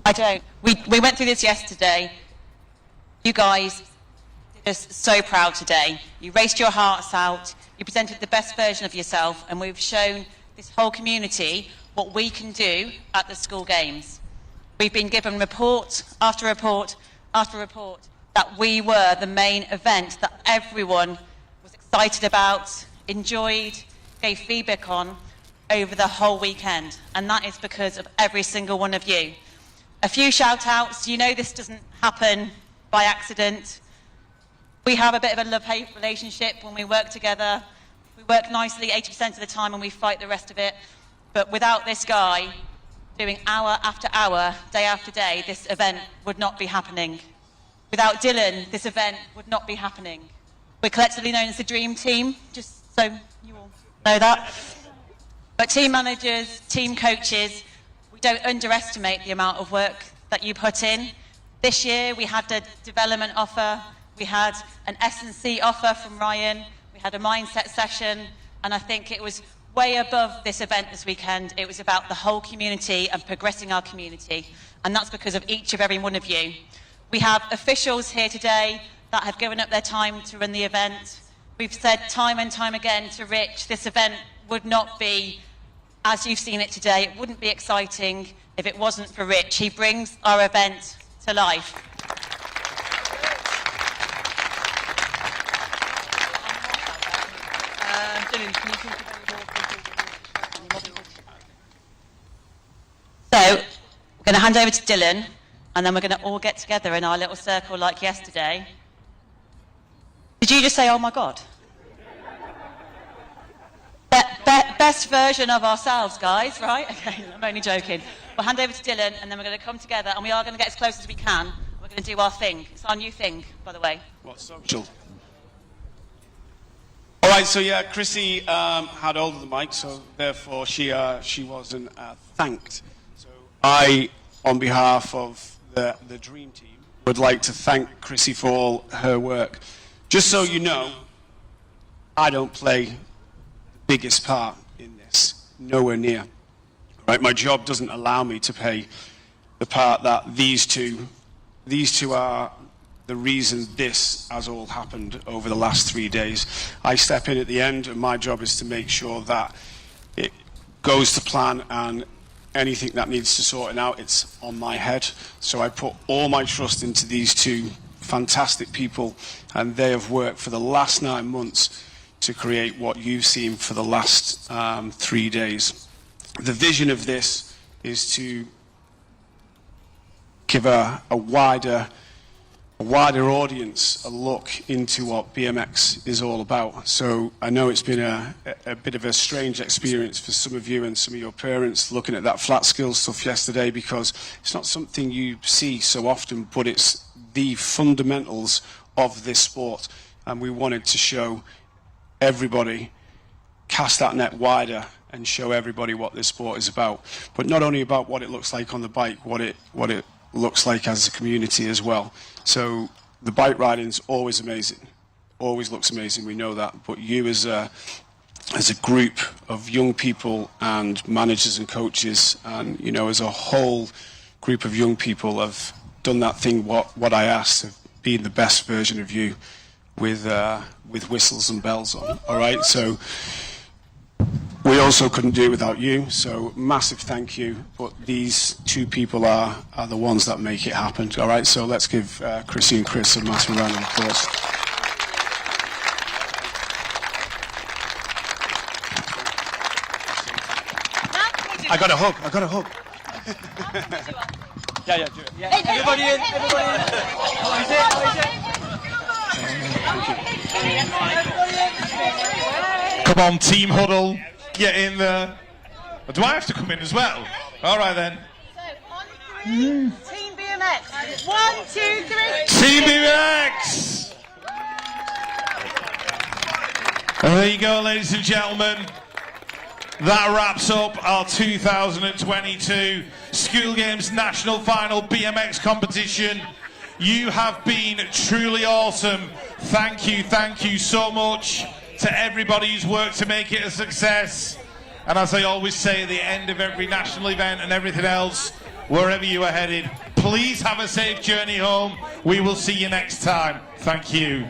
I don't. We went through this yesterday. You guys did us so proud today. You raced your hearts out. You presented the best version of yourself, and we've shown this whole community what we can do at the school games. We've been given report after report after report that we were the main event that everyone was excited about, enjoyed, gave feedback on over the whole weekend. And that is because of every single one of you. A few shout outs. You know this doesn't happen by accident. We have a bit of a love-hate relationship when we work together. We work nicely 80% of the time and we fight the rest of it. But without this guy doing hour after hour, day after day, this event would not be happening. Without Dylan, this event would not be happening. We're collectively known as the Dream Team, just so you all know that. But team managers, team coaches, we don't underestimate the amount of work that you put in. This year we had a development offer, we had an S&C offer from Ryan, we had a mindset session, and I think it was way above this event this weekend. It was about the whole community and progressing our community, and that's because of each of every one of you. We have officials here today that have given up their time to run the event. We've said time and time again to Rich, this event would not be as you've seen it today. It wouldn't be exciting if it wasn't for Rich. He brings our event to life. So, we're going to hand over to Dylan, and then we're going to all get together in our little circle like yesterday. Did you just say, oh my God? Best version of ourselves, guys, right? Okay, I'm only joking. We'll hand over to Dylan, and then we're going to come together, and we are going to get as close as we can. We're going to do our thing. It's our new thing, by the way. What, social? All right, so yeah, Chrissy had hold of the mic, so therefore she wasn't thanked. So I, on behalf of the Dream Team, would like to thank Chrissy for all her work. Just so you know, I don't play the biggest part in this, nowhere near. Right, my job doesn't allow me to play the part that these two are the reason this has all happened over the last 3 days. I step in at the end, and my job is to make sure that it goes to plan, and anything that needs to sorting out, it's on my head. So I put all my trust into these two fantastic people, and they have worked for the last 9 months to create what you've seen for the last 3 days. The vision of this is to give a wider audience a look into what BMX is all about. So I know it's been a bit of a strange experience for some of you and some of your parents looking at that flat skills stuff yesterday, because it's not something you see so often, but it's the fundamentals of this sport, and we wanted to show everybody, cast that net wider and show everybody what this sport is about. But not only about what it looks like on the bike, what it looks like as a community as well. So the bike riding's always amazing, always looks amazing, we know that, but you as a group of young people and managers and coaches, and you know, as a whole group of young people have done that thing what I asked, of being the best version of you with whistles and bells on. All right, so we also couldn't do it without you, so massive thank you. But these two people are the ones that make it happen. All right, so let's give Chrissy and Chris a massive round of applause. I got a hug. Yeah, do it. Yeah. Everybody in. Come on, team huddle. Get in there. Do I have to come in as well? All right then. So, on 3, Team BMX. 1, 2, 3. Team BMX! And there you go, ladies and gentlemen. That wraps up our 2022 School Games National Final BMX competition. You have been truly awesome. Thank you so much to everybody who's worked to make it a success. And as I always say at the end of every national event and everything else, wherever you are headed, please have a safe journey home. We will see you next time. Thank you.